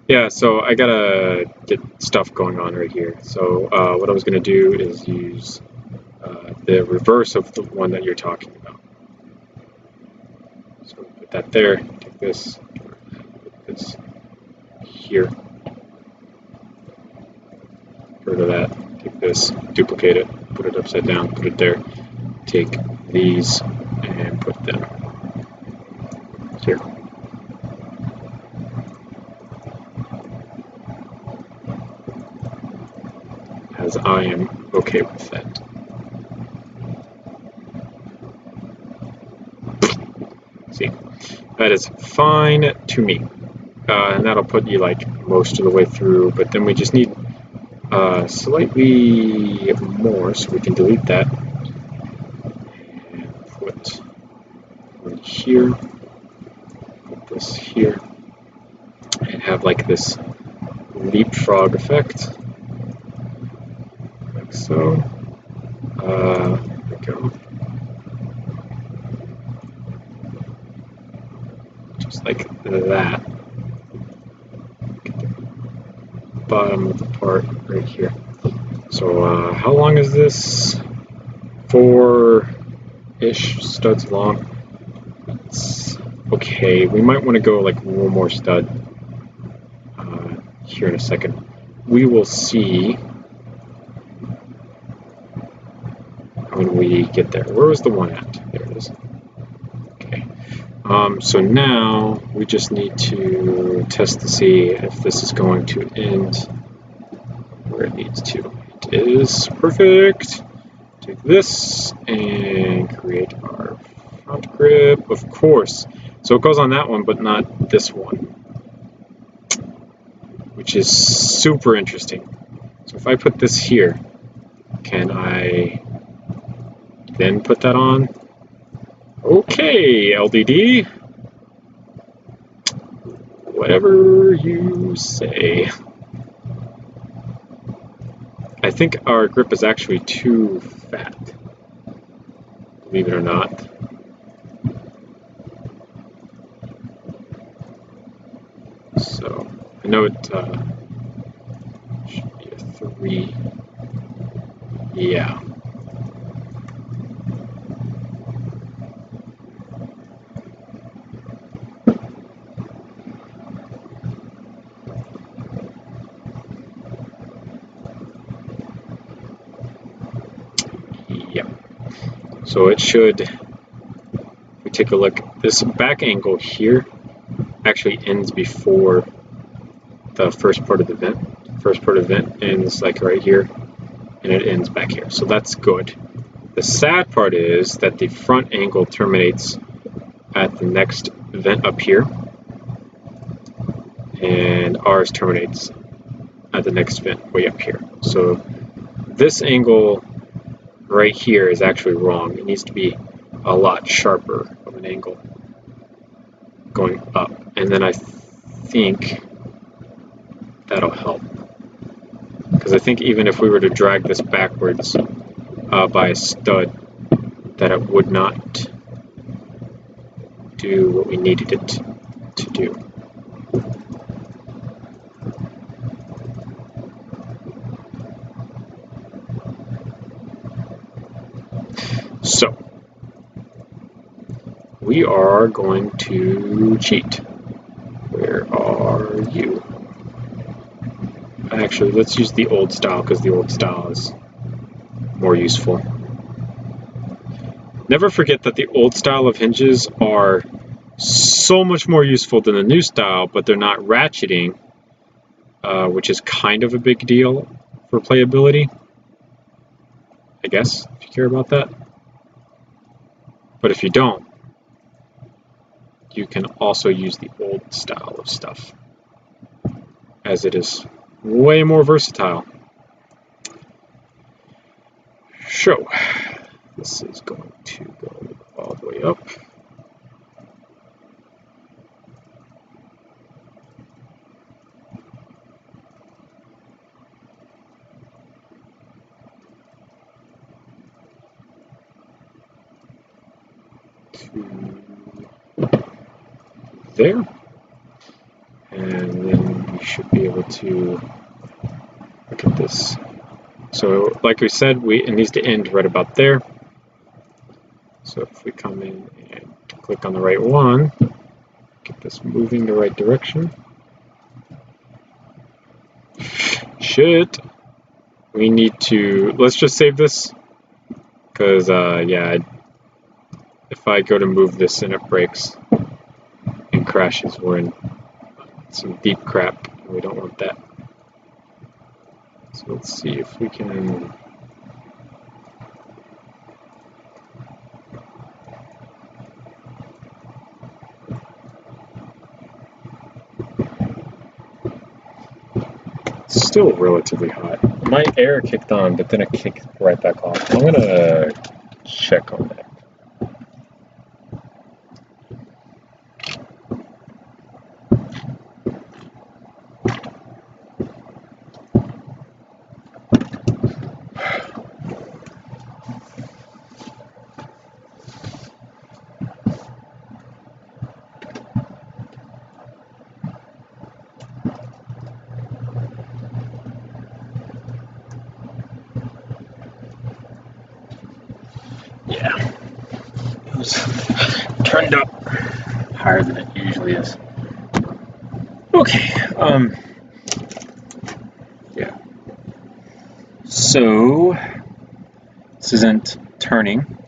Yeah, so I gotta get stuff going on right here. So what I was gonna do is use the reverse of the one that you're talking about. So put that there, take this, put this here. Get rid of that, take this, duplicate it, put it upside down, put it there. Take these and put them here. As I am okay with that. See, that is fine to me. And that'll put you like most of the way through, but then we just need slightly more, so we can delete that. And put one here, put this here, and have like this leapfrog effect. Like so. There we go. Just like that. Get the bottom of the part right here. So how long is this? 4-ish studs long. It's okay. We might want to go like one more stud here in a second. We will see when we get there. Where was the one at? There it is. Okay. So now we just need to test to see if this is going to end where it needs to. It is perfect. Take this and create our front grip, of course. So it goes on that one, but not this one, which is super interesting. So if I put this here, can I then put that on? Okay, LDD. Whatever you say. I think our grip is actually too fat, believe it or not. So I know it should be a 3. Yeah. Yeah. So it should, if we take a look, this back angle here actually ends before the first part of the vent. First part of the vent ends like right here, and it ends back here. So that's good. The sad part is that the front angle terminates at the next vent up here, and ours terminates at the next vent way up here. So this angle right here is actually wrong. It needs to be a lot sharper of an angle going up, and then I think that'll help, because I think even if we were to drag this backwards by a stud, that it would not do what we needed it to do. So we are going to cheat. Where are you? Actually, let's use the old style, because the old style is more useful. Never forget that the old style of hinges are so much more useful than the new style, but they're not ratcheting, which is kind of a big deal for playability, I guess, if you care about that. But if you don't, you can also use the old style of stuff, as it is way more versatile. So, this is going to go all the way up. To there. And then we should be able to look at this. So like we said, it needs to end right about there. So if we come in and click on the right one, get this moving the right direction. Shit. We need to, let's just save this, because yeah, if I go to move this and it breaks and crashes, we're in some deep crap, and we don't want that. So let's see if we can it's still relatively hot. My air kicked on, but then it kicked right back off. I'm gonna check on that. Yeah, it was turned up higher than it usually is. Okay, yeah. So this isn't turning,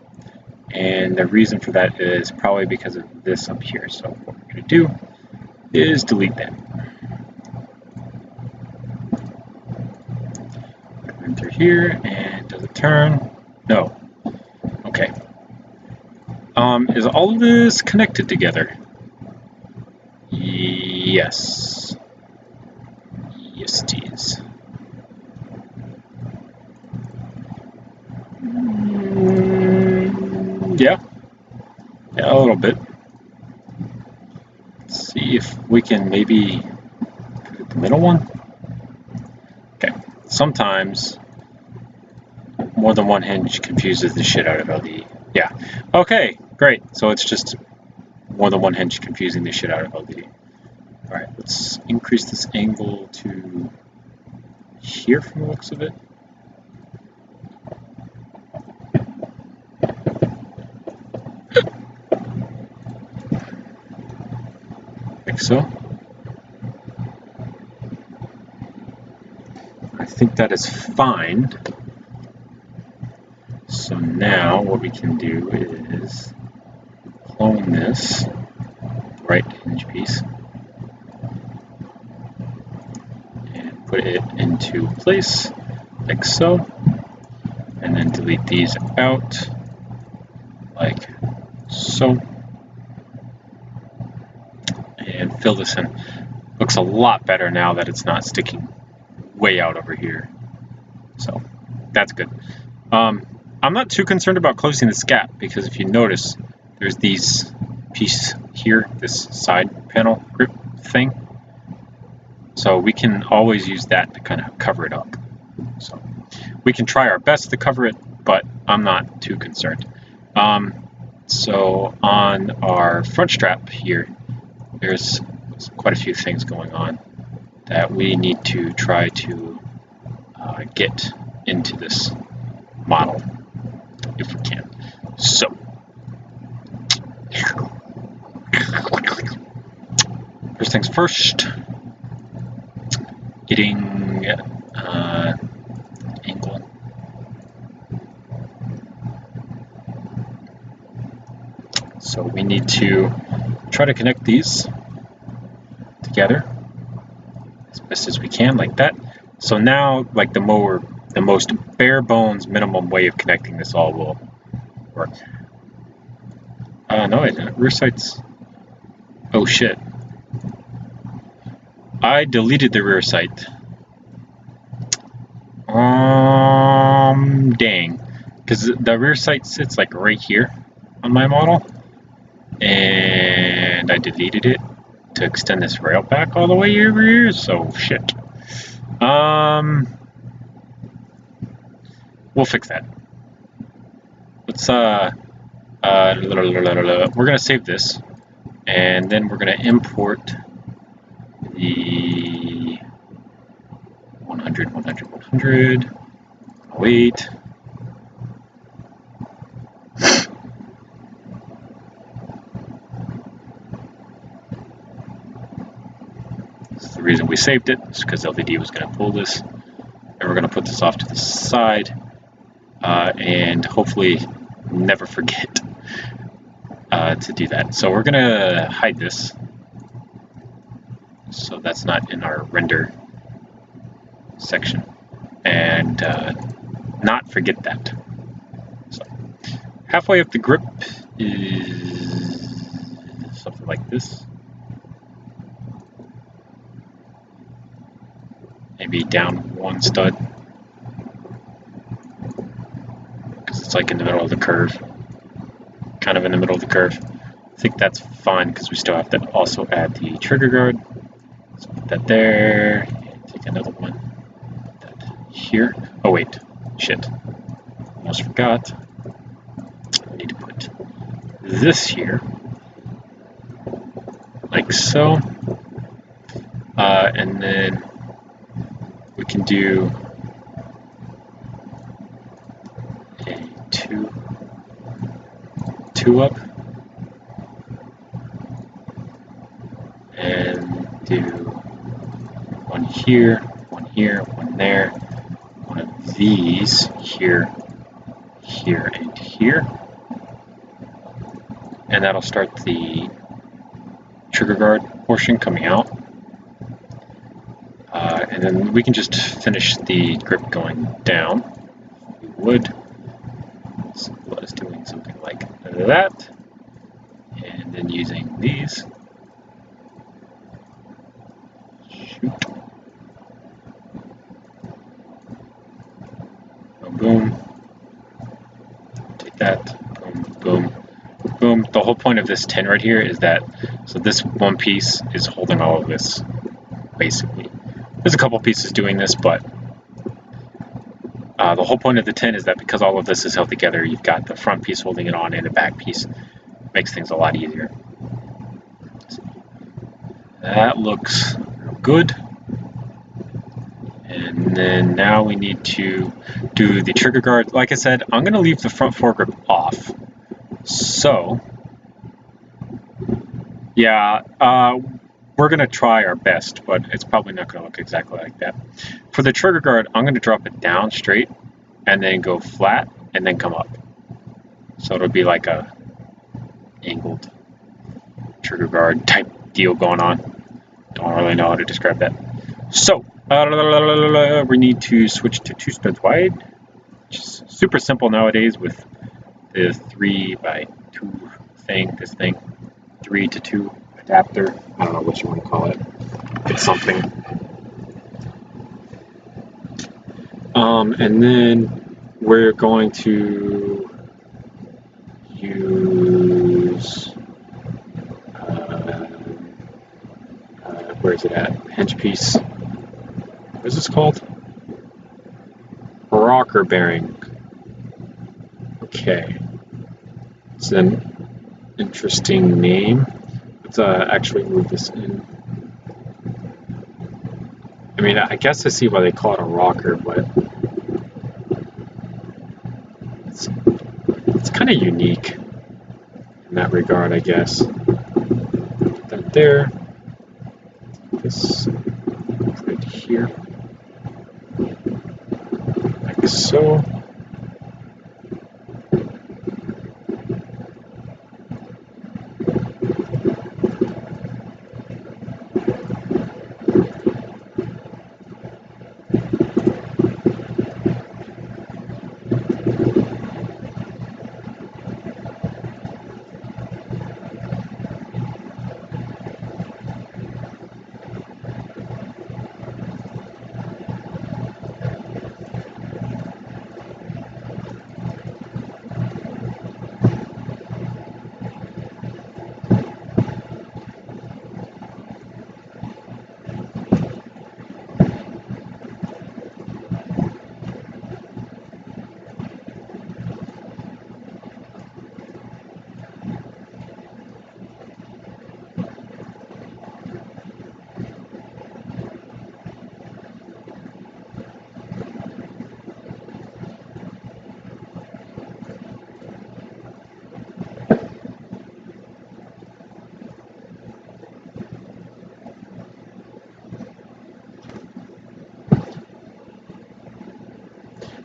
and the reason for that is probably because of this up here. So what we're going to do is delete that. Come in through here, and does it turn? No. Okay. Is all of this connected together? Yes. Yes, it is. Yeah. Yeah, a little bit. Let's see if we can maybe put the middle one. Okay. Sometimes more than one hinge confuses the shit out of LDE. Yeah. Okay, great. So it's just more than one hinge confusing the shit out of LDE. Alright, let's increase this angle to here from the looks of it. Like so. I think that is fine. So now what we can do is clone this right hinge piece. put it into place, like so, and then delete these out, like so, and fill this in. Looks a lot better now that it's not sticking way out over here, so that's good. I'm not too concerned about closing this gap, because if you notice, there's these pieces here, this side panel grip thing, so we can always use that to kind of cover it up. So we can try our best to cover it, but I'm not too concerned. So on our front strap here, there's quite a few things going on that we need to try to get into this model if we can. So first things first, getting angle. So we need to try to connect these together as best as we can, like that. So now, like the most bare bones minimum way of connecting this all will work. No, I didn't. Rear sights. Oh shit. I deleted the rear sight. Dang. Because the rear sight sits like right here on my model, and I deleted it to extend this rail back all the way over here, so shit. We'll fix that. Let's we're gonna save this, and then we're gonna import the 100, 100, 100. Wait. This is the reason we saved it, is because LVD was going to pull this, and we're going to put this off to the side, and hopefully never forget to do that. So we're going to hide this, so that's not in our render section, and not forget that. So halfway up the grip is something like this. Maybe down one stud, because it's like in the middle of the curve, kind of in the middle of the curve. I think that's fine, because we still have to also add the trigger guard. So put that there, take another one, put that here. Oh wait, shit, almost forgot. I need to put this here, like so, and then we can do a two up, and do one here, one there, one of these here, here, and here, and that'll start the trigger guard portion coming out. And then we can just finish the grip going down, if we would. So let's doing something like that, and then using these. Shoot. Boom, boom. Take that. Boom, boom, boom. The whole point of this tin right here is that, so this one piece is holding all of this, basically. There's a couple pieces doing this, but the whole point of the tin is that because all of this is held together, you've got the front piece holding it on and the back piece. Makes things a lot easier. So that looks good. And then now we need to do the trigger guard. Like I said, I'm going to leave the front foregrip off. So, yeah, we're going to try our best, but it's probably not going to look exactly like that. For the trigger guard, I'm going to drop it down straight and then go flat and then come up. So it'll be like a angled trigger guard type deal going on. Don't really know how to describe that. So We need to switch to 2 studs wide, which is super simple nowadays with the 3x2 thing, this thing, 3 to 2 adapter. I don't know what you want to call it. It's something. And then we're going to use, where is it at? Hinge piece. What is this called? Rocker bearing. Okay. It's an interesting name. Let's actually move this in. I mean, I guess I see why they call it a rocker, but it's kind of unique in that regard, I guess. Put that there. This right here, like so.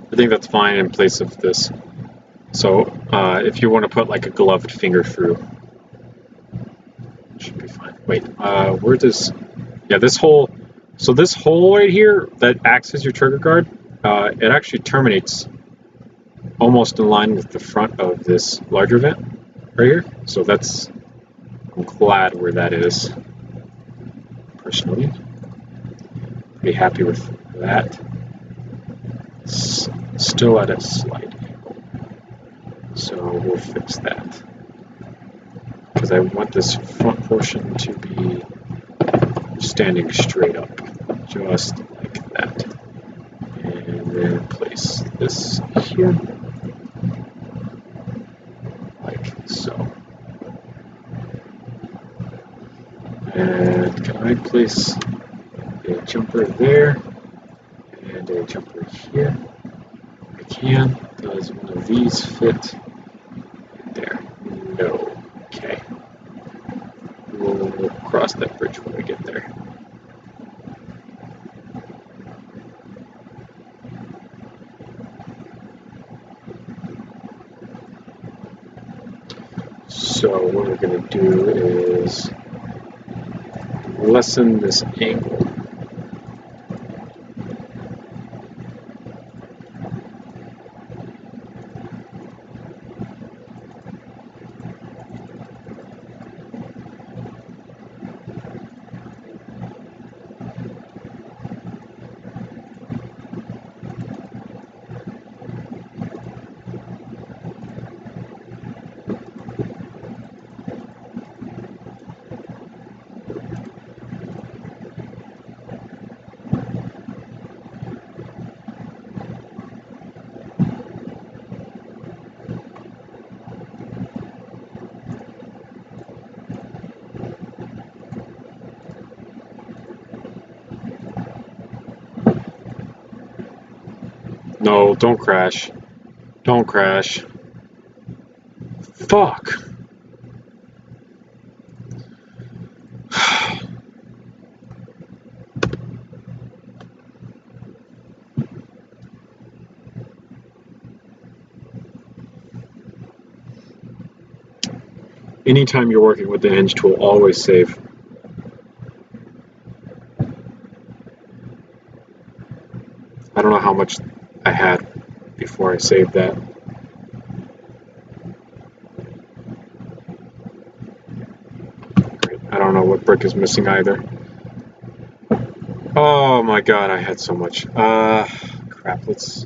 I think that's fine in place of this. So if you want to put like a gloved finger through, it should be fine. Wait, where does, yeah, this hole, so this hole right here that acts as your trigger guard, it actually terminates almost in line with the front of this larger vent right here. So that's, I'm glad where that is, personally. Pretty happy with that. It's still at a slight angle, so we'll fix that. Because I want this front portion to be standing straight up, just like that. And then place this here, like so. And can I place a jumper there and a jumper here? I can. Does one of these fit there? No. Okay. We'll cross that bridge when we get there. So what we're going to do is lessen this angle. No, don't crash. Don't crash. Fuck. Anytime you're working with the hinge tool, always save. I don't know how much I had before I saved that. Great. I don't know what brick is missing either. Oh my god, I had so much. Crap, let's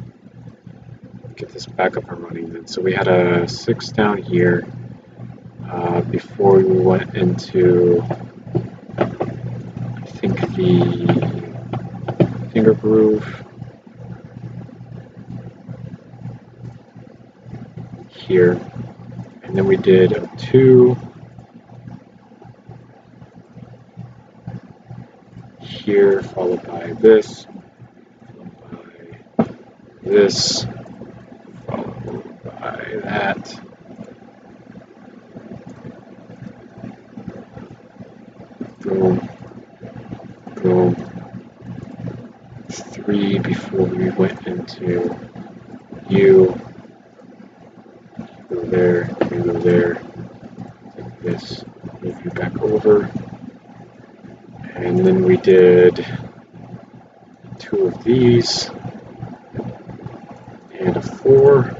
get this back up and running then. So we had a 6 down here before we went into, I think, the finger groove here. And then we did a 2 here, followed by this, followed by this, followed by that. Boom, boom. 3 before we went into you. Go there, you go there. Take this, move you back over. And then we did 2 of these and a 4.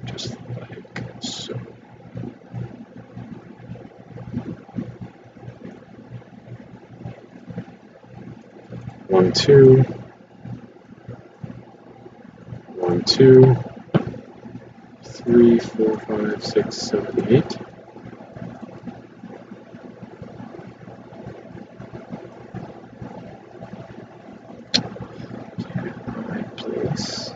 Just like so. 1, 2. 1, 2. 3, 4, 5, 6, 7, 8. Place.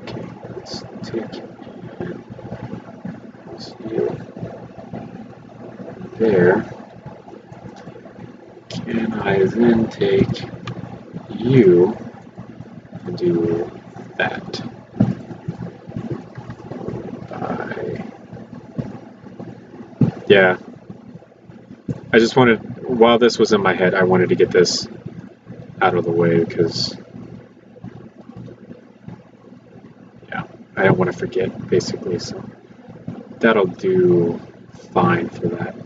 Okay, let's take you there. Can I then take you and do that? Yeah. I just wanted, while this was in my head, I wanted to get this out of the way because, yeah, I don't want to forget, basically, so that'll do fine for that.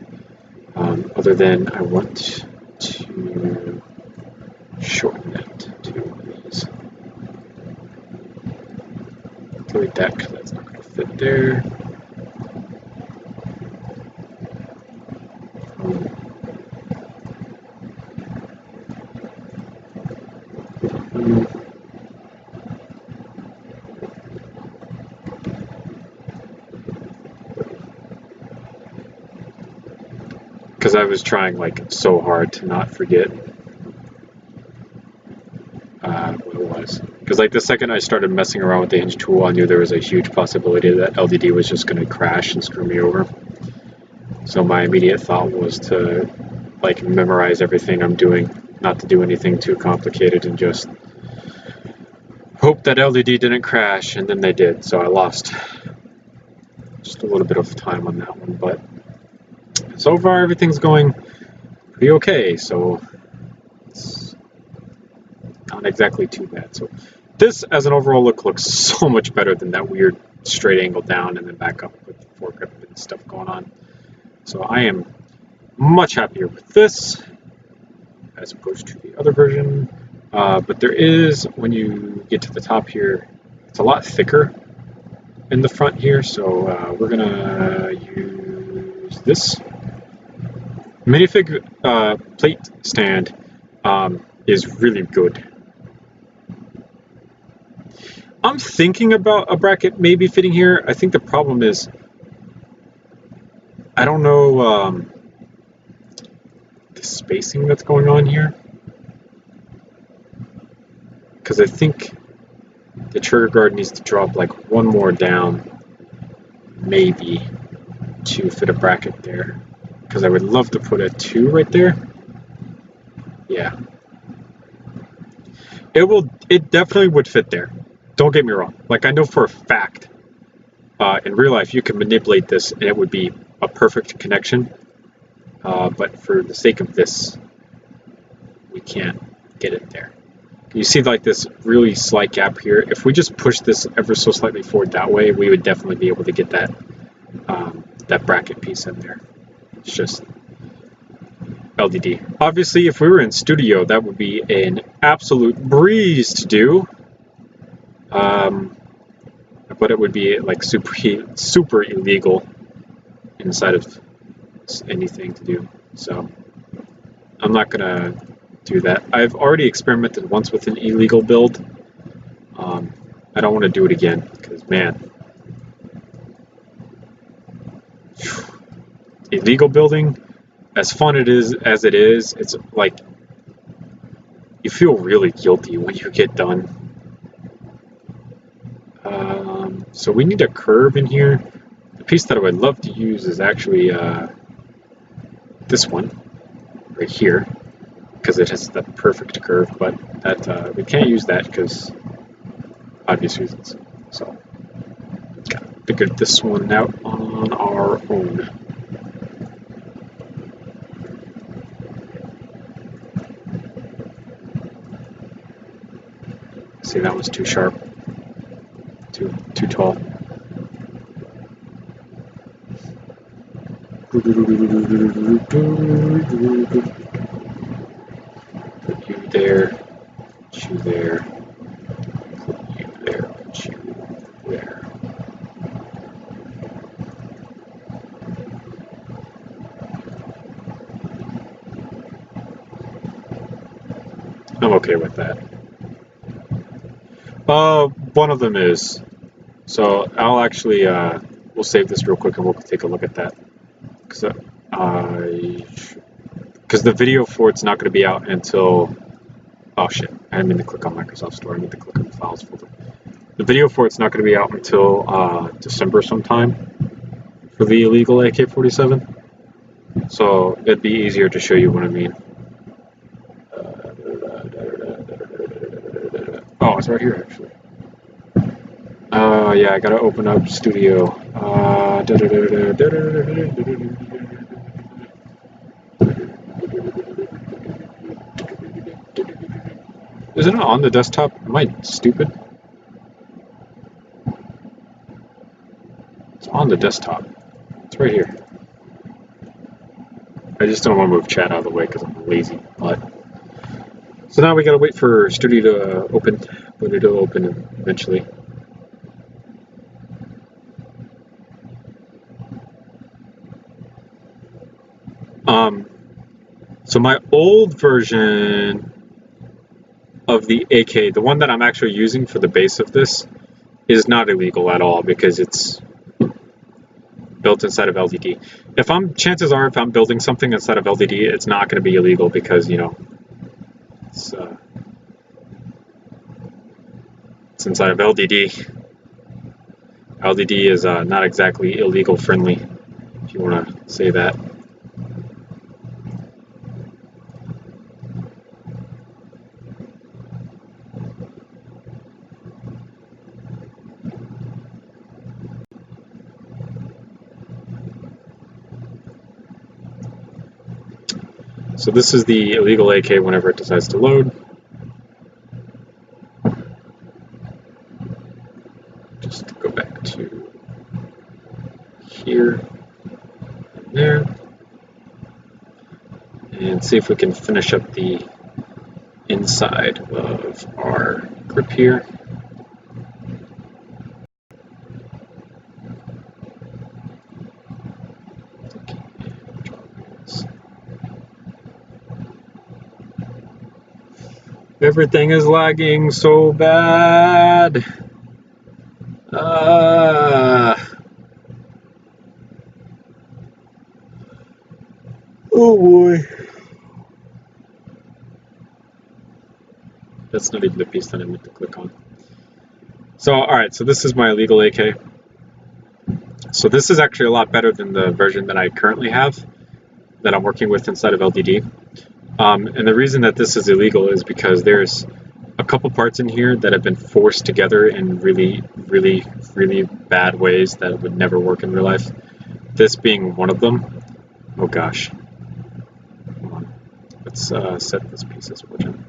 Other than I want to shorten it to these. Delete that because that's not going to fit there. Because I was trying like so hard to not forget what it was. Because like the second I started messing around with the hinge tool, I knew there was a huge possibility that LDD was just going to crash and screw me over. So my immediate thought was to like memorize everything I'm doing, not to do anything too complicated, and just hope that LDD didn't crash, and then they did. So I lost just a little bit of time on that one, but so far everything's going pretty okay. So it's not exactly too bad. So this, as an overall look, looks so much better than that weird straight angle down and then back up with the foregrip and stuff going on. So I am much happier with this as opposed to the other version. But there is, when you get to the top here, it's a lot thicker in the front here. So we're gonna use this minifig plate stand. Is really good. I'm thinking about a bracket maybe fitting here. I think the problem is I don't know the spacing that's going on here, because I think the trigger guard needs to drop like one more down maybe to fit a bracket there, because I would love to put a 2 right there. Yeah, it definitely would fit there. Don't get me wrong, like I know for a fact in real life you can manipulate this and it would be a perfect connection, but for the sake of this we can't get it there. You see like this really slight gap here. If we just push this ever so slightly forward that way, we would definitely be able to get that that bracket piece in there. It's just LDD. Obviously, if we were in studio, that would be an absolute breeze to do. But it would be like super illegal inside of anything to do. So I'm not gonna do that. I've already experimented once with an illegal build. I don't want to do it again because, man, illegal building, as fun as it is, it's like you feel really guilty when you get done. So we need a curve in here. The piece that I would love to use is actually this one right here, because it has the perfect curve, but that we can't use that because obvious reasons. So gotta figure this one out on our own. See, that was too sharp, too tall. Put you there, put you there, put you there, put you there. I'm okay with that. One of them is. So I'll actually, we'll save this real quick and we'll take a look at that. Because the video for it's not going to be out until, oh shit, I didn't mean to click on Microsoft Store, I meant to click on the files folder. The video for it's not going to be out until December sometime for the illegal AK-47. So it'd be easier to show you what I mean. Oh, it's right here actually. Yeah, I gotta open up Studio. Isn't it on the desktop? Am I stupid? It's on the desktop. It's right here. I just don't want to move chat out of the way because I'm lazy. But so now we gotta wait for Studio to open, but it'll open eventually. So my old version of the AK, the one that I'm actually using for the base of this, is not illegal at all because it's built inside of LDD. Chances are, if I'm building something inside of LDD, it's not going to be illegal because, you know, it's inside of LDD. LDD is not exactly illegal friendly, if you want to say that. So this is the illegal AK whenever it decides to load. Just go back to here and there. And see if we can finish up the inside of our grip here. Everything is lagging so bad. Oh boy. That's not even the piece that I meant to click on. So, alright, so this is my illegal AK. So this is actually a lot better than the version that I currently have, that I'm working with inside of LDD. And the reason that this is illegal is because there's a couple parts in here that have been forced together in really, really, really bad ways that would never work in real life. This being one of them. Oh gosh. Hold on. Let's set this piece as origin.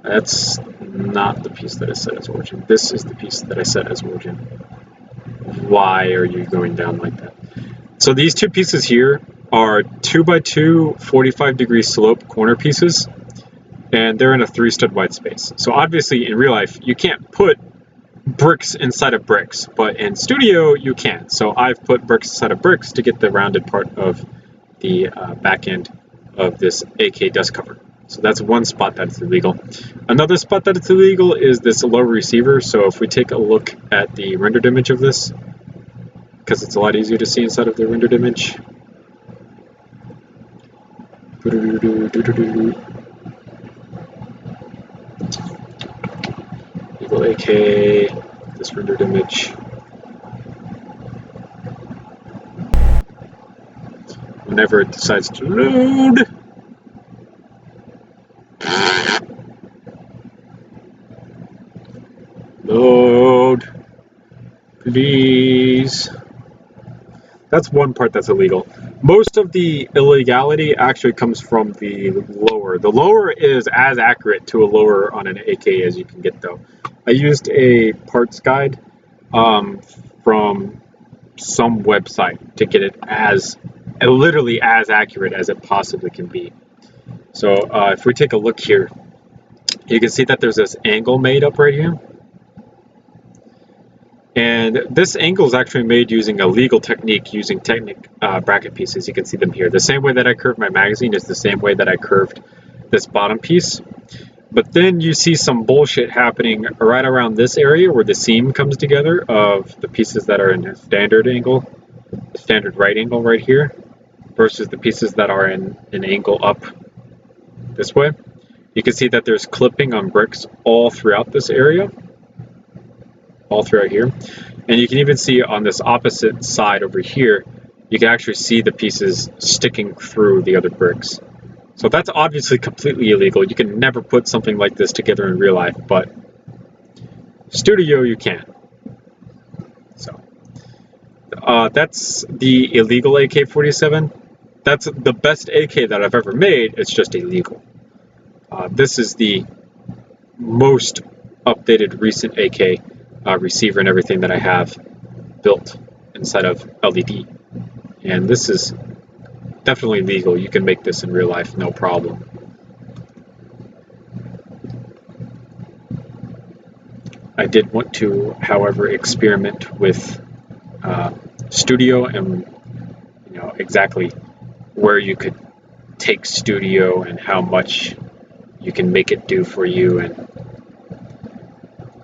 That's not the piece that I set as origin. This is the piece that I set as origin. why are you going down like that? So these two pieces here are 2x2 45-degree slope corner pieces, and they're in a 3-stud wide space. So obviously in real life you can't put bricks inside of bricks, but in studio you can. So I've put bricks inside of bricks to get the rounded part of the back end of this AK dust cover. So that's one spot that's illegal. Another spot that it's illegal is this low receiver. So if we take a look at the rendered image of this, because it's a lot easier to see inside of the rendered image. Eagle AK, this rendered image. Whenever it decides to load. Load, please. That's one part that's illegal. Most of the illegality actually comes from the lower. The lower is as accurate to a lower on an AK as you can get, though. I used a parts guide from some website to get it as literally as accurate as it possibly can be. So if we take a look here, you can see that there's this angle made up right here. And this angle is actually made using a legal technique, using Technic bracket pieces. You can see them here. The same way that I curved my magazine is the same way that I curved this bottom piece. But then you see some bullshit happening right around this area where the seam comes together of the pieces that are in a standard angle, standard right angle right here, versus the pieces that are in an angle up this way. You can see that there's clipping on bricks all throughout this area. All throughout here, and you can even see on this opposite side over here, you can actually see the pieces sticking through the other bricks. So that's obviously completely illegal. You can never put something like this together in real life, but studio you can. So that's the illegal AK-47. That's the best AK that I've ever made. It's just illegal. This is the most updated recent AK receiver and everything that I have built inside of LED, and this is definitely legal. You can make this in real life, no problem. I did want to, however, experiment with studio and exactly where you could take studio and how much you can make it do for you, and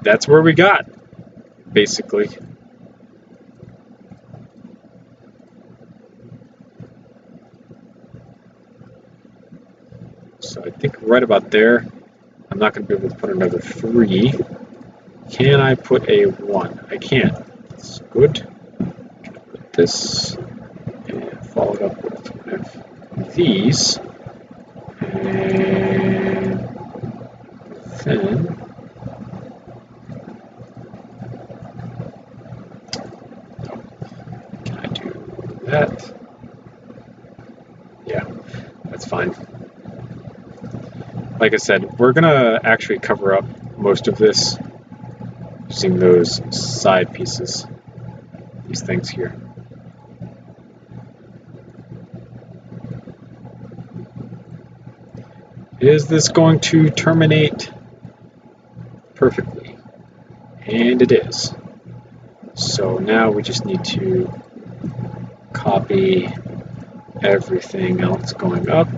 that's where we got, basically. So I think right about there. I'm not going to be able to put another 3. Can I put a 1? I can. That's good. Put this and follow it up with one of these. And then can I do that? Yeah, that's fine. Like I said, we're gonna actually cover up most of this using those side pieces, these things here. Is this going to terminate perfectly? And it is. So now we just need to copy everything else going up,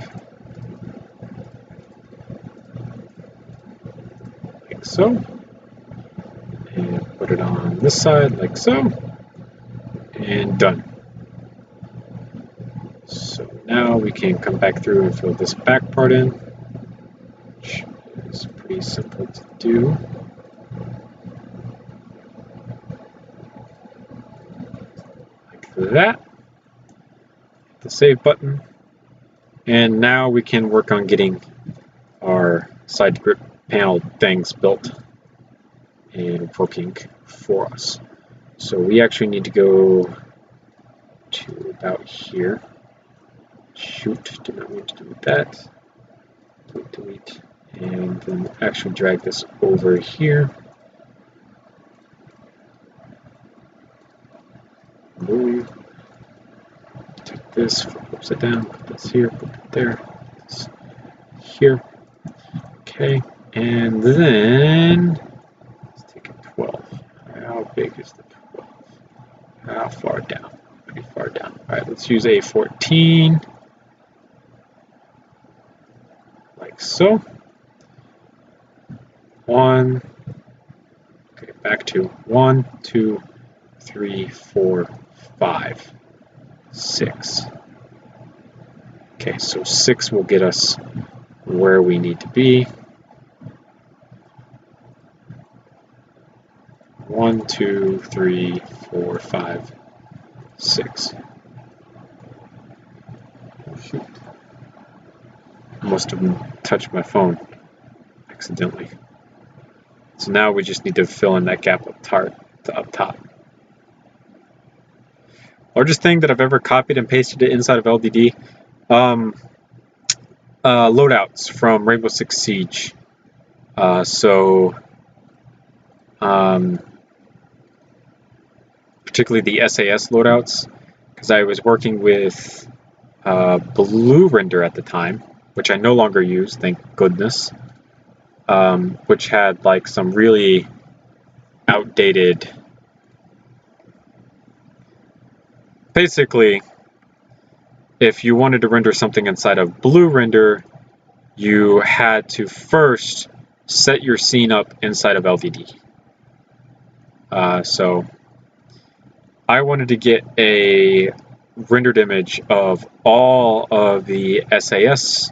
like so, and put it on this side like so, and done. So now we can come back through and fill this back part in, which is pretty simple to do. Like that. Hit the save button. And now we can work on getting our side grip panel things built and working for us. So we actually need to go to about here. Shoot, did not mean to do that. Delete, and then actually drag this over here. move. Take this, flip upside down, put this here, put that there, this here. Okay, and then let's take a 12. How big is the 12? How far down? Pretty far down. All right, let's use a 14, like so. 1. Okay, back to 1, 2, 3, 4, 5, 6. Okay, so 6 will get us where we need to be. 1, 2, 3, 4, 5, 6. Oh, shoot. I must have touched my phone accidentally. So now we just need to fill in that gap up top. Largest thing that I've ever copied and pasted it inside of LDD. Loadouts from Rainbow Six Siege. Particularly the SAS loadouts, because I was working with Blue Render at the time, which I no longer use, thank goodness, which had like some really outdated. Basically, if you wanted to render something inside of Blue Render, you had to first set your scene up inside of LDD. So I wanted to get a rendered image of all of the SAS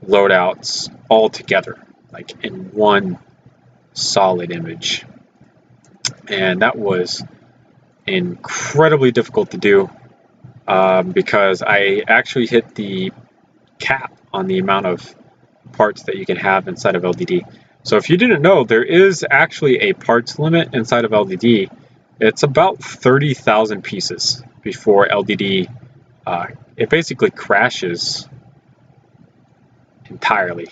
loadouts all together, like in one solid image. And that was incredibly difficult to do because I actually hit the cap on the amount of parts that you can have inside of LDD. So if you didn't know, there is actually a parts limit inside of LDD. It's about 30,000 pieces before LDD, it basically crashes entirely.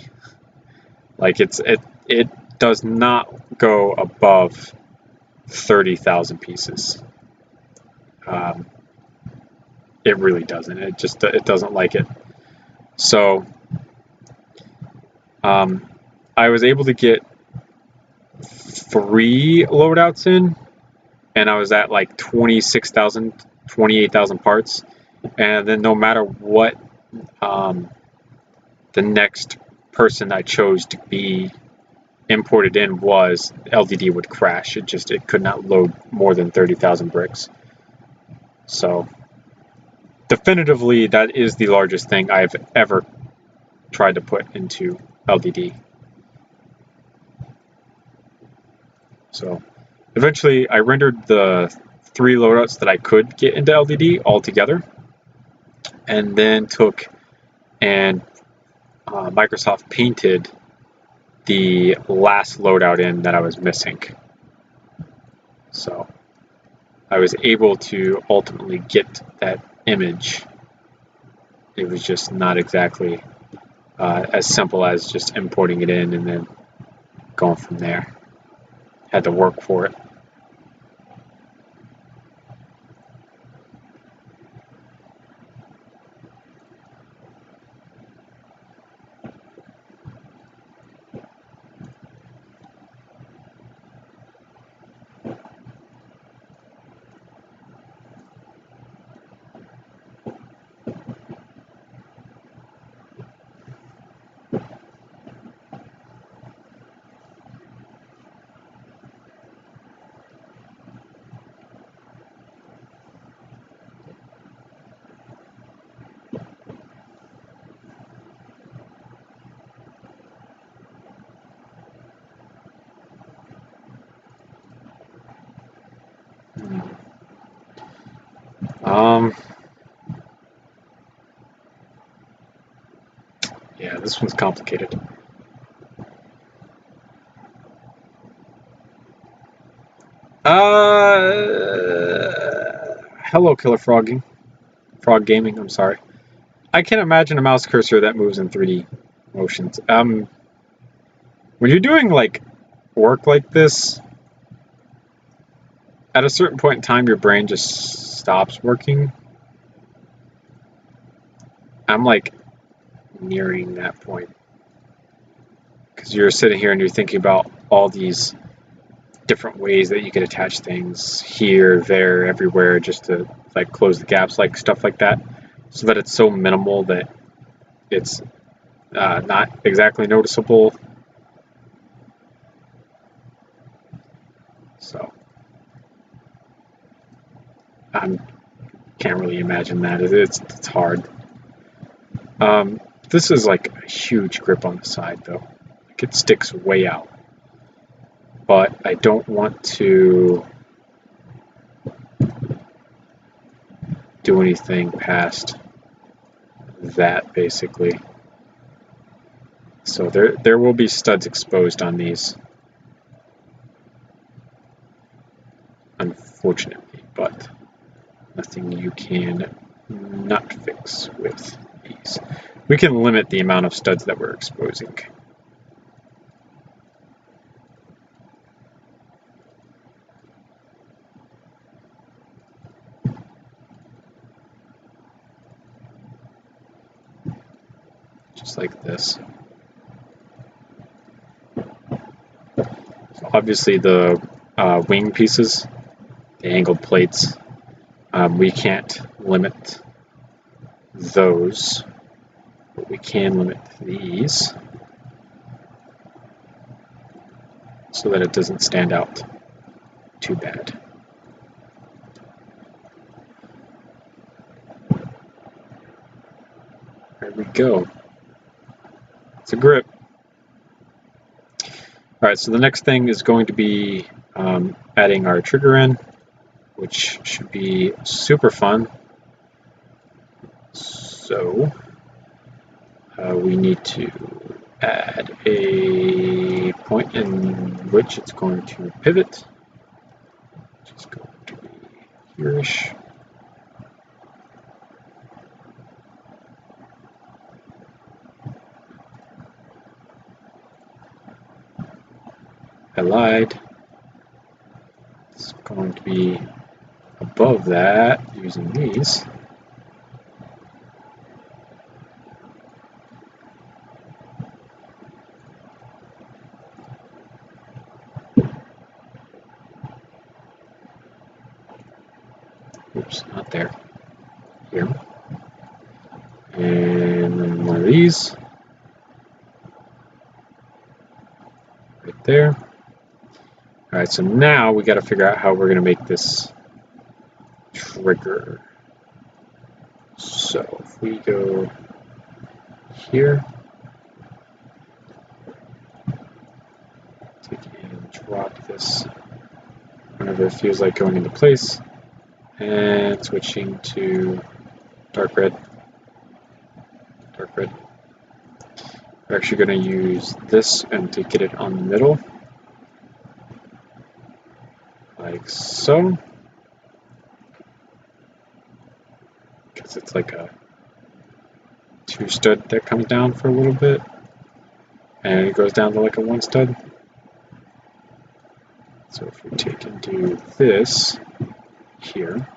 Like it does not go above 30,000 pieces. It really doesn't. It doesn't like it. So I was able to get 3 loadouts in, and I was at like 26,000, 28,000 parts. And then no matter what the next person I chose to be imported in was, LDD would crash. It could not load more than 30,000 bricks. So definitively, that is the largest thing I've ever tried to put into LDD. So eventually I rendered the 3 loadouts that I could get into LDD all together, and then took and Microsoft painted the last loadout in that I was missing. So I was able to ultimately get that image. It was just not exactly as simple as just importing it in and then going from there. Had to work for it. Yeah, this one's complicated. Hello, Killer Frog Gaming, I'm sorry. I can't imagine a mouse cursor that moves in 3D motions. When you're doing like work like this, at a certain point in time, your brain just stops working. I'm like nearing that point. Because you're sitting here and you're thinking about all these different ways that you could attach things here, there, everywhere, just to like close the gaps, like stuff like that, so that it's so minimal that it's not exactly noticeable. So I can't really imagine that. It's hard. This is like a huge grip on the side though. Like it sticks way out. But I don't want to do anything past that basically. So there will be studs exposed on these, unfortunately, but nothing you can not fix with these. We can limit the amount of studs that we're exposing. Just like this. So obviously the wing pieces, the angled plates, we can't limit those, but we can limit these so that it doesn't stand out too bad. There we go. It's a grip. All right, so the next thing is going to be adding our trigger in, which should be super fun. So we need to add a point in which it's going to pivot, which is going to be here-ish. I lied. It's going to be above that using these. Oops, not there. Here. And then one of these. Right there. Alright, so now we got to figure out how we're going to make this trigger. So if we go here, take and drop this whenever it feels like going into place, and switching to dark red. Dark red. We're actually going to use this and to get it on the middle, like so. Because it's like a 2-stud that comes down for a little bit, and it goes down to like a 1-stud. So if we take and do this here,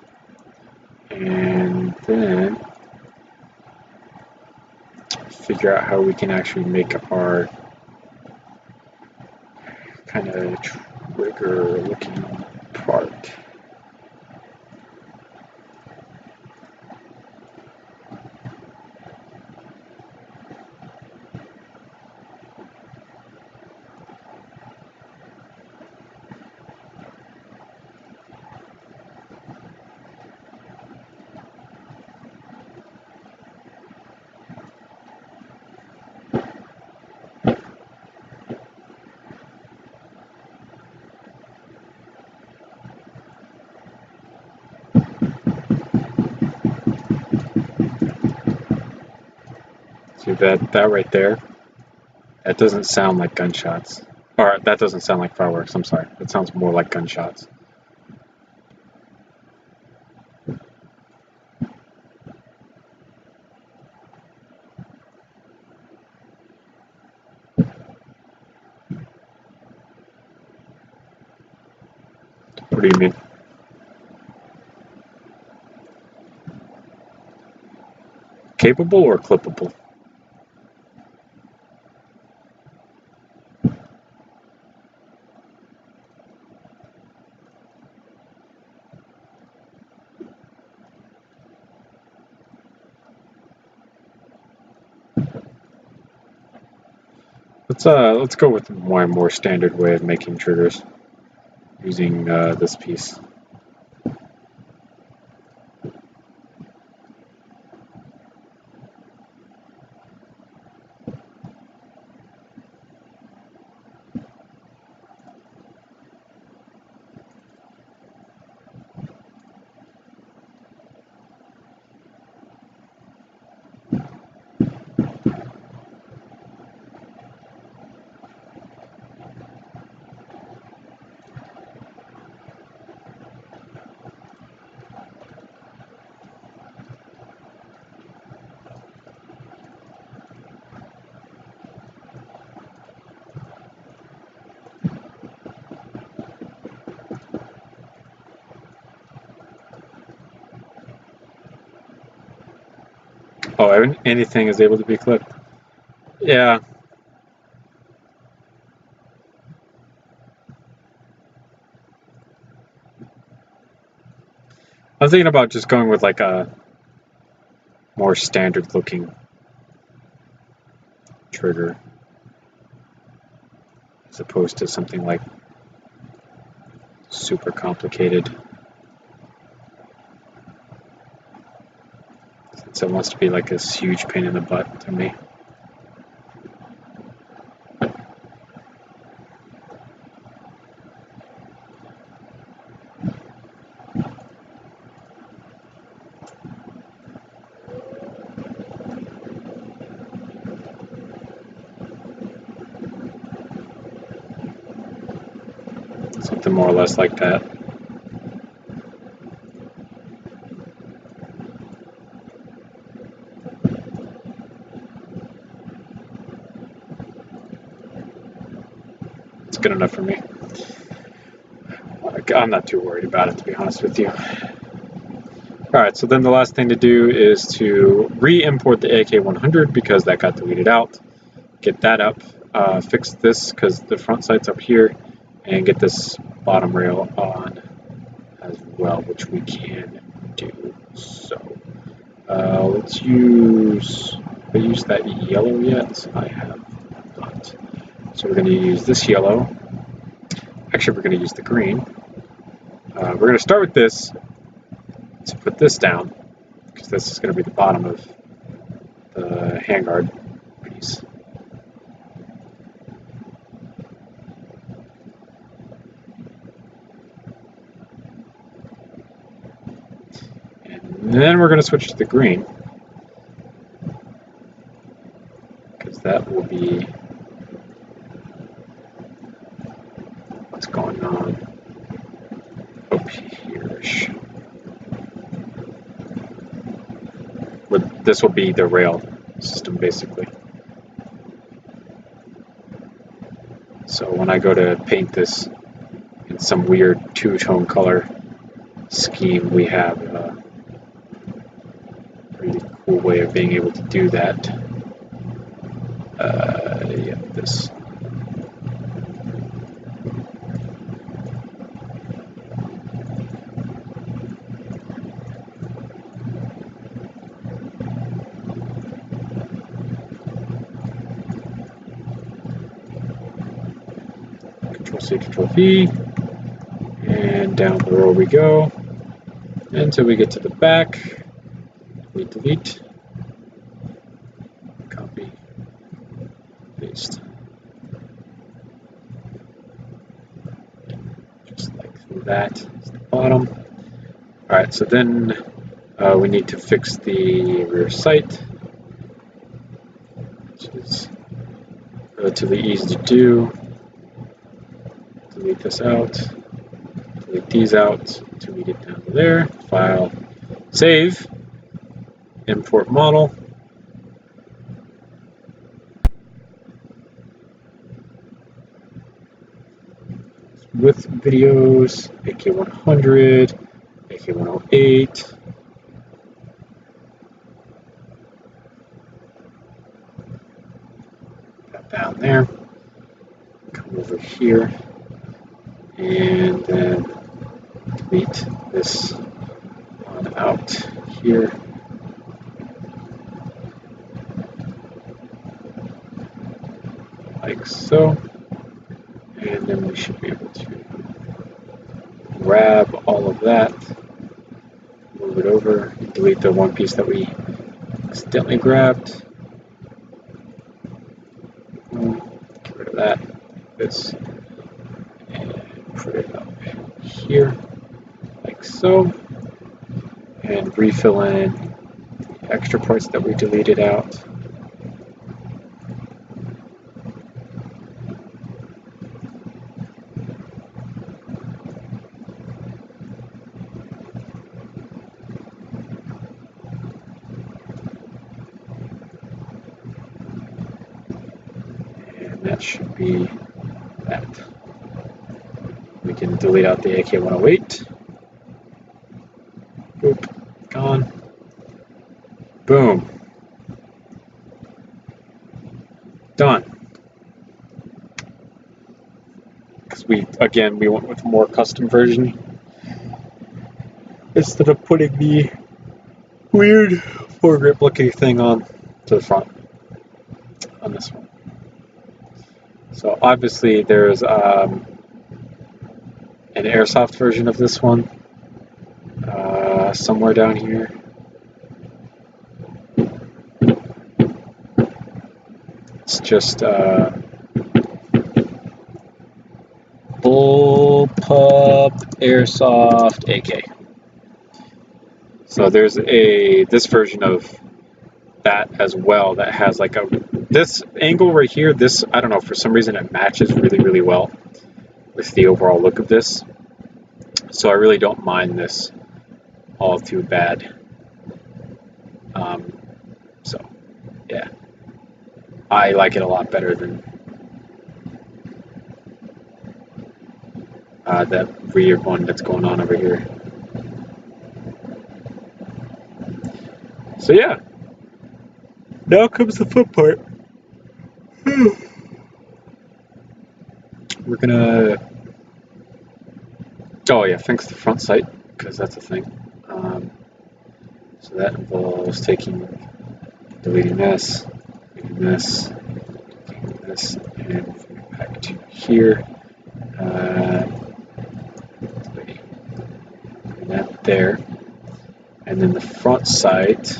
and then figure out how we can actually make our kind of trigger looking part. See that right there? That doesn't sound like gunshots. Or that doesn't sound like fireworks, I'm sorry. That sounds more like gunshots. What do you mean? capable or clippable? Let's go with my more standard way of making triggers using this piece. Oh, anything is able to be clipped. Yeah. I'm thinking about just going with like a more standard looking trigger as opposed to something like super complicated. Since it wants to be like this huge pain in the butt to me. Something more or less like that. It's good enough for me. I'm not too worried about it, to be honest with you. Alright, so then the last thing to do is to re-import the AK100 because that got deleted out. Get that up, fix this because the front sight's up here, and get this bottom rail on as well, which we can do. So let's use, have I used that yellow yet? I have not. So we're going to use this yellow. Actually, we're going to use the green. We're going to start with this to put this down, because this is going to be the bottom of the handguard piece. And then we're going to switch to the green, because that will be what's going on up here-ish. This will be the rail system, basically. So when I go to paint this in some weird two-tone color scheme, we have a pretty cool way of being able to do that. Yeah, this. Control-C, Control-V, and down the row we go until we get to the back. Delete, copy, paste. Just like that is the bottom. Alright, so then we need to fix the rear sight, which is relatively easy to do. Delete this out, delete these out until we get down to there. File, save, import model. With videos, AK100, AK108. down there, come over here, and then delete this one out here. Like so. And then we should be able to grab all of that, move it over, delete the one piece that we accidentally grabbed. Get rid of that, this, and put it up here, like so. And refill in the extra parts that we deleted out. That should be that. We can delete out the AK-108. Boop, gone. Boom. Done. Because we went with a more custom version instead of putting the weird foregrip looking thing on to the front on this one. So obviously there's an airsoft version of this one somewhere down here. It's just bullpup airsoft AK. So there's this version of that as well that has like this angle right here. This, I don't know, for some reason it matches really well with the overall look of this. So I really don't mind this all too bad. So yeah, I like it a lot better than that weird one that's going on over here. So yeah, now comes the fun part. We're gonna, oh yeah, fix the front sight, because that's a thing. So that involves deleting this, taking this, and moving it back to here. Putting that there. And then the front sight,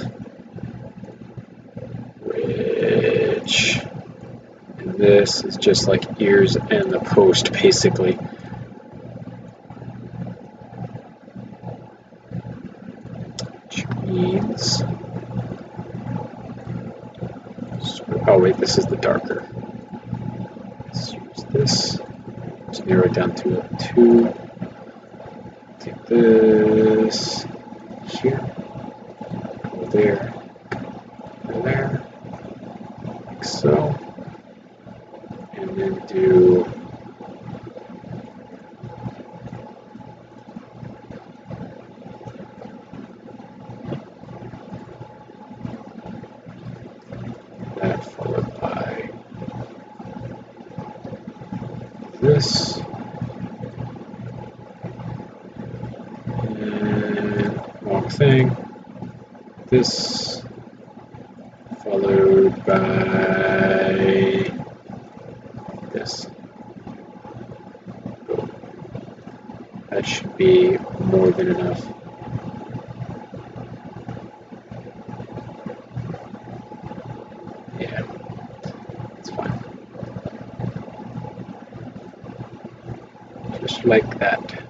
which this is just like ears and the post basically. Which means, oh wait, this is the darker. Let's use this. Just narrow it down to a 2. Take this here, go there, go there, like so, and then do that, followed by this. Wrong thing. This followed by this. Boom. That should be more than enough. Yeah, it's fine. Just like that.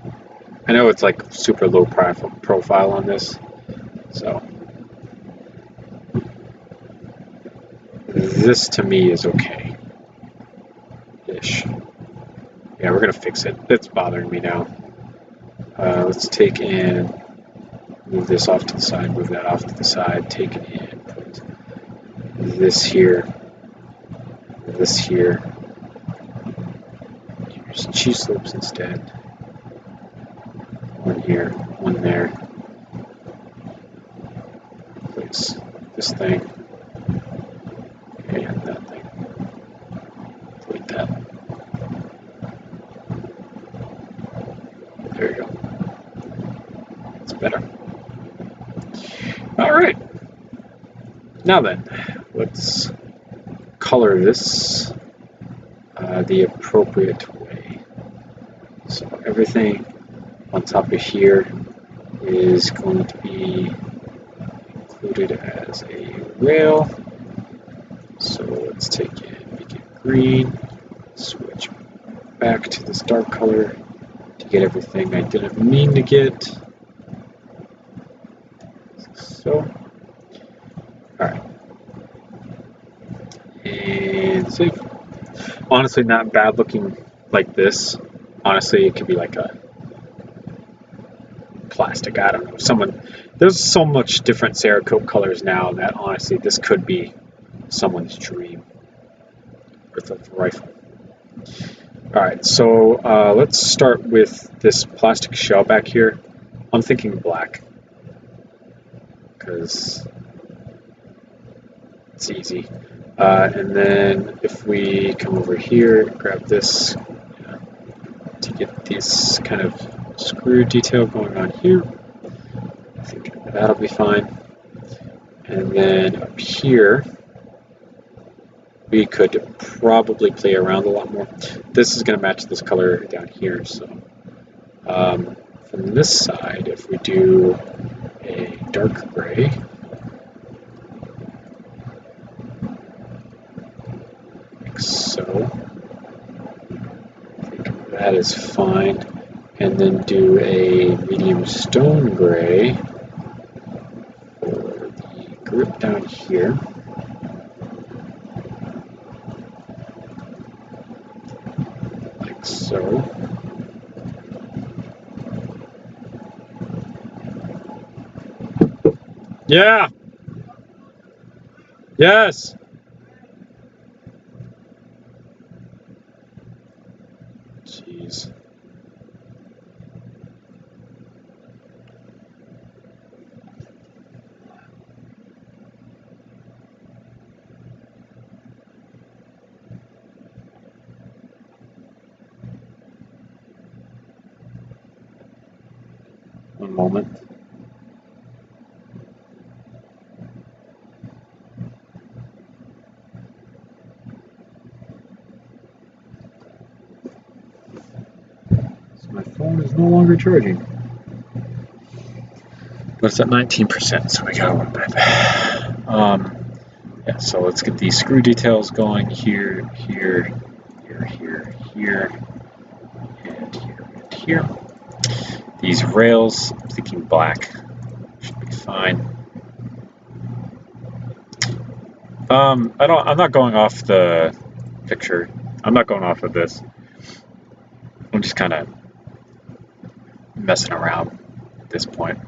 I know it's like super low profile on this, so this to me is okay-ish. Yeah, we're gonna fix it. It's bothering me now. Let's take and move this off to the side, move that off to the side, take and put this here, this here. Use cheese slopes instead. One here, one there. Place this thing and that thing. That's better. All right. Now then, let's color this the appropriate way. So everything on top of here is going to be included as a rail. So let's take it, make it green, switch back to this dark color to get everything I didn't mean to get. So, alright. And save. Honestly, not bad looking like this. Honestly, it could be like a plastic, I don't know. There's so much different Cerakote colors now that honestly, this could be someone's dream with a rifle. Alright, so let's start with this plastic shell back here. I'm thinking black, because it's easy. And then if we come over here, grab this to get this kind of screw detail going on here. I think that'll be fine. And then up here, we could probably play around a lot more. This is going to match this color down here. So from this side, if we do a dark gray, like so, I think that is fine. And then do a medium stone gray for the grip down here. Like so. Yeah! Yes! Jeez. One moment. So my phone is no longer charging. But it's at 19%, so we got a little bit. Yeah, so let's get these screw details going here, here, here, here, here, and here, and here. These rails, I'm thinking black, should be fine. I'm not going off the picture. I'm not going off of this. I'm just kind of messing around at this point.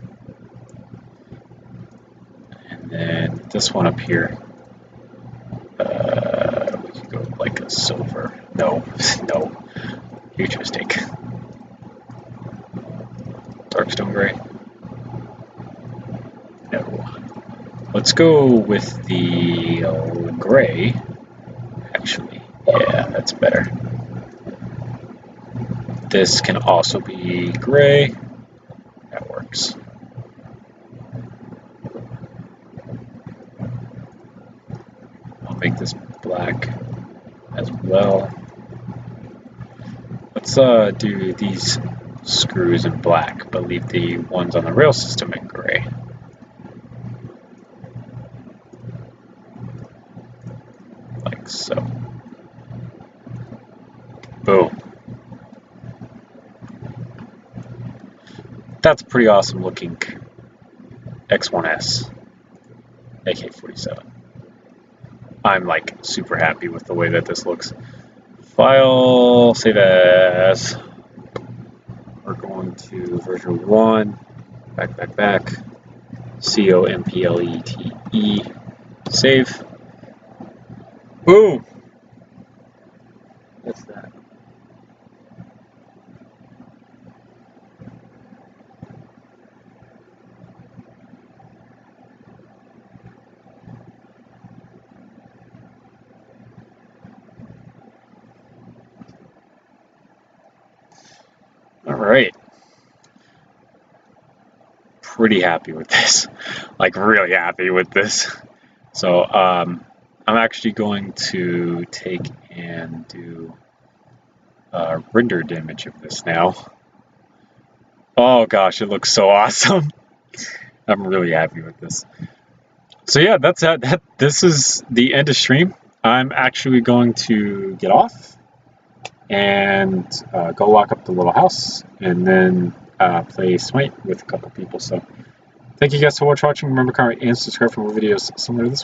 And then this one up here, we can go like a silver. No, no, huge mistake. Dark stone gray. No. Let's go with the gray. Actually, yeah, that's better. This can also be gray. That works. I'll make this black as well. Let's do these screws in black, but leave the ones on the rail system in gray. Like so. Boom. That's a pretty awesome looking X1S AK-47. I'm like super happy with the way that this looks. File, save as. We're going to version 1, back, COMPLETE, save. Boom! What's that? All right. pretty happy with this. Like, really happy with this. So, I'm actually going to take and do a rendered image of this now. Oh gosh, it looks so awesome. I'm really happy with this. So yeah, that's that. This is the end of stream. I'm actually going to get off and go lock up the little house and then play Smite with a couple people. So thank you guys so much for watching. Remember, comment, and subscribe for more videos similar to this one.